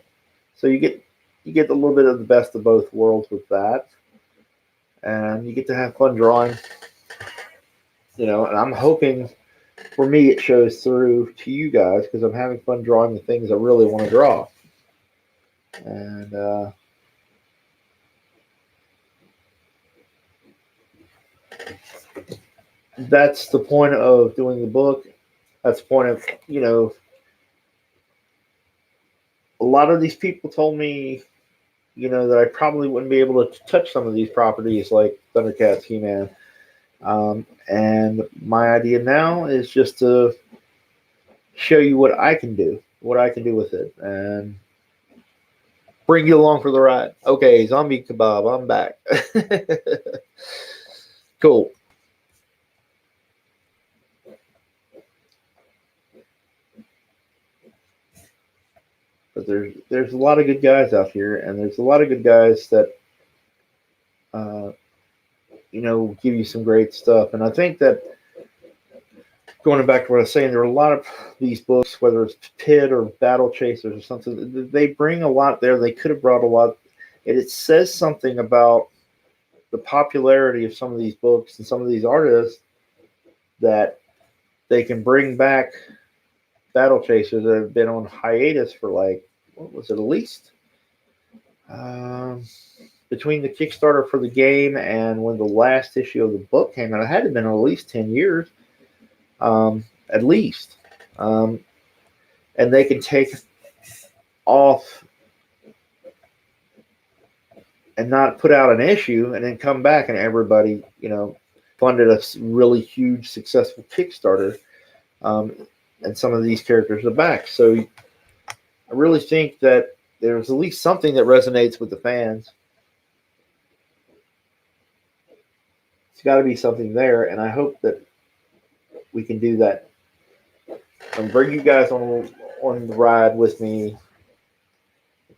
So you get a little bit of the best of both worlds with that, and you get to have fun drawing. And I'm hoping for me it shows through to you guys because I'm having fun drawing the things I really want to draw, and that's the point of doing the book. That's the point of a lot of these people told me that I probably wouldn't be able to touch some of these properties like Thundercats, He-Man. And my idea now is just to show you what I can do with it, and bring you along for the ride. Okay, Zombie Kebab, I'm back. Cool. But there's a lot of good guys out here, and there's a lot of good guys that give you some great stuff. And I think that going back to what I was saying, there are a lot of these books, whether it's Pit or Battle Chasers or something, they bring a lot there. They could have brought a lot. And it says something about the popularity of some of these books and some of these artists that they can bring back Battle Chasers that have been on hiatus for what was it, at least between the Kickstarter for the game and when the last issue of the book came out, it had to have been at least 10 years. At least. And they can take off and not put out an issue and then come back and everybody, funded a really huge, successful Kickstarter. And some of these characters are back. So I really think that there's at least something that resonates with the fans. It's got to be something there, and I hope that we can do that and bring you guys on the ride with me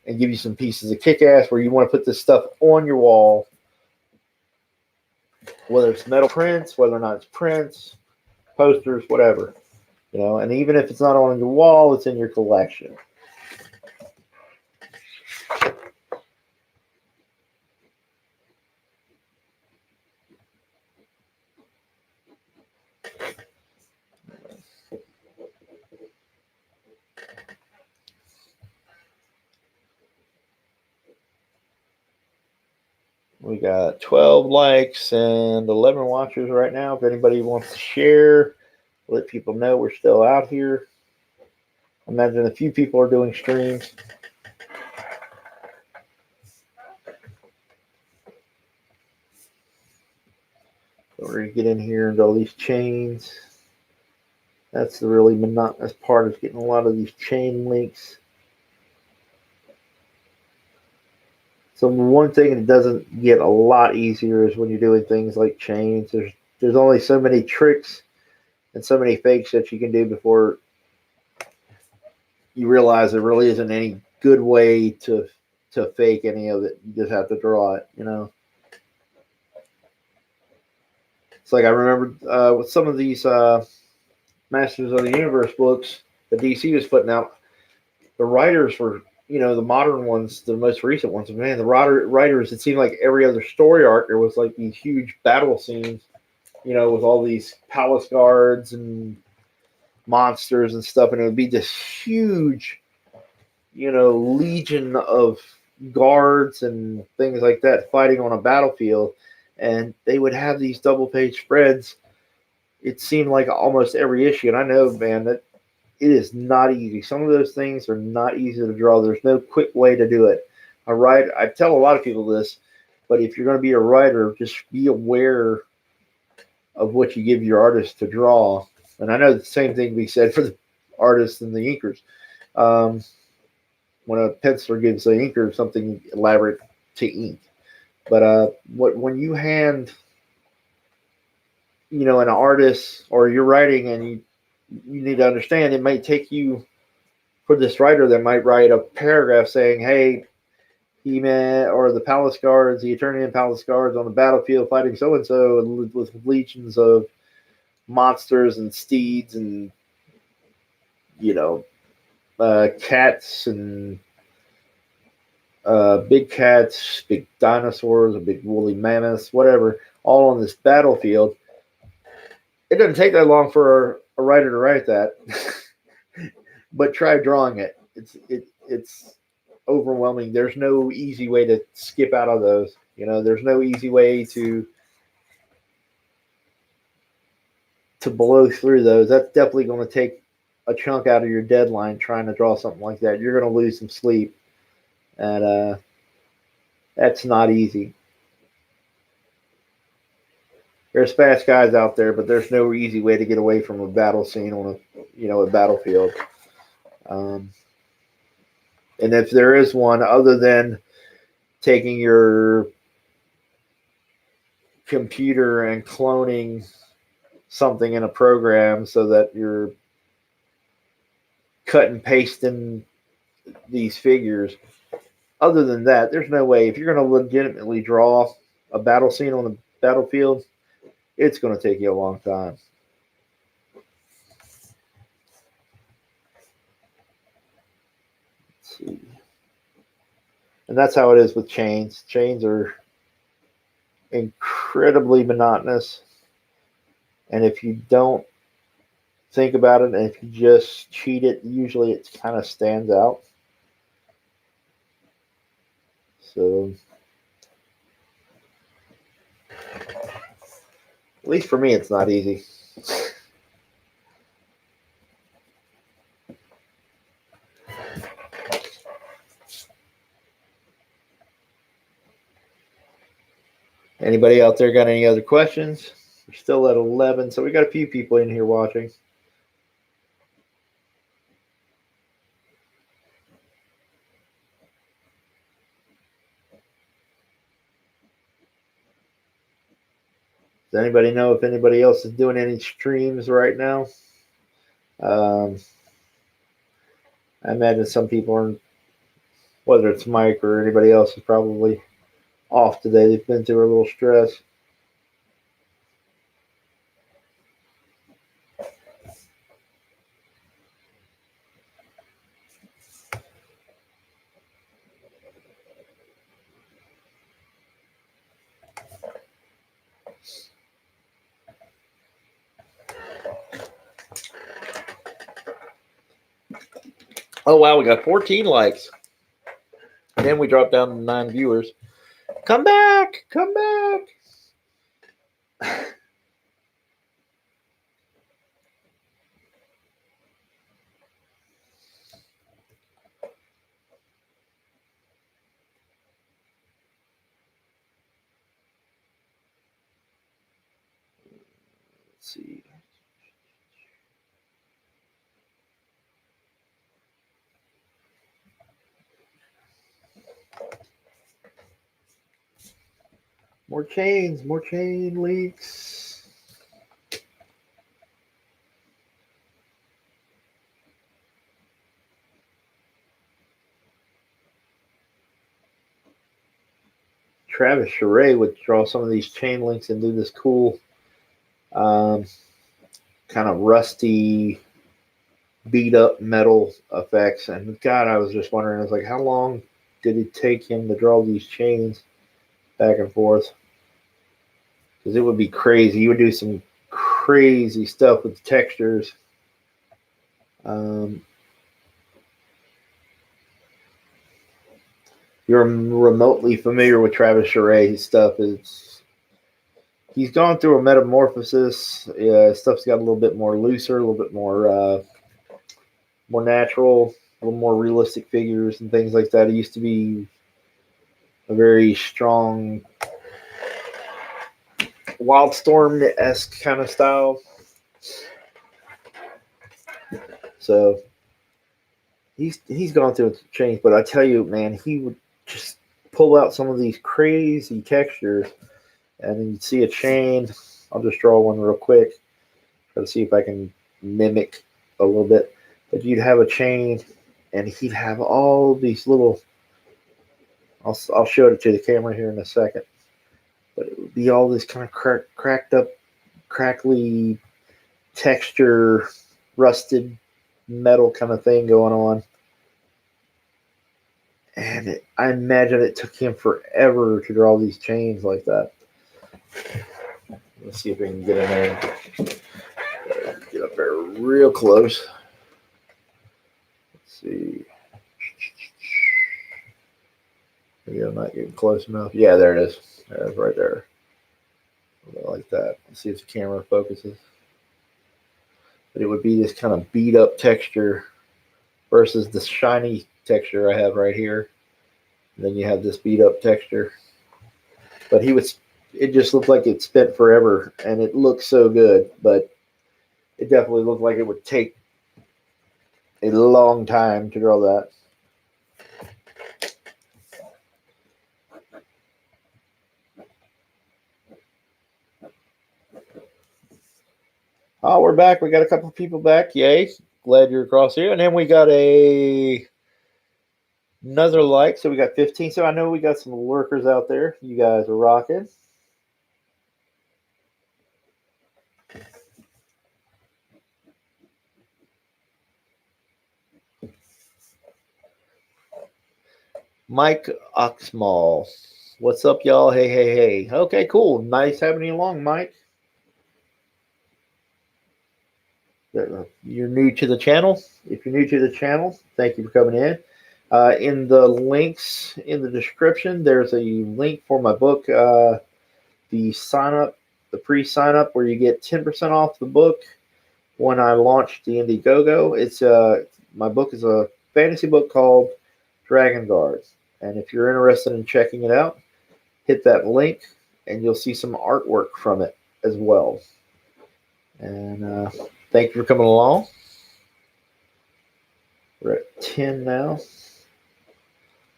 and give you some pieces of kick-ass where you want to put this stuff on your wall, whether it's metal prints, whether or not it's prints, posters, whatever. And even if it's not on your wall, it's in your collection. We got 12 likes and 11 watchers right now. If anybody wants to share, let people know we're still out here. I imagine a few people are doing streams. So we're going to get in here into all these chains. That's the really monotonous part, is getting a lot of these chain links. So one thing that doesn't get a lot easier is when you're doing things like chains. There's only so many tricks and so many fakes that you can do before you realize there really isn't any good way to fake any of it. You just have to draw it, It's like I remember with some of these Masters of the Universe books that DC was putting out, the writers were, the modern ones, the most recent ones, man, the writers, it seemed like every other story arc, there was like these huge battle scenes, with all these palace guards and monsters and stuff, and it would be this huge, legion of guards and things like that fighting on a battlefield, and they would have these double-page spreads. It seemed like almost every issue, and I know, man, that it is not easy. Some of those things are not easy to draw. There's no quick way to do it. I tell a lot of people this, but if you're going to be a writer, just be aware of what you give your artist to draw. And I know the same thing can be said for the artists and the inkers. When a penciler gives the inker something elaborate to ink. But when you hand, an artist, or you're writing and you need to understand it might take you, for this writer that might write a paragraph saying, hey, he met, or the palace guards, the Eternian palace guards on the battlefield fighting so and so with legions of monsters and steeds and, you know, cats and big cats, big dinosaurs, big woolly mammoths, whatever, all on this battlefield. It doesn't take that long for a writer to write that, but try drawing it. It's overwhelming. There's no easy way to skip out of those. You know, there's no easy way to blow through those. That's definitely going to take a chunk out of your deadline trying to draw something like that. You're going to lose some sleep, and that's not easy. There's fast guys out there, but there's no easy way to get away from a battle scene on a battlefield. And if there is one, other than taking your computer and cloning something in a program so that you're cut and pasting these figures, other than that, there's no way. If you're going to legitimately draw a battle scene on the battlefield, it's going to take you a long time. Let's see. And that's how it is with chains. Chains are incredibly monotonous. And if you don't think about it, and if you just cheat it, usually it kind of stands out. So, at least for me, it's not easy. Anybody out there got any other questions? We're still at 11, so we got a few people in here watching. Does anybody know if anybody else is doing any streams right now? I imagine some people are, whether it's Mike or anybody else, is probably off today. They've been through a little stress. Oh, wow, we got 14 likes. And then we dropped down to 9 viewers. Come back! Come back! Let's see. More chains, more chain leaks. Travis Charest would draw some of these chain links and do this cool kind of rusty, beat up metal effects. And God, I was just wondering, I was like, how long did it take him to draw these chains back and forth? Because it would be crazy. You would do some crazy stuff with the textures. You're remotely familiar with Travis Charest's stuff. He's gone through a metamorphosis. Stuff's got a little bit more looser, a little bit more natural, a little more realistic figures and things like that. He used to be a very strong Wildstorm-esque kind of style. So he's gone through a change, but I tell you, man, he would just pull out some of these crazy textures, and then you'd see a chain. I'll just draw one real quick. Try to see if I can mimic a little bit. But you'd have a chain, and he'd have all these little. I'll show it to the camera here in a second. But it would be all this kind of cracked up, crackly texture, rusted metal kind of thing going on. And I imagine it took him forever to draw these chains like that. Let's see if we can get in there. Get up there real close. Let's see. Maybe I'm not getting close enough. Yeah, there it is. There it is right there. Like that. Let's see if the camera focuses. But it would be this kind of beat up texture versus the shiny texture I have right here. And then you have this beat up texture. But it just looked like it spent forever, and it looked so good, but it definitely looked like it would take a long time to draw that. Oh, we're back. We got a couple of people back. Yay. Glad you're across here. And then we got another like. So we got 15. So I know we got some lurkers out there. You guys are rocking. Mike Oxmall. What's up, y'all? Hey, hey, hey. Okay, cool. Nice having you along, Mike. You're new to the channel. If you're new to the channel, thank you for coming in. In the links in the description, there's a link for my book, the pre-sign up, where you get 10% off the book when I launched the Indiegogo. It's my book is a fantasy book called Dragon Guard, and if you're interested in checking it out, hit that link, and you'll see some artwork from it as well. And thank you for coming along. We're at 10 now.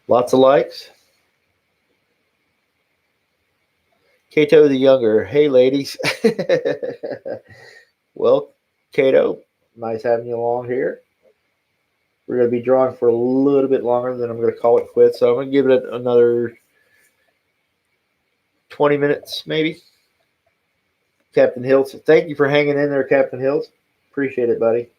Lots of likes. Kato the Younger. Hey, ladies. Well, Kato, nice having you along here. We're going to be drawing for a little bit longer, then I'm going to call it quits. So I'm going to give it another 20 minutes, maybe. Captain Hills, thank you for hanging in there, Captain Hills. Appreciate it, buddy.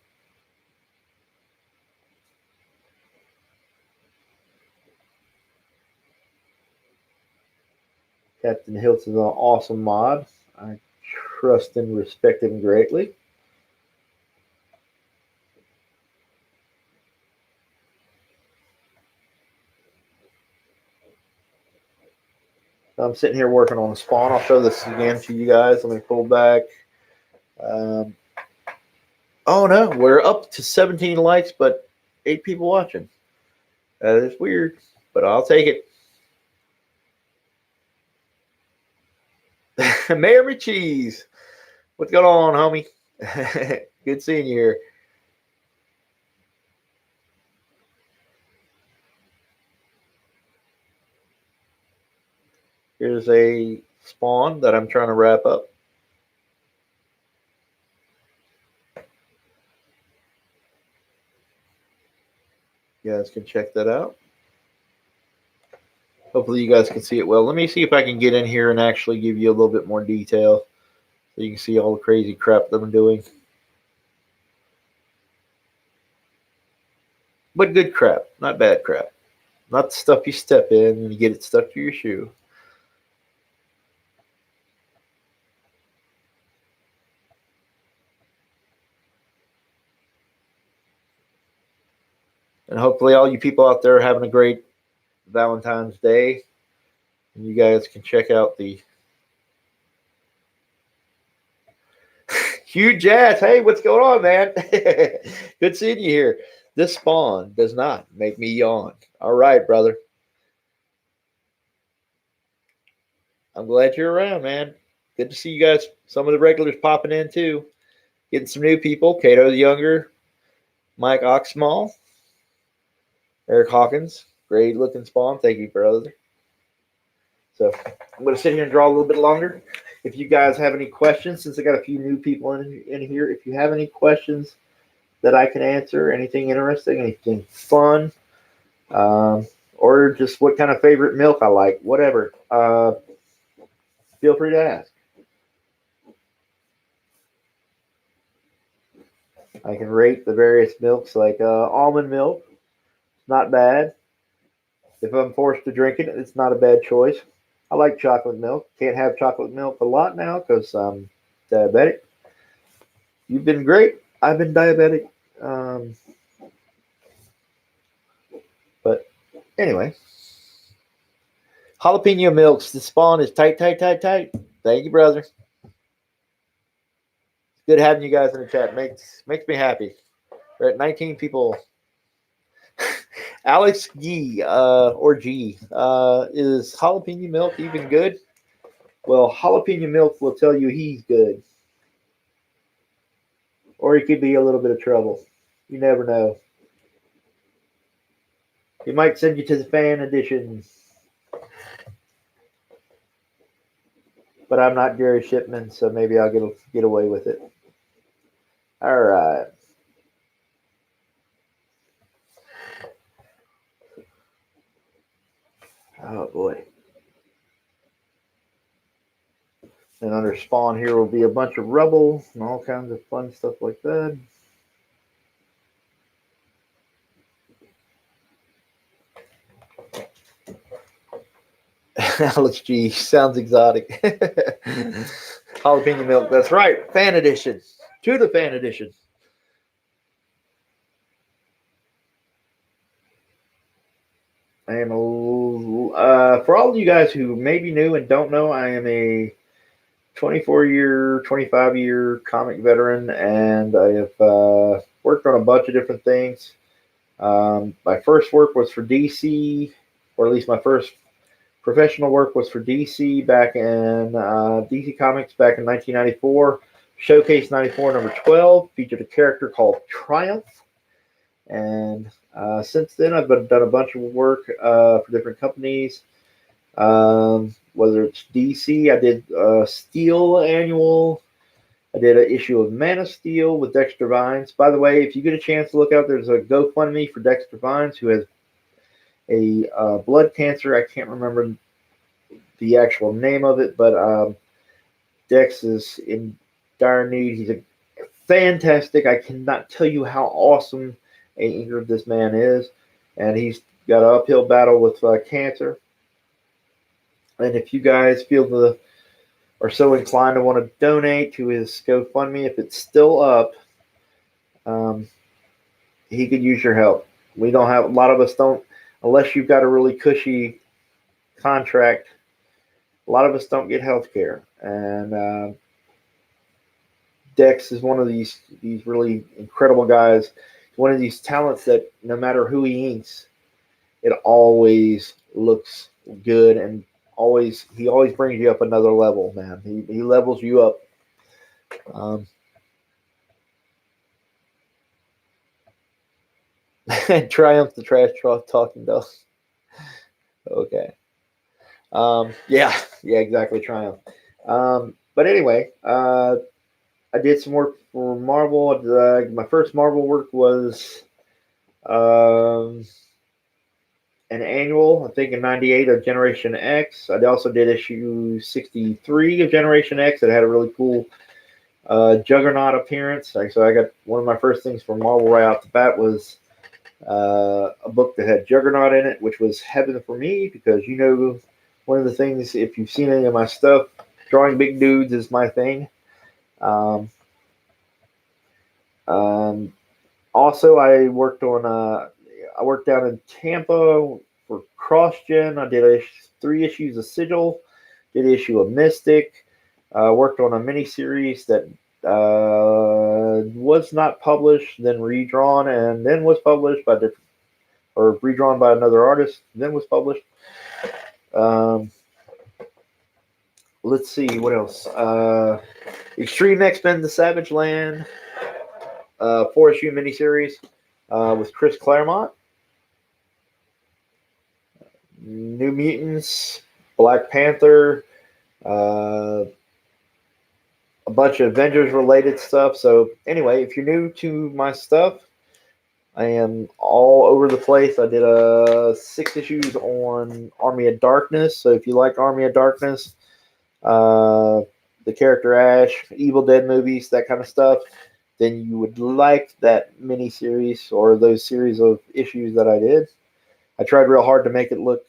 Captain Hills is an awesome mod. I trust and respect him greatly. I'm sitting here working on the spawn. I'll show this again to you guys. Let me pull back. Oh, no. We're up to 17 likes, but 8 people watching. That is weird, but I'll take it. Mayor McCheese. What's going on, homie? Good seeing you here. Here's a spawn that I'm trying to wrap up. You guys can check that out. Hopefully you guys can see it well. Let me see if I can get in here and actually give you a little bit more detail so you can see all the crazy crap that I'm doing. But good crap, not bad crap. Not the stuff you step in and you get it stuck to your shoe. And hopefully all you people out there are having a great Valentine's Day. And you guys can check out the Hugh Jazz. Hey, what's going on, man? Good seeing you here. This spawn does not make me yawn. All right, brother. I'm glad you're around, man. Good to see you guys. Some of the regulars popping in, too. Getting some new people. Kato the Younger. Mike Oxmall. Eric Hawkins. Great looking spawn. Thank you, brother. So I'm going to sit here and draw a little bit longer. If you guys have any questions, since I got a few new people in here, if you have any questions that I can answer, anything interesting, anything fun, or just what kind of favorite milk I like, whatever, feel free to ask. I can rate the various milks, like almond milk, not bad. If I'm forced to drink it, it's not a bad choice. I like chocolate milk. Can't have chocolate milk a lot now because I'm diabetic. You've been great. I've been diabetic. Um, but anyway, jalapeno milks. The spawn is tight, tight, tight, tight. Thank you, brother. Good having you guys in the chat. Makes me happy. We're at 19 people. Alex G or G is jalapeno milk even good? Well, jalapeno milk will tell you he's good, or he could be a little bit of trouble. You never know. He might send you to the fan edition. But I'm not Gary Shipman, so maybe I'll get away with it. All right. Oh boy. And under spawn here will be a bunch of rubble and all kinds of fun stuff like that. Alex G sounds exotic. Jalapeno milk. That's right. Fan edition. To the fan edition. I am for all of you guys who may be new and don't know, I am a 24-year, 25-year comic veteran, and I have worked on a bunch of different things. My first work was for DC, or at least my first professional work was for DC back in DC Comics back in 1994. Showcase 94 number 12 featured a character called Triumph. And since then, I've done a bunch of work for different companies. Whether it's DC, I did Steel Annual. I did an issue of Man of Steel with Dexter Vines. By the way, if you get a chance to look out, there's a GoFundMe for Dexter Vines, who has a blood cancer. I can't remember the actual name of it, but Dex is in dire need. He's a fantastic. I cannot tell you how awesome a inker this man is, and he's got an uphill battle with cancer. And if you guys are so inclined to want to donate to his GoFundMe, if it's still up, he could use your help. We don't have, a lot of us don't, unless you've got a really cushy contract, a lot of us don't get health care. And Dex is one of these really incredible guys. One of these talents that no matter who he inks, it always looks good, and he always brings you up another level, man. He levels you up. Triumph the trash truck talking dog. Okay. Yeah, exactly. Triumph. But anyway, I did some work for Marvel. My first Marvel work was an annual, I think in '98, of Generation X. I also did issue 63 of Generation X that had a really cool Juggernaut appearance. So I got one of my first things from Marvel right off the bat was a book that had Juggernaut in it, which was heaven for me because, one of the things, if you've seen any of my stuff, drawing big dudes is my thing. Also, I worked down in Tampa for CrossGen. I did 3 issues of Sigil, did an issue of Mystic, worked on a mini series that was not published, then redrawn, and then was published or redrawn by another artist, then was published. Let's see, what else? Extreme X-Men: The Savage Land, 4-issue miniseries with Chris Claremont. New Mutants, Black Panther, a bunch of Avengers related stuff. So anyway, if you're new to my stuff, I am all over the place. I did 6 issues on Army of Darkness. So if you like Army of Darkness, the character Ash, Evil Dead movies, that kind of stuff, then you would like that mini series or those series of issues that I did. I tried real hard to make it look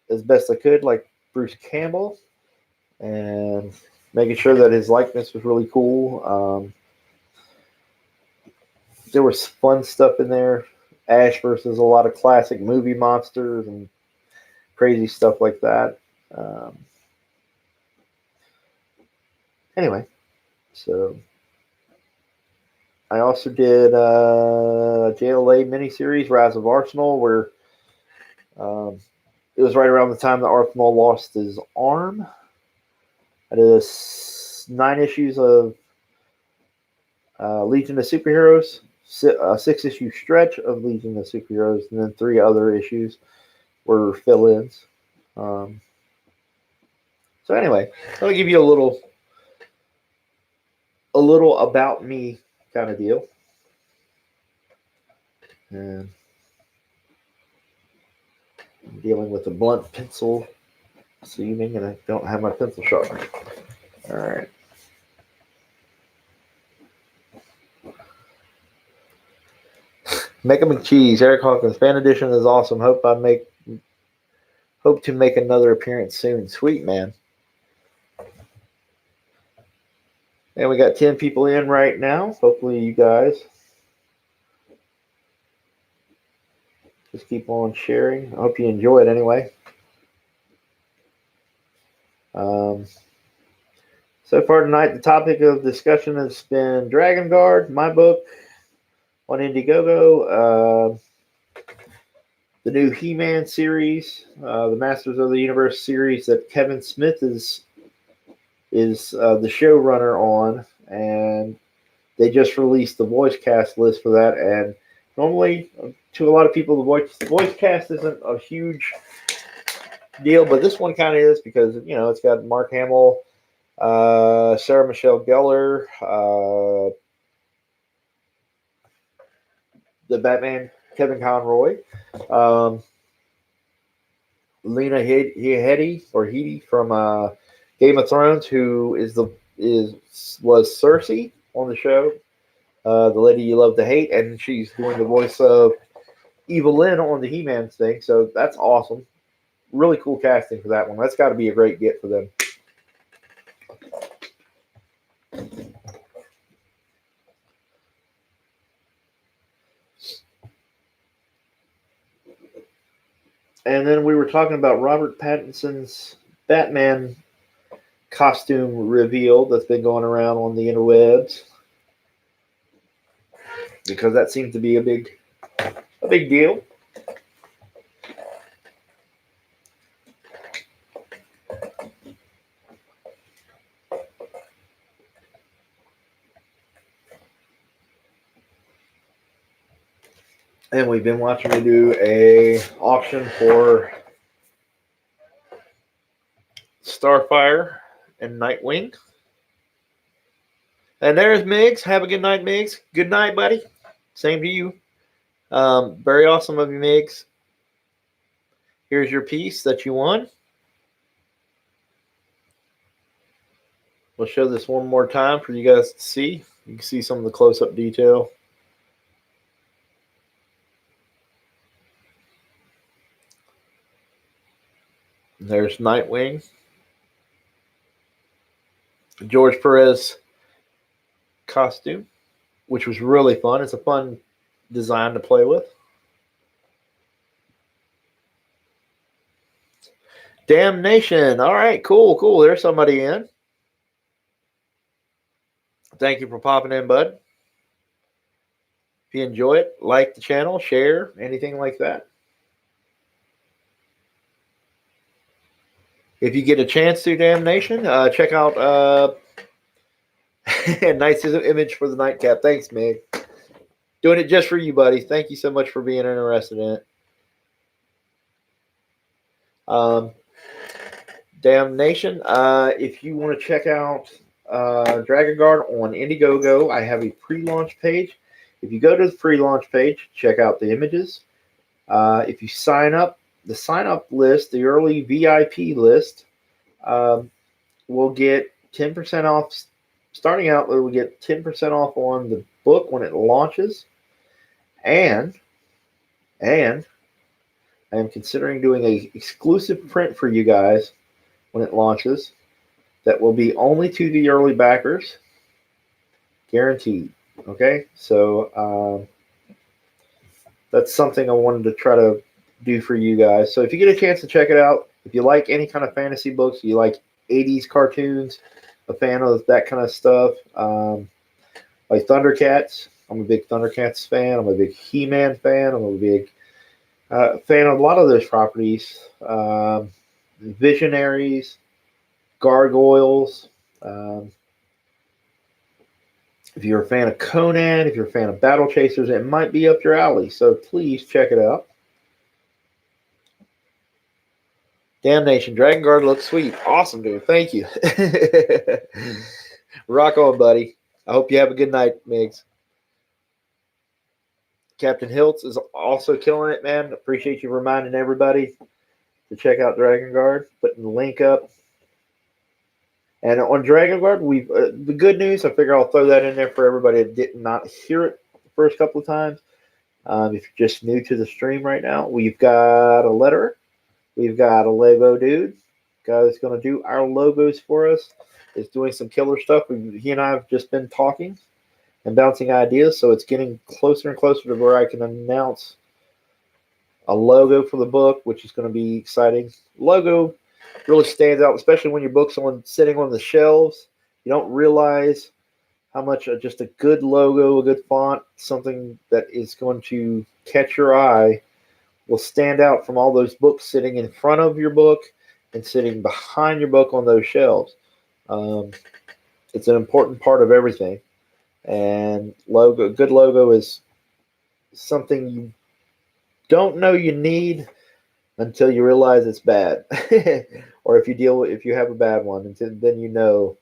as best I could like Bruce Campbell, and making sure that his likeness was really cool. There was fun stuff in there. Ash versus a lot of classic movie monsters and crazy stuff like that. Anyway, so I also did a JLA miniseries, Rise of Arsenal, where it was right around the time that Arsenal lost his arm. I did 9 issues of Legion of Superheroes, a 6-issue stretch of Legion of Superheroes, and then 3 other issues were fill-ins. So anyway, I'll give you a little about me kind of deal. And I'm dealing with a blunt pencil this evening, and I don't have my pencil sharpener. All right. Make 'em and cheese. Eric Hawkins fan edition is awesome. Hope to make another appearance soon. Sweet, man. And we got 10 people in right now. Hopefully you guys just keep on sharing. I hope you enjoy it anyway. So far tonight, the topic of discussion has been Dragon Guard, my book on Indiegogo, the new He-Man series, the Masters of the Universe series that Kevin Smith is the showrunner on, and they just released the voice cast list for that. And normally, to a lot of people, the voice cast isn't a huge deal, but this one kind of is, because it's got Mark Hamill, Sarah Michelle Gellar, the Batman, Kevin Conroy, Lena Headey from Game of Thrones, who was Cersei on the show, the lady you love to hate, and she's doing the voice of Evelyn on the He-Man thing. So that's awesome. Really cool casting for that one. That's got to be a great get for them. And then we were talking about Robert Pattinson's Batman costume reveal that's been going around on the interwebs, because that seems to be a big deal. And we've been watching me do a auction for Starfire and Nightwing. And there's Miggs. Have a good night, Miggs. Good night, buddy. Same to you. Very awesome of you, Miggs. Here's your piece that you won. We'll show this one more time for you guys to see. You can see some of the close-up detail. There's Nightwing. George Perez costume, which was really fun. It's a fun design to play with. Damnation. All right, cool. There's somebody in. Thank you for popping in, bud. If you enjoy it, like the channel, share, anything like that. If you get a chance to, Damnation, check out nice image for the nightcap. Thanks, Meg. Doing it just for you, buddy. Thank you so much for being interested in it. Damnation, if you want to check out Dragon Guard on Indiegogo. I have a pre-launch page. If you go to the pre-launch page, check out the images. If you sign up, the sign-up list, the early VIP list, will get 10% off. Starting out, we'll get 10% off on the book when it launches. And I am considering doing a exclusive print for you guys when it launches that will be only to the early backers, guaranteed. Okay, so that's something I wanted to try to do for you guys. So if you get a chance to check it out, if you like any kind of fantasy books, you like 80s cartoons, a fan of that kind of stuff, like Thundercats. I'm a big Thundercats fan. I'm a big He-Man fan. I'm a big fan of a lot of those properties. Visionaries, Gargoyles. If you're a fan of Conan, if you're a fan of Battle Chasers, it might be up your alley. So please check it out. Damnation, Dragon Guard looks sweet. Awesome, dude. Thank you. Rock on, buddy. I hope you have a good night, Migs. Captain Hiltz is also killing it, man. Appreciate you reminding everybody to check out Dragon Guard. Putting the link up. And on Dragon Guard, we've the good news. I figure I'll throw that in there for everybody that did not hear it the first couple of times. If you're just new to the stream right now, we've got a letterer. We've got a Lego dude. Guy that's going to do our logos for us. Is doing some killer stuff. He and I have just been talking and bouncing ideas, so it's getting closer and closer to where I can announce a logo for the book, which is going to be exciting. Logo really stands out, especially when your book's sitting on the shelves. You don't realize how much just a good logo, a good font, something that is going to catch your eye will stand out from all those books sitting in front of your book and sitting behind your book on those shelves. It's an important part of everything. And good logo is something you don't know you need until you realize it's bad. Or if you have a bad one, then you know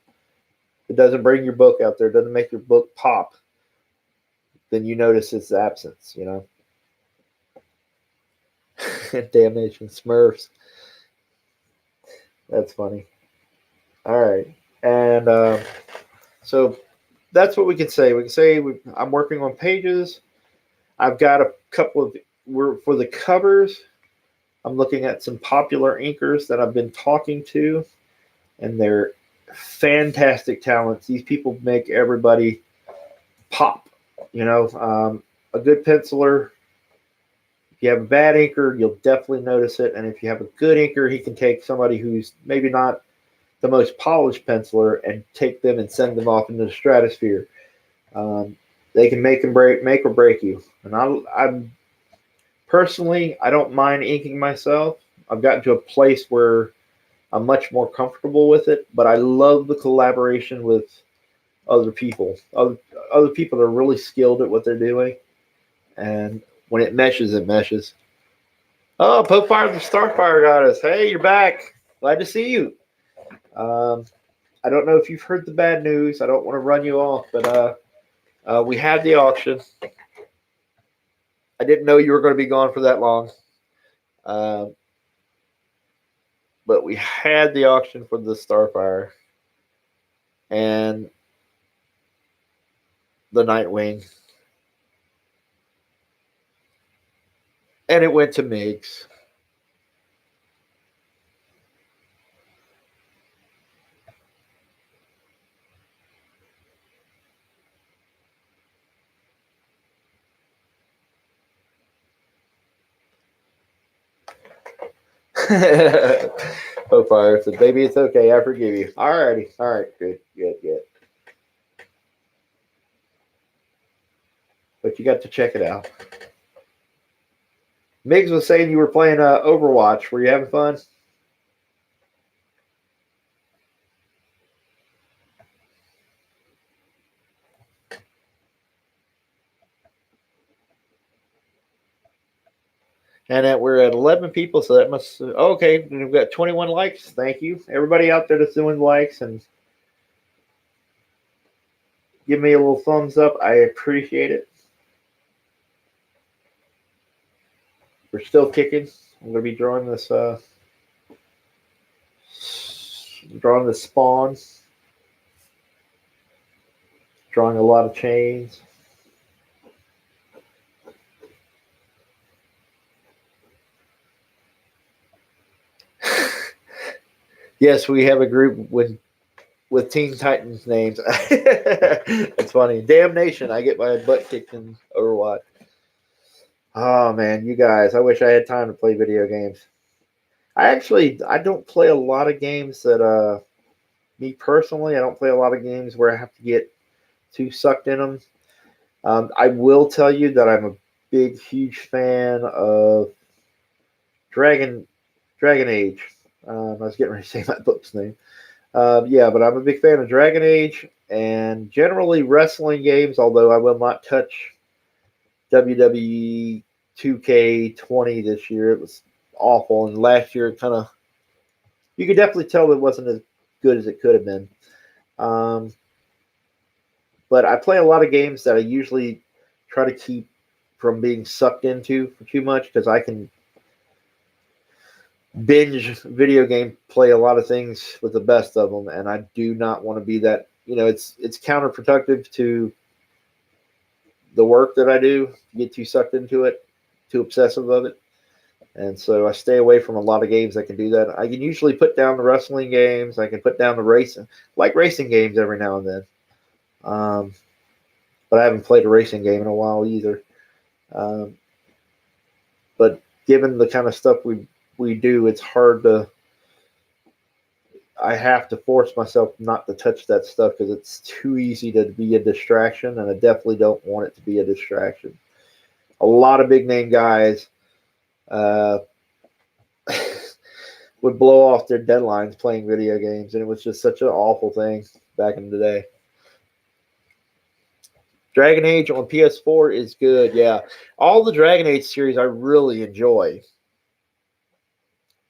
it doesn't bring your book out there, it doesn't make your book pop, then you notice its absence, you know. Damnation Smurfs. That's funny. All right. And so that's what we can say. We can say I'm working on pages. I've got a couple of for the covers. I'm looking at some popular inkers that I've been talking to, and they're fantastic talents. These people make everybody pop. You know, a good penciler. If you have a bad inker, you'll definitely notice it. And if you have a good inker, he can take somebody who's maybe not the most polished penciler and take them and send them off into the stratosphere. They can make or break you. And I'm personally, I don't mind inking myself. I've gotten to a place where I'm much more comfortable with it, but I love the collaboration with other people. Other people are really skilled at what they're doing. And when it meshes, it meshes. Oh, Popefire the Starfire Goddess. Hey, you're back. Glad to see you. I don't know if you've heard the bad news. I don't want to run you off, but we had the auction. I didn't know you were going to be gone for that long. But we had the auction for the Starfire and the Nightwing. And it went to Migs. Popefire said, "Baby, it's okay. I forgive you." Alrighty. All right. Good. But you got to check it out. Migs was saying you were playing Overwatch. Were you having fun? And we're at 11 people, so that must... okay, we've got 21 likes. Thank you. Everybody out there that's doing likes. And give me a little thumbs up. I appreciate it. We're still kicking. I'm going to be drawing this spawn, drawing a lot of chains. Yes, we have a group with Teen Titans names. It's funny. Damnation, I get my butt kicked in Overwatch. Oh man, you guys, I wish I had time to play video games. I don't play a lot of games that me personally, I don't play a lot of games where I have to get too sucked in them. I will tell you that I'm a big, huge fan of Dragon Age. I was getting ready to say my book's name. Yeah, but I'm a big fan of Dragon Age and generally wrestling games, although I will not touch WWE 2K20 this year. It was awful. And last year, you could definitely tell it wasn't as good as it could have been. But I play a lot of games that I usually try to keep from being sucked into for too much because I can binge video game play a lot of things with the best of them, and I do not want to be that. It's counterproductive to the work that I do. Get too sucked into it, too obsessive of it, and so I stay away from a lot of games that can do that. I can usually put down the wrestling games. I can put down the racing games every now and then. But I haven't played a racing game in a while either. But given the kind of stuff we do, it's hard to. I have to force myself not to touch that stuff because it's too easy to be a distraction, and I definitely don't want it to be a distraction. A lot of big name guys would blow off their deadlines playing video games, and it was just such an awful thing back in the day. Dragon Age on PS4 is good, yeah. All the Dragon Age series I really enjoy.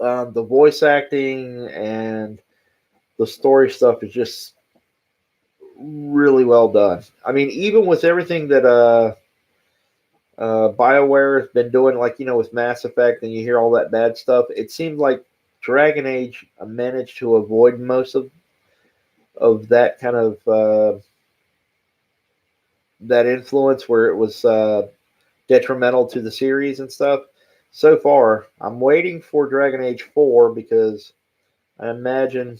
The voice acting and the story stuff is just really well done. I mean, even with everything that BioWare has been doing, like with Mass Effect, and you hear all that bad stuff, it seems like Dragon Age managed to avoid most of that kind of that influence where it was detrimental to the series and stuff. So far, I'm waiting for Dragon Age 4 because I imagine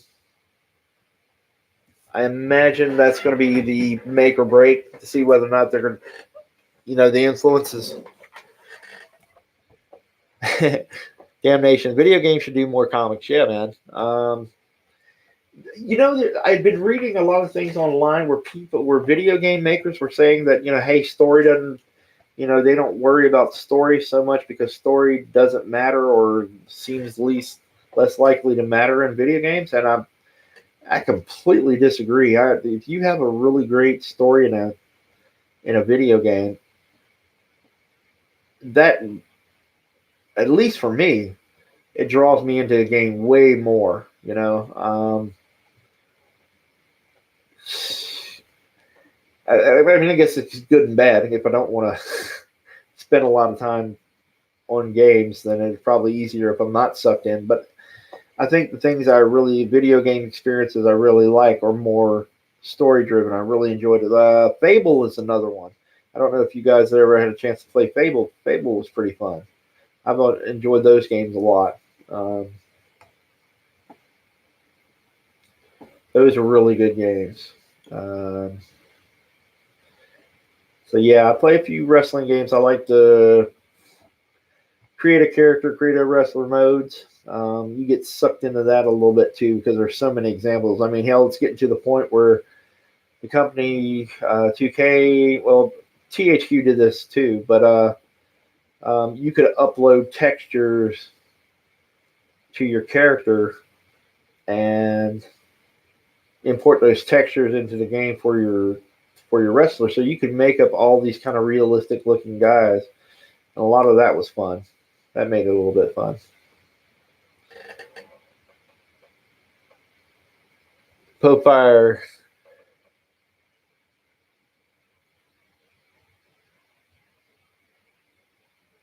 that's going to be the make or break to see whether or not they're going to, the influences. Damnation. Video games should do more comics. Yeah, man. I've been reading a lot of things online where video game makers were saying that, hey, story doesn't, they don't worry about story so much because story doesn't matter or seems less likely to matter in video games. And I completely disagree. If you have a really great story in a video game, that, at least for me, it draws me into the game way more. I mean, I guess it's good and bad. If I don't want to spend a lot of time on games, then it's probably easier if I'm not sucked in. But I think the things video game experiences I really like are more story driven. I really enjoyed it. Fable is another one. I don't know if you guys ever had a chance to play Fable. Fable was pretty fun. I've enjoyed those games a lot. Those are really good games. So yeah, I play a few wrestling games. I like to create a character, create a wrestler modes. You get sucked into that a little bit too because there's so many examples. I mean, hell, it's getting to the point where the company 2K, well, THQ did this too, but you could upload textures to your character and import those textures into the game for your wrestler, so you could make up all these kind of realistic looking guys, and a lot of that was fun. That made it a little bit fun. Popefire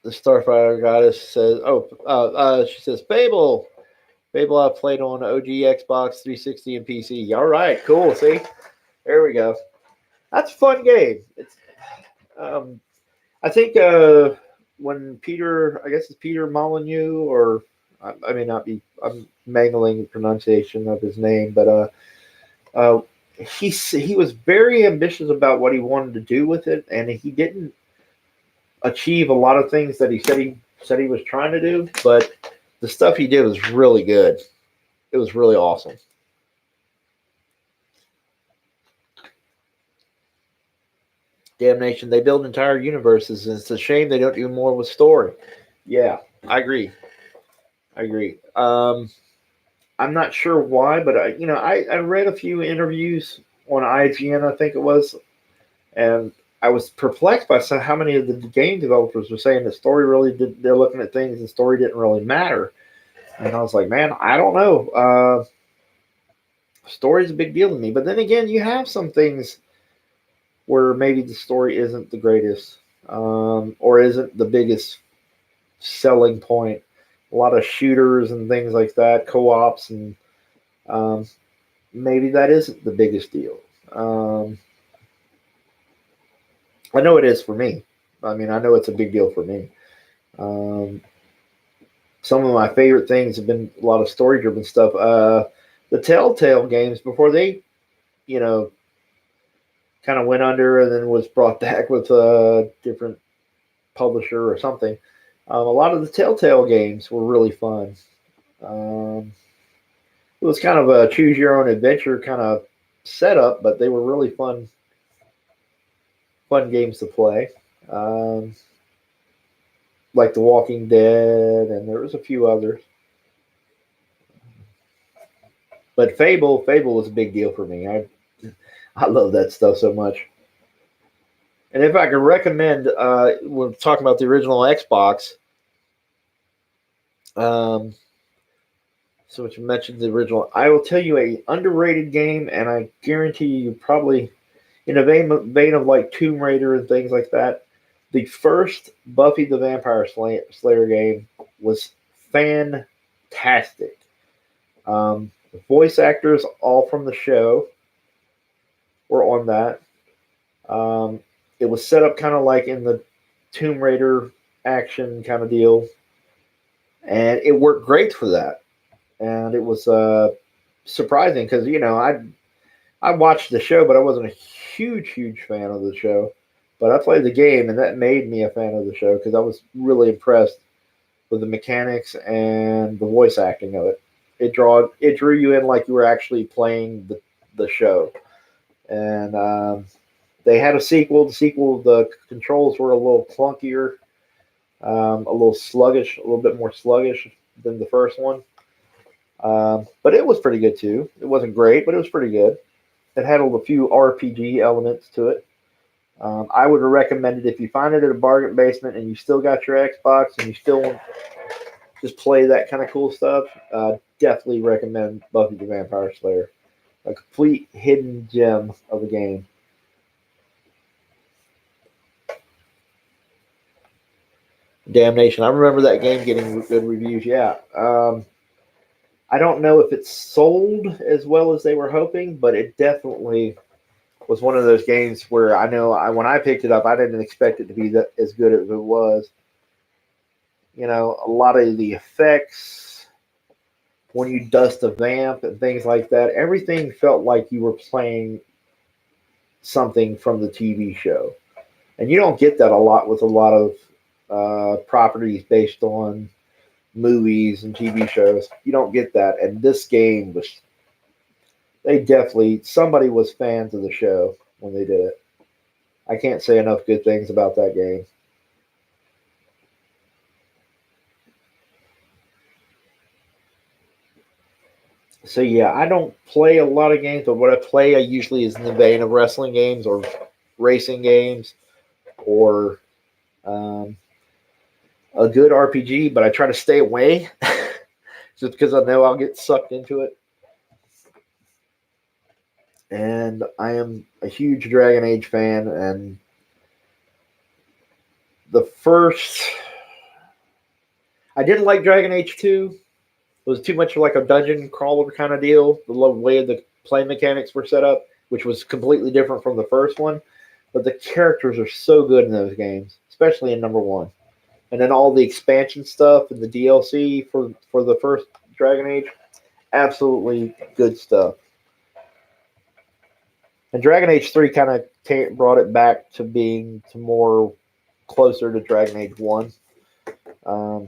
The Starfire Goddess says, she says, Fable I've played on OG Xbox 360 and PC. All right, cool. See, there we go. That's a fun game. It's, um, I think when Peter, I guess it's Peter Molyneux, or I may not be, I'm mangling the pronunciation of his name, but uh, he was very ambitious about what he wanted to do with it, and he didn't achieve a lot of things that he was trying to do, but the stuff he did was really good. It was really awesome. Damnation, they build entire universes, and it's a shame they don't do more with story. Yeah, I agree. I agree. I'm not sure why, but I read a few interviews on IGN, I think it was, and I was perplexed by how many of the game developers were saying that story really did. They're looking at things and story didn't really matter, and I was like, man, I don't know. Story's a big deal to me, but then again, you have some things where maybe the story isn't the greatest, or isn't the biggest selling point. A lot of shooters and things like that, co-ops, and um, maybe that isn't the biggest deal. Um, I know it is for me. I mean, I know it's a big deal for me. Um, some of my favorite things have been a lot of story-driven stuff. The Telltale games before they, you know, kind of went under and then was brought back with a different publisher or something. A lot of the Telltale games were really fun. Um, it was kind of a choose your own adventure kind of setup, but they were really fun games to play. Um, like The Walking Dead, and there was a few others. But Fable was a big deal for me. I love that stuff so much. And if I could recommend, we're talking about the original Xbox. Um, so what you mentioned the original, I will tell you a underrated game, and I guarantee you probably in a vein of like Tomb Raider and things like that. The first Buffy the Vampire Slayer game was fantastic. The voice actors, all from the show, were on that. Um, it was set up kind of like in the Tomb Raider action kind of deal, and it worked great for that. And it was surprising because I watched the show, but I wasn't a huge fan of the show. But I played the game, and that made me a fan of the show because I was really impressed with the mechanics and the voice acting of it. It drew you in like you were actually playing the show. And they had a sequel. The sequel, the controls were a little clunkier, a little sluggish, a little bit more sluggish than the first one. But it was pretty good too. It wasn't great, but it was pretty good. It had a few RPG elements to it. I would recommend it if you find it at a bargain basement and you still got your Xbox and you still want to just play that kind of cool stuff. Definitely recommend Buffy the Vampire Slayer. A complete hidden gem of a game. Damnation. I remember that game getting good reviews. Yeah. I don't know if it's sold as well as they were hoping, but it definitely was one of those games where I know when I picked it up, I didn't expect it to be as good as it was. A lot of the effects when you dust a vamp and things like that, everything felt like you were playing something from the TV show. And you don't get that a lot with a lot of properties based on movies and TV shows. You don't get that. And this game was, somebody was fans of the show when they did it. I can't say enough good things about that game. So yeah, I don't play a lot of games, but what I play, I usually is in the vein of wrestling games or racing games or um, a good RPG. But I try to stay away just because I know I'll get sucked into it. And I am a huge Dragon Age fan, and the first I didn't like Dragon Age 2. It was too much like a dungeon crawler kind of deal. The way the play mechanics were set up, which was completely different from the first one. But the characters are so good in those games, especially in number one. And then all the expansion stuff and the DLC for the first Dragon Age, absolutely good stuff. And Dragon Age 3 kind of brought it back to being to more closer to Dragon Age 1. Um,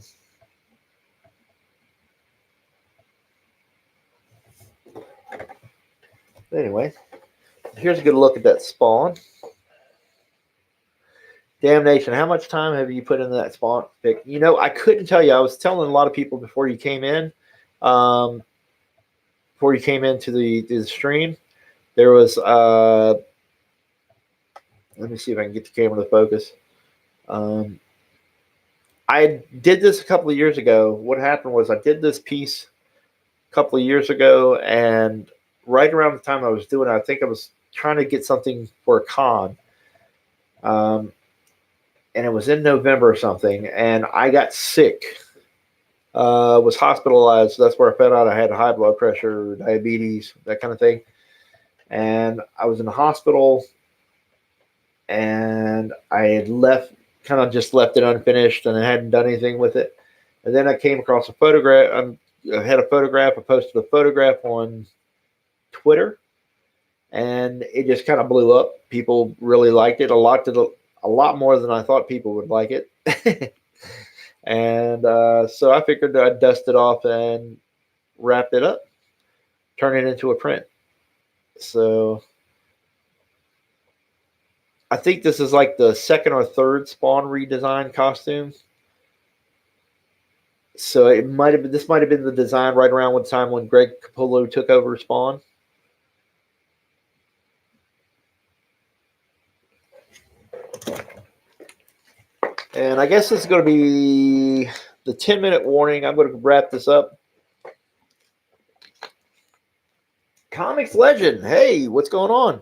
anyway, here's a good look at that spawn. Damnation, how much time have you put into that spawn pick? You know, I couldn't tell you. I was telling a lot of people before you came in, before you came into the stream, there was, let me see if I can get the camera to focus. I did this a couple of years ago. What happened was I did this piece a couple of years ago, and right around the time I was doing it, I think I was trying to get something for a con. And it was in November or something, and I got sick. Was hospitalized. That's where I found out I had high blood pressure, diabetes, that kind of thing. And I was in the hospital, and I had kind of just left it unfinished, and I hadn't done anything with it. And then I came across a photograph. I had a photograph. I posted a photograph on Twitter, and it just kind of blew up. People really liked it a lot more than I thought people would like it. And so I figured I'd dust it off and wrap it up, turn it into a print. So I think this is like the second or third Spawn redesign costume. So this might have been the design right around the time when Greg Capullo took over Spawn. And I guess this is going to be the 10-minute warning. I'm going to wrap this up. Comics Legend. Hey, what's going on?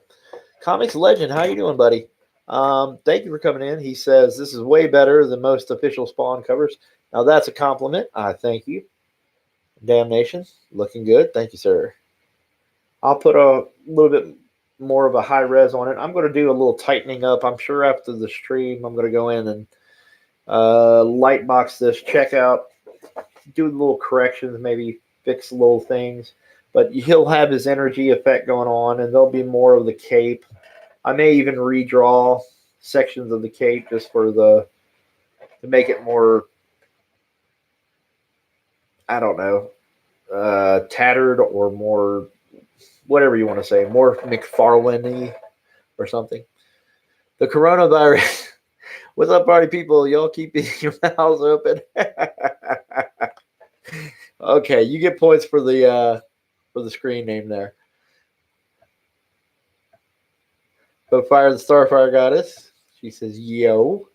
Comics Legend, how you doing, buddy? Thank you for coming in. He says, this is way better than most official Spawn covers. Now, that's a compliment. I thank you. Damnation, looking good. Thank you, sir. I'll put a little bit more of a high res on it. I'm going to do a little tightening up. I'm sure after the stream, I'm going to go in and light box this, check out, do little corrections, maybe fix little things. But he'll have his energy effect going on, and there'll be more of the cape. I may even redraw sections of the cape just to make it more, I don't know, tattered or more, whatever you want to say, more McFarlane-y or something. The coronavirus. What's up, party people? Y'all keep your mouths open. Okay, you get points for the screen name there. But Fire the Starfire Goddess. She says, yo.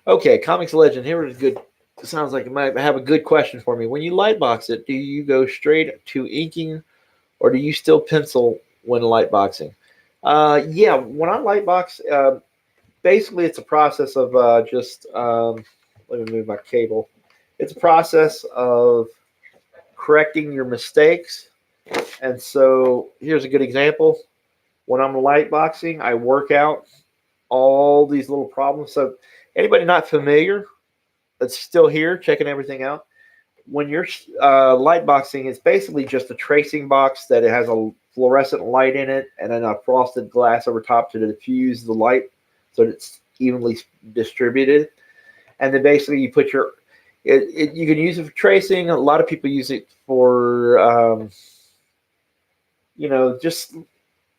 Okay, Comics Legend. Here is good. It sounds like you might have a good question for me. When you lightbox it, do you go straight to inking, or do you still pencil when lightboxing? Yeah, when I lightbox, basically it's a process of let me move my cable. It's a process of correcting your mistakes. And so here's a good example. When I'm lightboxing, I work out all these little problems. So anybody not familiar that's still here, checking everything out, when you're lightboxing, it's basically just a tracing box that it has a fluorescent light in it and then a frosted glass over top to diffuse the light so that it's evenly distributed. And then basically you put you can use it for tracing. A lot of people use it for, just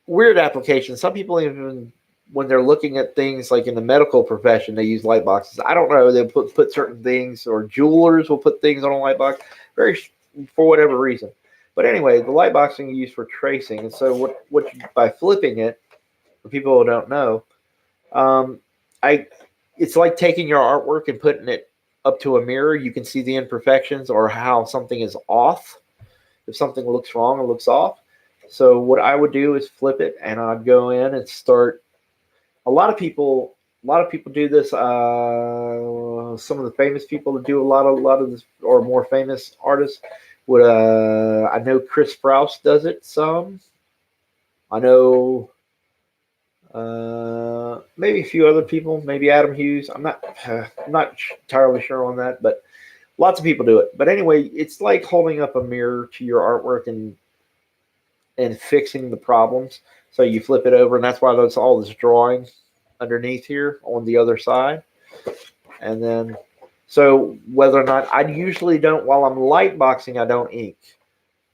weird applications. Some people even, when they're looking at things like in the medical profession, they use light boxes. I don't know. They'll put certain things, or jewelers will put things on a light box for whatever reason. But anyway, the light boxing you use for tracing. And so by flipping it, for people who don't know, it's like taking your artwork and putting it up to a mirror. You can see the imperfections or how something is off. If something looks wrong or looks off. So what I would do is flip it, and I'd go in and start. A lot of people lot of people do this. Some of the famous people that do a lot of this, or more famous artists would. I know Chris Sprouse does it some. I know maybe a few other people, maybe Adam Hughes. I'm not entirely sure on that, but lots of people do it. But anyway, it's like holding up a mirror to your artwork and fixing the problems. So you flip it over, and that's why there's all this drawing underneath here on the other side. And then, so whether or not I usually don't, while I'm light boxing, I don't ink.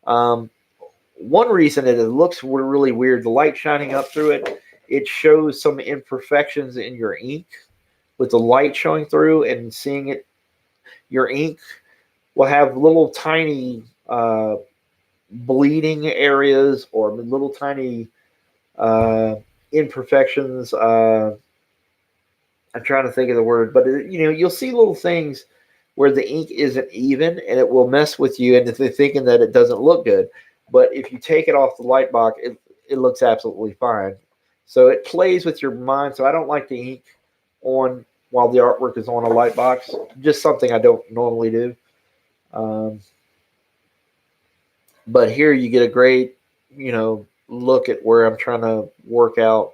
Um, One reason it looks really weird, the light shining up through it, it shows some imperfections in your ink with the light showing through and seeing it. Your ink will have little tiny bleeding areas or little tiny uh, imperfections. I'm trying to think of the word, but you'll see little things where the ink isn't even, and it will mess with you, and if they're thinking that it doesn't look good. But if you take it off the light box, it looks absolutely fine. So it plays with your mind. So I don't like the ink on while the artwork is on a light box. Just something I don't normally do. Um, but here you get a great, look at where I'm trying to work out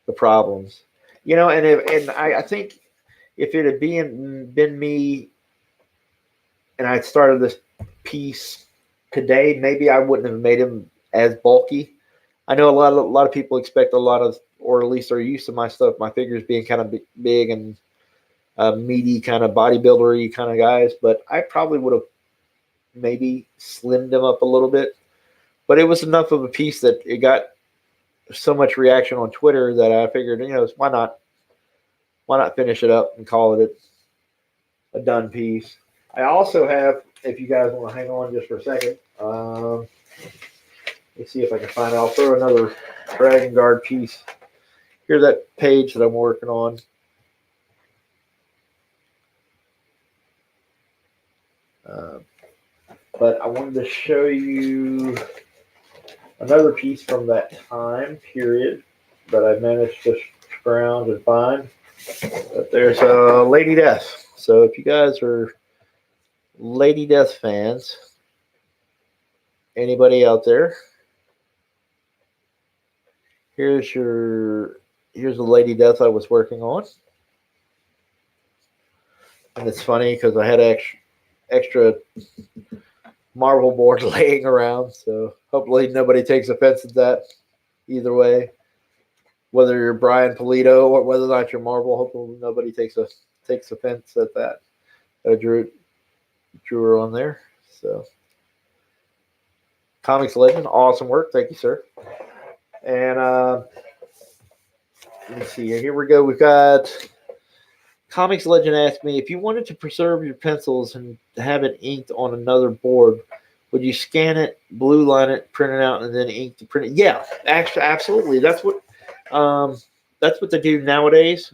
the problems. I think if it had been me and I started this piece today, maybe I wouldn't have made him as bulky. I know a lot of people expect a lot of, or at least are used to my stuff, my figures being kind of big and meaty, kind of bodybuildery kind of guys. But I probably would have maybe slimmed him up a little bit. But it was enough of a piece that it got so much reaction on Twitter that I figured, why not finish it up and call it a done piece. I also have, if you guys want to hang on just for a second, let's see if I can find it. I'll throw another Dragon Guard piece. Here's that page that I'm working on. But I wanted to show you another piece from that time period that I managed to scrounge and find. But there's Lady Death. So if you guys are Lady Death fans, anybody out there, here's the Lady Death I was working on. And it's funny because I had extra Marvel board laying around, so hopefully nobody takes offense at that. Either way, whether you're Brian Polito or whether or not you're Marvel, hopefully nobody takes offense at that. I drew her on there. So, Comics Legend, awesome work, thank you, sir. And let me see here we go. We've got Comics Legend asked me, if you wanted to preserve your pencils and have it inked on another board, would you scan it, blue line it, print it out, and then ink to print it? Yeah, actually, absolutely. That's what they do nowadays.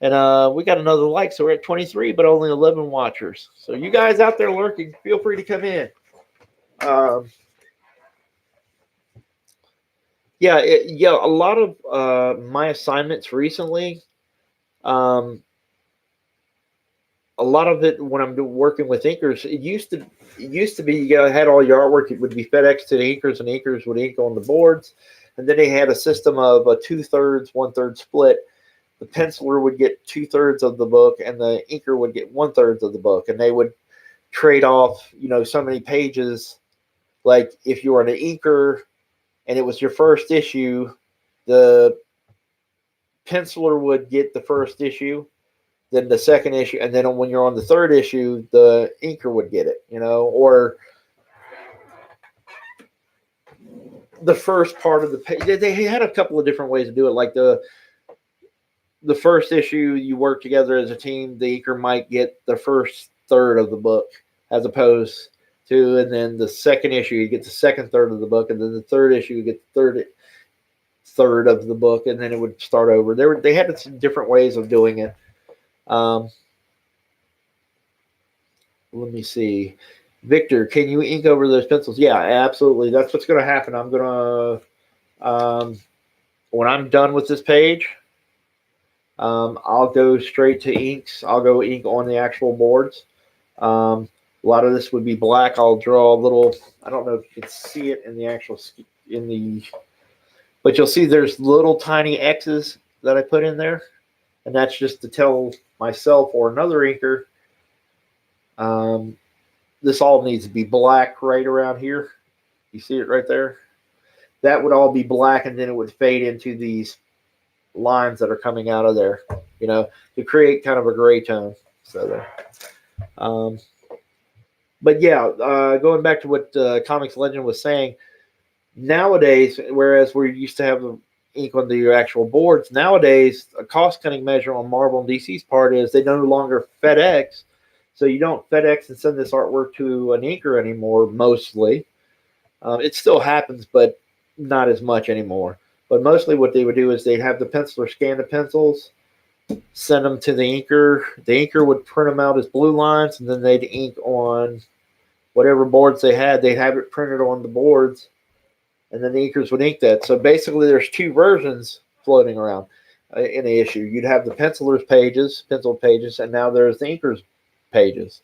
And we got another like, so we're at 23, but only 11 watchers. So you guys out there lurking, feel free to come in. A lot of my assignments recently, a lot of it when I'm working with inkers, it used to be you had all your artwork. It would be FedEx to the inkers, and inkers would ink on the boards. And then they had a system of a 2/3, 1/3 split. The penciler would get 2/3 of the book, and the inker would get 1/3 of the book, and they would trade off, so many pages. Like if you were an inker and it was your first issue, the penciler would get the first issue, then the second issue, and then when you're on the third issue, the inker would get it, or the first part of the page. They had a couple of different ways to do it. Like the first issue, you work together as a team. The inker might get the first third of the book, as opposed to, and then the second issue, you get the second third of the book, and then the third issue, you get the third of the book, and then it would start over. They had some different ways of doing it. Let me see. Victor, can you ink over those pencils? Yeah, absolutely. That's what's going to happen. I'm going to when I'm done with this page, I'll go straight to inks. I'll go ink on the actual boards. A lot of this would be black. I'll draw a little. I don't know if you can see it in the actual but you'll see there's little tiny X's that I put in there, and that's just to tell myself or another inker. This all needs to be black right around here. You see it right there? That would all be black, and then it would fade into these lines that are coming out of there, to create kind of a gray tone. So there. But yeah, going back to what Comics Legend was saying, nowadays, whereas we used to have the ink on the actual boards, nowadays a cost-cutting measure on Marvel and DC's part is they no longer FedEx. So you don't FedEx and send this artwork to an inker anymore, mostly. It still happens, but not as much anymore. But mostly what they would do is they'd have the penciler scan the pencils, send them to the inker. The inker would print them out as blue lines, and then they'd ink on whatever boards they had. They'd have it printed on the boards, and then the inkers would ink that. So basically there's two versions floating around in the issue. You'd have the penciler's pages, pencil pages, and now there's the inker's pages.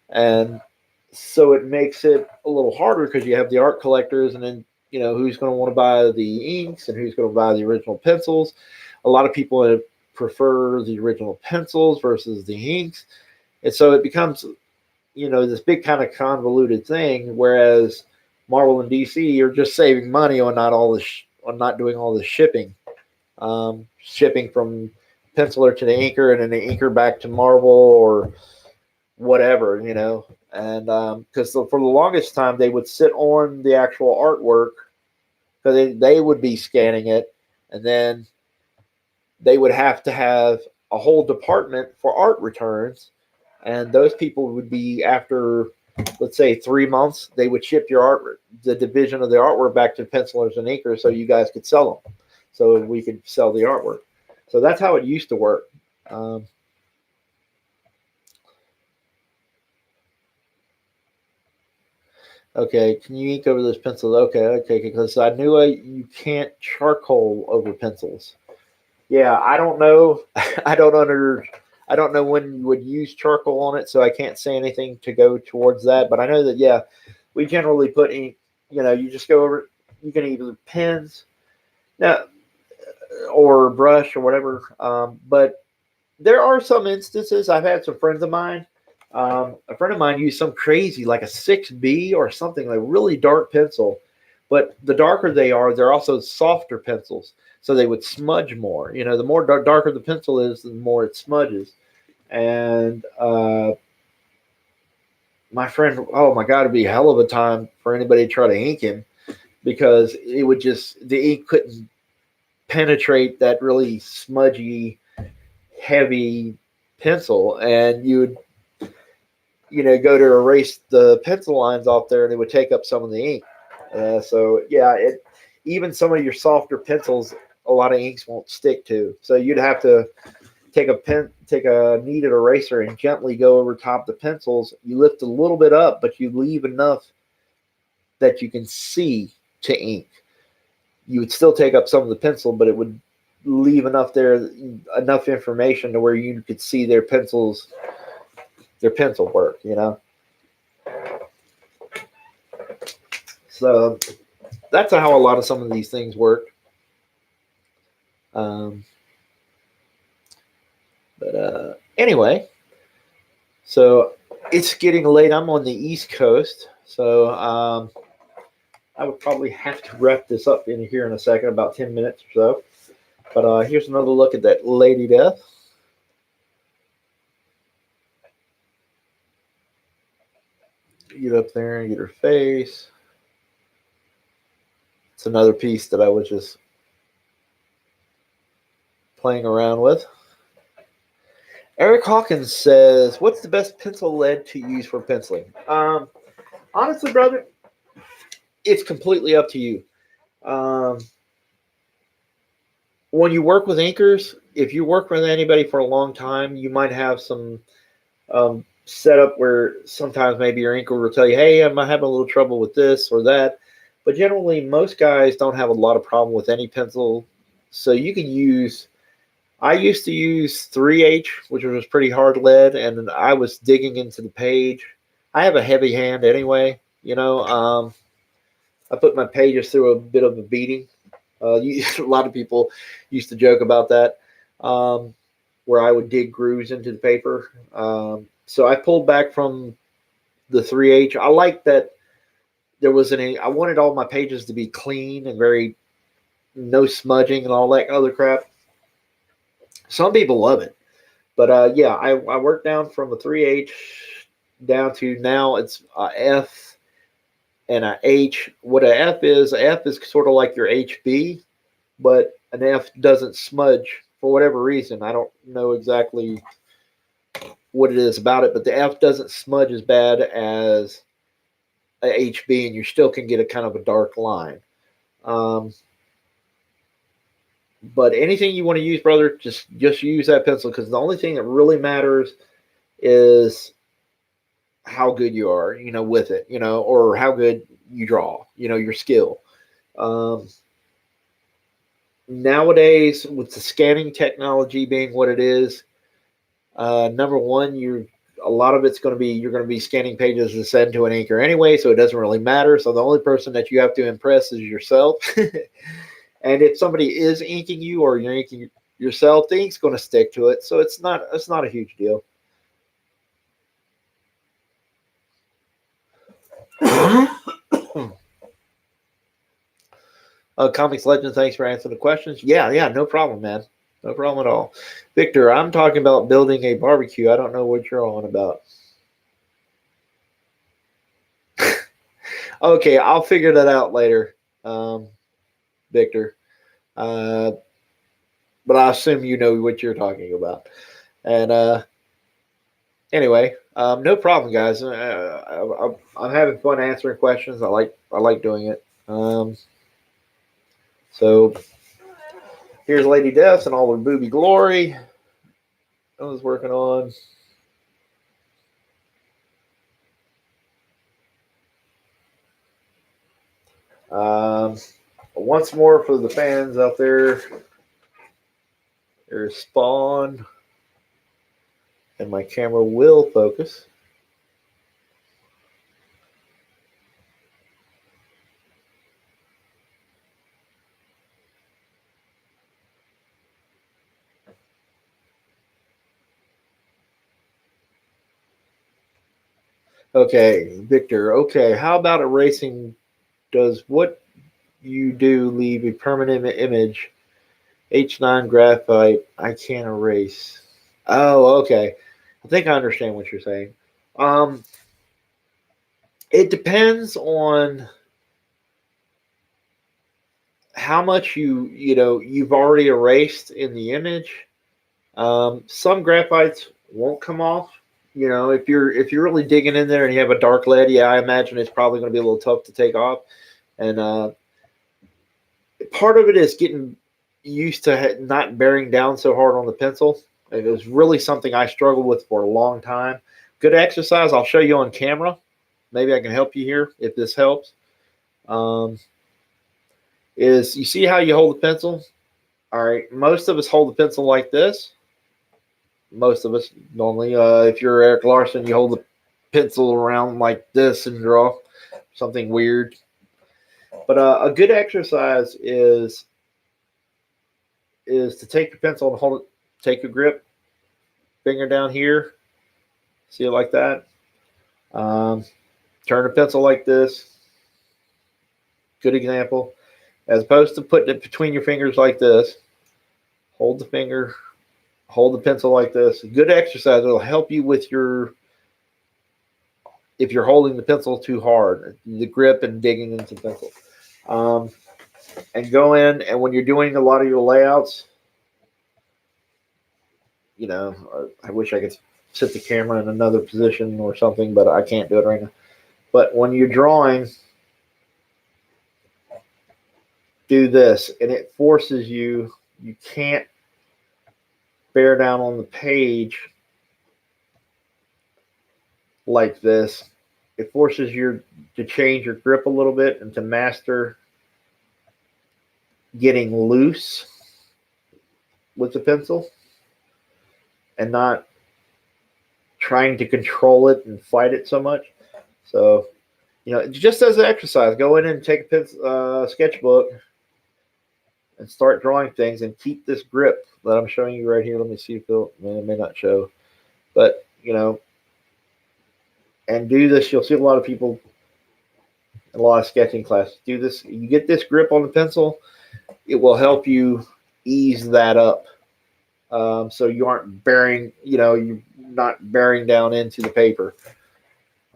And so it makes it a little harder because you have the art collectors, and then who's going to want to buy the inks and who's going to buy the original pencils. A lot of people prefer the original pencils versus the inks, and so it becomes this big kind of convoluted thing. Whereas Marvel and DC are just saving money on not doing all the shipping, shipping from penciler to the inker and then the inker back to Marvel or whatever, and because for the longest time they would sit on the actual artwork because they would be scanning it, and then they would have to have a whole department for art returns, and those people would be, after let's say 3 months, they would ship your art, the division of the artwork, back to pencilers and inkers so you guys could sell them, so we could sell the artwork. So that's how it used to work. Okay, can you ink over those pencils? Okay, because I knew you can't charcoal over pencils. Yeah, I don't know. I don't know when you would use charcoal on it, so I can't say anything to go towards that. But I know that, yeah, we generally put ink, you just go over, you can either pens now or brush or whatever. But there are some instances. I've had some friends of mine. A friend of mine used some crazy, like a 6B or something, like really dark pencil. But the darker they are, they're also softer pencils, so they would smudge more. The more darker the pencil is, the more it smudges. And my friend, oh my God, it'd be a hell of a time for anybody to try to ink him, because it would the ink couldn't penetrate that really smudgy, heavy pencil, and you would go to erase the pencil lines off there, and it would take up some of the ink. So yeah, even some of your softer pencils, a lot of inks won't stick to. So you'd have to take a kneaded eraser and gently go over top the pencils. You lift a little bit up, but you leave enough that you can see to ink. You would still take up some of the pencil, but it would leave enough there, enough information to where you could see their pencil work, So that's how a lot of some of these things work. Anyway, so it's getting late. I'm on the East Coast, so I would probably have to wrap this up in here in a second, about 10 minutes or so. But here's another look at that Lady Death. Get up there and get her face. It's another piece that I was just playing around with. Eric Hawkins says, what's the best pencil lead to use for penciling? Honestly, brother, it's completely up to you. When you work with inkers, if you work with anybody for a long time, you might have some setup where sometimes maybe your inker will tell you, hey, I'm having a little trouble with this or that. But generally, most guys don't have a lot of problem with any pencil So you can use, I used to use 3H, which was pretty hard lead, and I was digging into the page. I have a heavy hand anyway, you know. I put my pages through a bit of a beating. A lot of people used to joke about that, where I would dig grooves into the paper. So I pulled back from the 3H. I like that there wasn't any. I wanted all my pages to be clean and very no smudging and all that other crap. Some people love it, but yeah, I worked down from a 3H down to now it's a F and a H. What a F is sort of like your HB, but an F doesn't smudge for whatever reason. I don't know exactly what it is about it, but the F doesn't smudge as bad as a HB, and you still can get a kind of a dark line. Um, but anything you want to use, brother, just use that pencil, because the only thing that really matters is how good you are, with it, or how good you draw, your skill. Um, Nowadays, with the scanning technology being what it is, number one, a lot of it's going to be you're going to be scanning pages to send to an inker anyway, so it doesn't really matter. So the only person that you have to impress is yourself. And if somebody is inking you or you're inking yourself, the ink's going to stick to it. So it's not a huge deal. Comics Legend, thanks for answering the questions. Yeah, no problem, man. No problem at all. Victor, I'm talking about building a barbecue. I don't know what you're on about. Okay, I'll figure that out later, Victor. Uh, but I assume you know what you're talking about. And anyway, no problem, guys. I'm having fun answering questions. I like doing it. So here's Lady Death and all her booby glory. I was working on. Once more for the fans out there, there's Spawn, and my camera will focus. Okay, Victor. Okay, how about erasing? Does what you do leave a permanent image? H9 graphite, I can't erase. Oh, okay. I think I understand what you're saying. Um, it depends on how much you've already erased in the image. Some graphites won't come off. If you're really digging in there and you have a dark lead, yeah, I imagine it's probably going to be a little tough to take off. And part of it is getting used to not bearing down so hard on the pencil. It was really something I struggled with for a long time. Good exercise. I'll show you on camera. Maybe I can help you here if this helps. Is you see how you hold the pencil? All right. Most of us hold the pencil like this. Most of us normally, if you're Eric Larson, you hold the pencil around like this and draw something weird. But a good exercise is to take your pencil and hold it. Take your grip, finger down here. See it like that. Turn the pencil like this. Good example. As opposed to putting it between your fingers like this. Hold the finger. Hold the pencil like this. Good exercise. It'll help you with if you're holding the pencil too hard, the grip and digging into the pencil. And go in, and when you're doing a lot of your layouts, I wish I could sit the camera in another position or something, but I can't do it right now. But when you're drawing, do this, and it forces you can't bear down on the page like this. It forces you to change your grip a little bit and to master getting loose. with the pencil and not trying to control it and fight it so much. So, just as an exercise, go in and take a pencil, sketchbook and start drawing things and keep this grip that I'm showing you right here. Let me see if it may not show, but and do this. You'll see a lot of people, a lot of sketching classes do this. You get this grip on the pencil, it will help you ease that up. So you aren't bearing, you're not bearing down into the paper.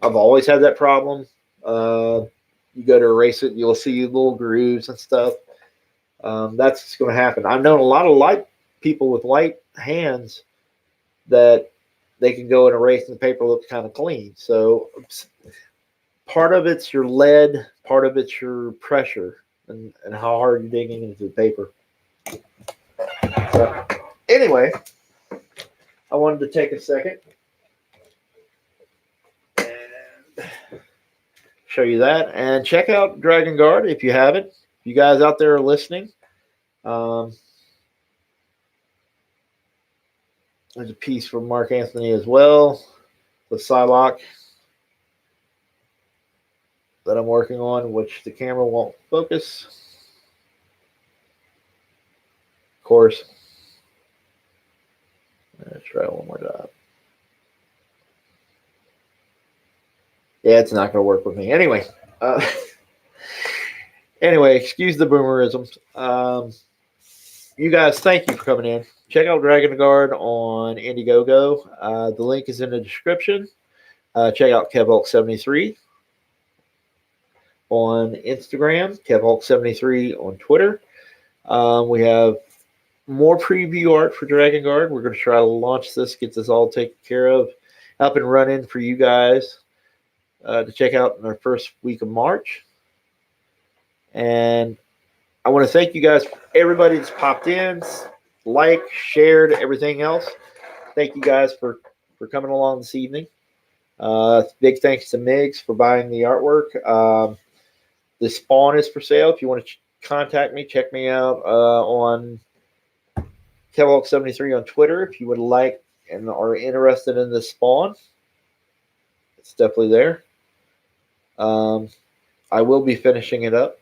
I've always had that problem. You go to erase it, you'll see little grooves and stuff. That's going to happen. I've known a lot of light people with light hands that they can go and erase and the paper looks kind of clean. So part of it's your lead, part of it's your pressure and how hard you're digging into the paper. So anyway, I wanted to take a second and show you that. And check out Dragon Guard if you haven't. If you guys out there are listening, there's a piece from Mark Anthony as well, the Psylocke that I'm working on, which the camera won't focus. Of course. Let's try one more time. Yeah, it's not going to work with me. Anyway, excuse the boomerisms. You guys, thank you for coming in. Check out Dragon Guard on Indiegogo. The link is in the description. Check out KevHulk73 on Instagram, KevHulk73 on Twitter. We have more preview art for Dragon Guard. We're going to try to launch this, get this all taken care of, up and running for you guys to check out in our first week of March. And I want to thank you guys, everybody that's popped in, liked, shared, everything else. Thank you guys for coming along this evening. Big thanks to Migs for buying the artwork. The spawn is for sale. If you want to contact me, check me out on KevHulk73 on Twitter. If you would like and are interested in the spawn, it's definitely there. I will be finishing it up.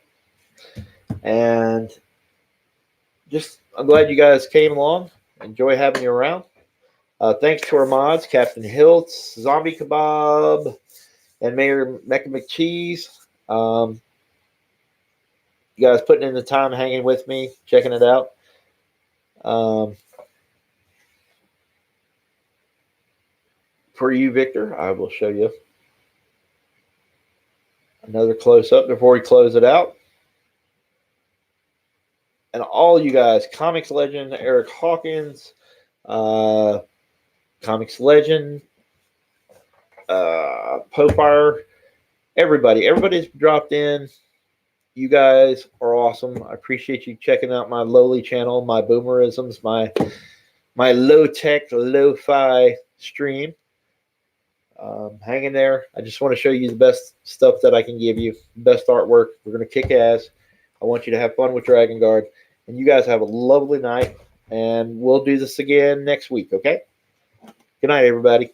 And I'm glad you guys came along. Enjoy having you around. Thanks to our mods, Captain Hiltz, Zombie Kebab, and Mayor Mecca McCheese. You guys putting in the time, hanging with me, checking it out. For you, Victor, I will show you another close-up before we close it out. And all you guys, Comics Legend, Eric Hawkins, Comics Legend, Popire, everybody's dropped in. You guys are awesome. I appreciate you checking out my lowly channel, my boomerisms, my low-tech, lo-fi stream. Hang in there. I just want to show you the best stuff that I can give you, best artwork. We're going to kick ass. I want you to have fun with Dragon Guard. And you guys have a lovely night. And we'll do this again next week, okay? Good night, everybody.